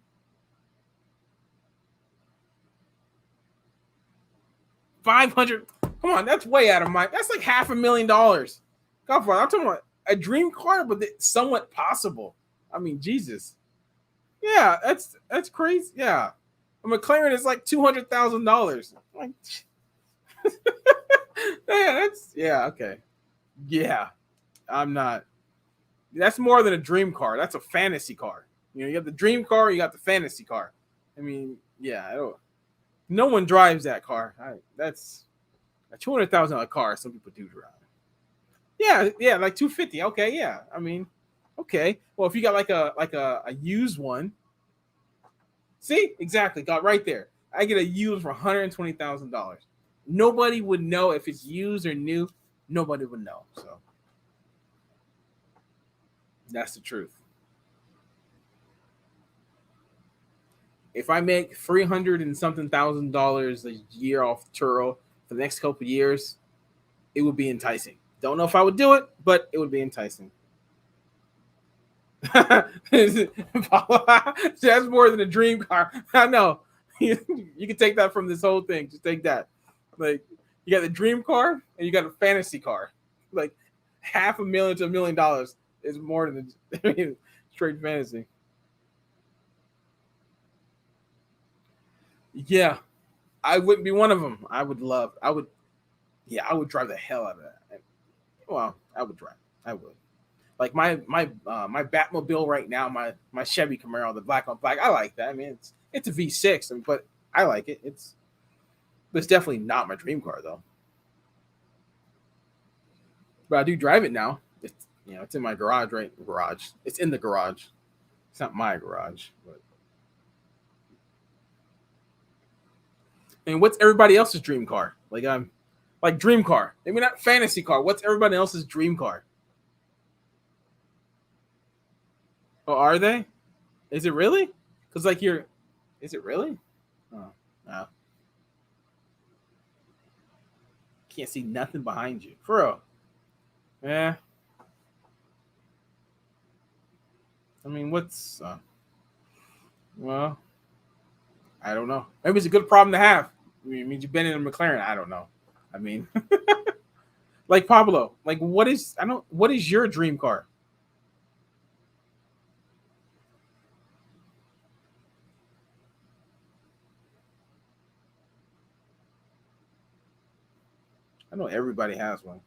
500. Come on, that's way out of my. That's like $500,000. Come on, I'm talking about a dream car, but it's somewhat possible. I mean, Jesus. Yeah, that's crazy. Yeah, a McLaren is like $200,000. Like, yeah, that's yeah, okay. Yeah, I'm not. That's more than a dream car. That's a fantasy car. You know, you have the dream car, you got the fantasy car. I mean, yeah, no one drives that car. That's a $200,000 car. Some people do drive. Yeah, yeah, like 250. Okay, yeah. I mean, okay. Well, if you got like a used one, see, exactly, got right there. I get a used for $120,000. Nobody would know if it's used or new. Nobody would know. So that's the truth. If I make 300 and something $1,000 a year off Turo for the next couple years, it would be enticing. Don't know if I would do it, but it would be enticing. That's more than a dream car. I know. You can take that from this whole thing. Just take that. Like you got the dream car and you got a fantasy car. Like $500,000 to $1,000,000 is more than straight fantasy. Yeah, I wouldn't be one of them. I would love. I would. Yeah, I would drive the hell out of that. Well, I would drive. I would. Like my Batmobile right now, my Chevy Camaro, the black on black. I like that. I mean, it's a V6, but I like it. It's definitely not my dream car though. But I do drive it now. It's it's in my garage, right? Garage. It's in the garage. It's not my garage, but and what's everybody else's dream car? Like I'm like dream car. Maybe not fantasy car. What's everybody else's dream car? Oh, are they? Is it really? Because like you're, is it really? Oh, no. Can't see nothing behind you. For real. Yeah. I mean, what's well, I don't know. Maybe it's a good problem to have. I mean, it means you've been in a McLaren. I don't know. I mean, like Pablo, like what is your dream car? I know everybody has one.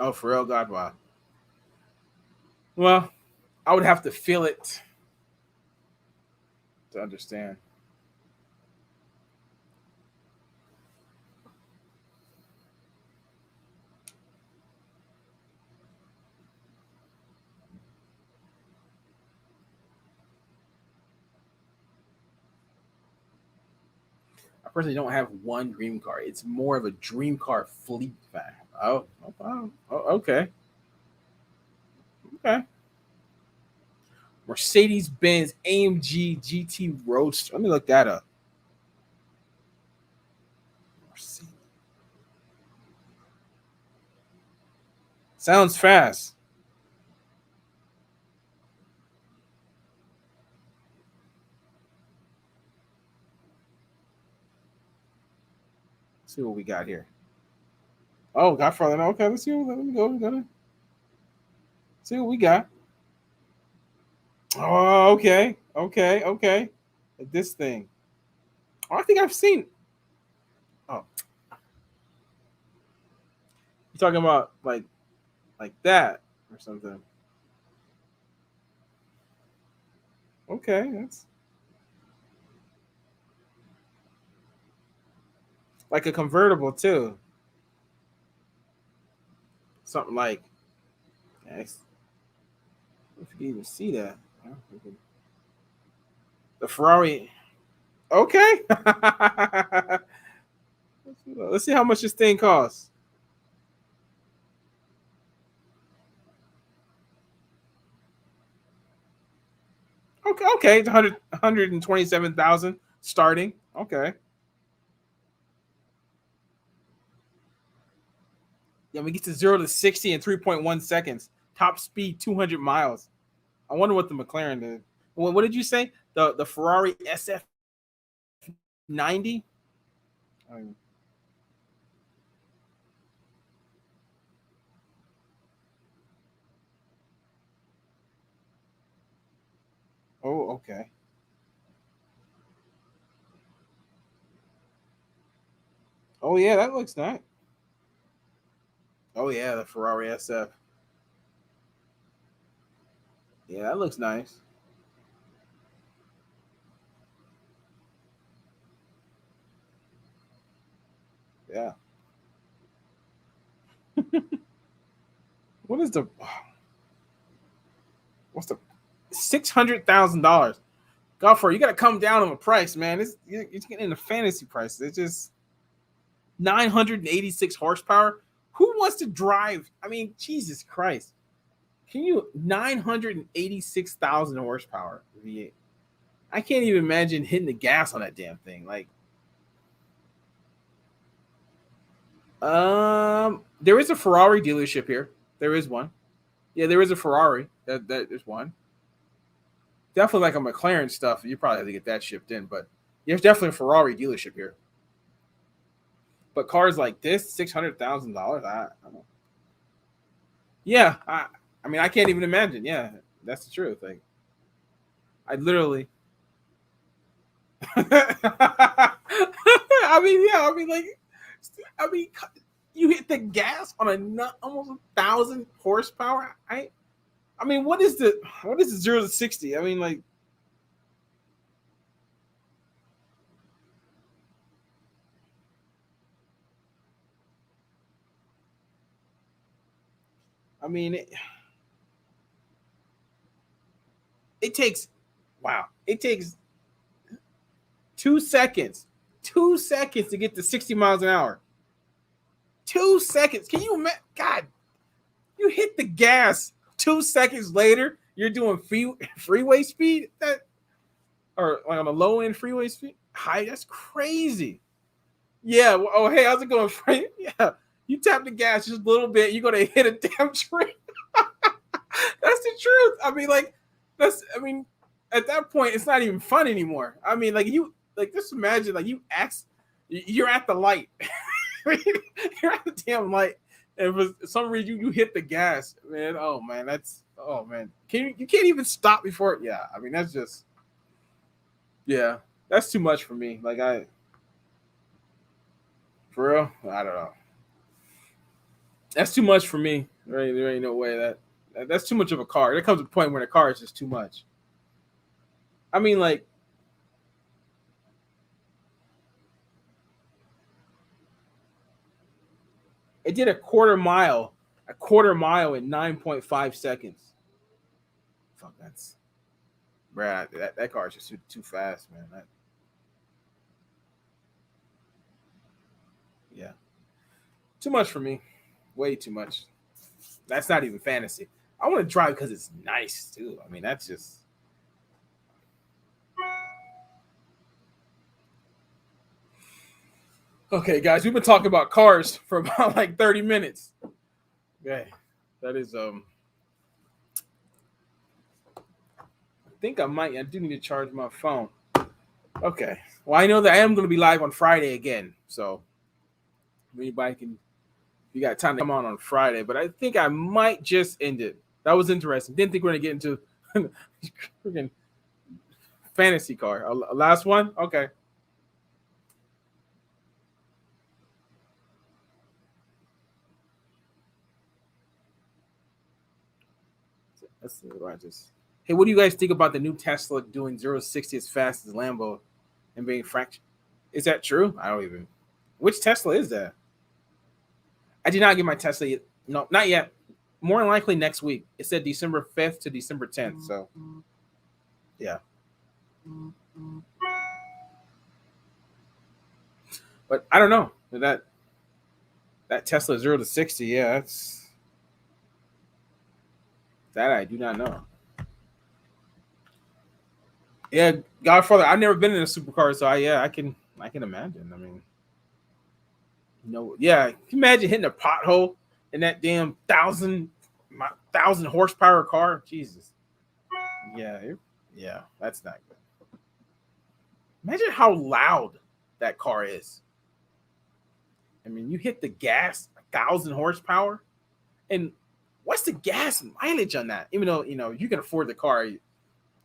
Oh, for real, God, wow. Well, I would have to feel it to understand. I personally don't have one dream car. It's more of a dream car fleet fan. Oh, okay, okay. Mercedes Benz AMG GT Roadster. Let me look that up. Mercedes. Sounds fast. see what we got here. Oh, got farther. Okay, let's see. Let me go. We gotta see what we got. Oh, okay. This thing. Oh, I think I've seen. Oh, you're talking about like that or something. Okay, that's like a convertible too. Something like. Yes. If you can even see that. The Ferrari. Okay. Let's see how much this thing costs. Okay, it's 127,000 starting. Okay. Yeah, we get to 0 to 60 in 3.1 seconds. Top speed 200 miles. I wonder what the McLaren did. What did you say? The Ferrari SF90? Oh, okay. Oh yeah, that looks nice. Oh yeah, the Ferrari SF. Yeah, that looks nice. Yeah. What is the what's the $600,000? Golfer, you got to come down on the price, man. You're getting into fantasy prices. It's just 986 horsepower. Who wants to drive? I mean, Jesus Christ. Can you 986,000 horsepower V8? I can't even imagine hitting the gas on that damn thing. Like, there is a Ferrari dealership here. There is one. Yeah, there is a Ferrari. That there's one. Definitely like a McLaren stuff. You probably have to get that shipped in, but there's definitely a Ferrari dealership here. But cars like this, $600,000. I don't know. Yeah, I mean, I can't even imagine. Yeah, that's the truth. Like, I literally. I mean, yeah. I mean, you hit the gas on almost 1,000 horsepower. I mean, what is the 0 to 60? I mean, like, I mean, it takes, wow, it takes 2 seconds, 2 seconds to get to 60 miles an hour. 2 seconds. Can you imagine? God, you hit the gas. 2 seconds later, you're doing freeway speed. Or like on a low end freeway speed. High. That's crazy. Yeah. Well, oh, hey, how's it going? Yeah. You tap the gas just a little bit, you're gonna hit a damn tree. That's the truth. I mean, like, I mean, at that point, it's not even fun anymore. I mean, just imagine, like, you're at the light. You're at the damn light. And for some reason you hit the gas, man. Oh man, oh man. You can't even stop before. Yeah, I mean, that's just, yeah, that's too much for me. Like, for real, I don't know. That's too much for me. There ain't no way that's too much of a car. There comes a point where the car is just too much. I mean, like, it did a quarter mile in 9.5 seconds. Fuck, that's, bruh, that car is just too fast, man. Yeah, too much for me. Way too much. That's not even fantasy. I want to drive because it's nice too. I mean, that's just. Okay, guys, we've been talking about cars for about like 30 minutes. Okay, that is I think I do need to charge my phone. Okay. Well, I know that I am going to be live on Friday again, so Anybody can. You got time to come on Friday, but I think I might just end it. That was interesting. Didn't think we are gonna get into freaking fantasy car. A last one, okay. Let's see what I just. Hey, what do you guys think about the new Tesla doing 0 to 60 as fast as Lambo and being fractured? Is that true? I don't even. Which Tesla is that? I did not get my Tesla yet. No, not yet. More than likely next week. It said December 5th to December 10th. So, yeah. But I don't know. That Tesla 0 to 60, yeah, that I do not know. Yeah, Godfather, I've never been in a supercar, so I can imagine. I mean, yeah, can you imagine hitting a pothole in that damn thousand horsepower car? Jesus. Yeah, that's not good. Imagine how loud that car is. I mean, you hit the gas, 1,000 horsepower, and what's the gas mileage on that? Even though you can afford the car,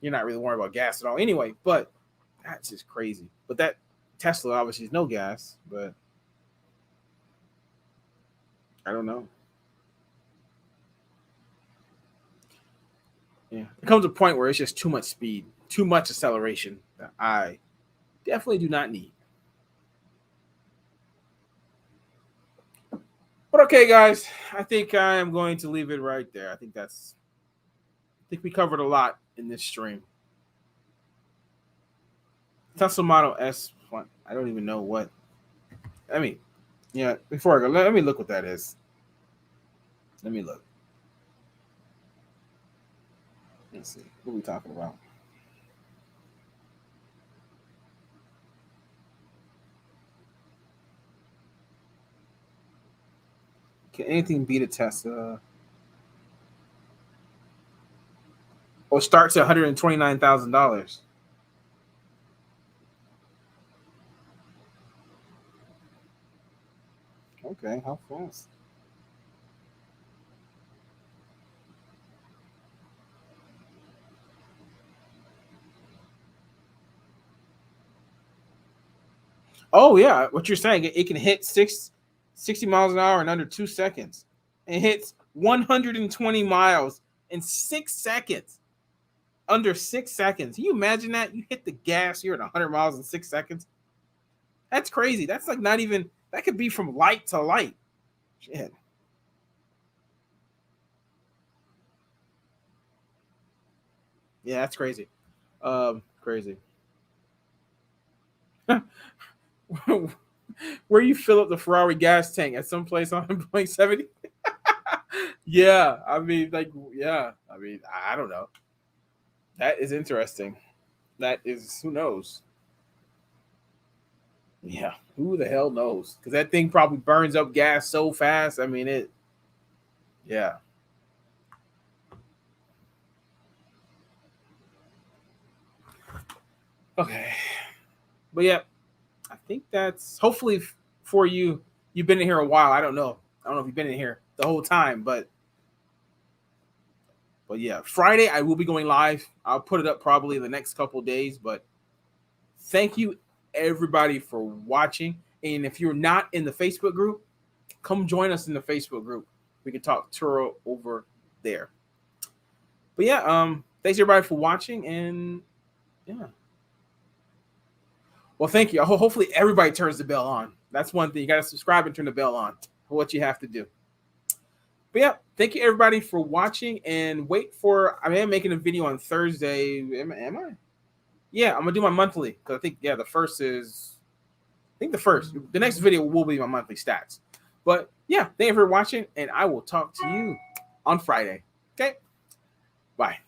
you're not really worried about gas at all anyway. But that's just crazy. But that Tesla obviously is no gas, but I don't know. Yeah, there comes a point where it's just too much speed, too much acceleration that I definitely do not need. But okay, guys, I think I am going to leave it right there. I think we covered a lot in this stream. Tesla Model S. I don't even know what. I mean, yeah. Before I go, let me look what that is. Let me look. Let's see. What are we talking about? Can anything beat a Tesla? Well, starts at $129,000. Okay, how fast? Oh yeah, what you're saying? It can hit 60 miles an hour in under 2 seconds. It hits 120 miles in 6 seconds. Under 6 seconds. Can you imagine that? You hit the gas, you're at 100 miles in 6 seconds. That's crazy. That's like not even. That could be from light to light. Shit. Yeah, that's crazy. Crazy. Where you fill up the Ferrari gas tank at some place on Point 70? Yeah, I mean, I don't know. That is interesting. That is, who knows? Yeah, who the hell knows? Because that thing probably burns up gas so fast. I mean, yeah. Okay. But yeah, I think that's hopefully for you. You've been in here a while. I don't know. I don't know if you've been in here the whole time, but yeah, Friday I will be going live. I'll put it up probably in the next couple days. But thank you everybody for watching. And if you're not in the Facebook group, come join us in the Facebook group. We can talk Turo over there. But yeah, thanks everybody for watching, and yeah. Well, thank you. Hopefully everybody turns the bell on. That's one thing. You got to subscribe and turn the bell on. What you have to do. But yeah, thank you everybody for watching, and wait for. I am making a video on Thursday. Am I? Yeah, I'm gonna do my monthly, because I think the first is. I think the first. The next video will be my monthly stats. But yeah, thank you for watching, and I will talk to you on Friday. Okay, bye.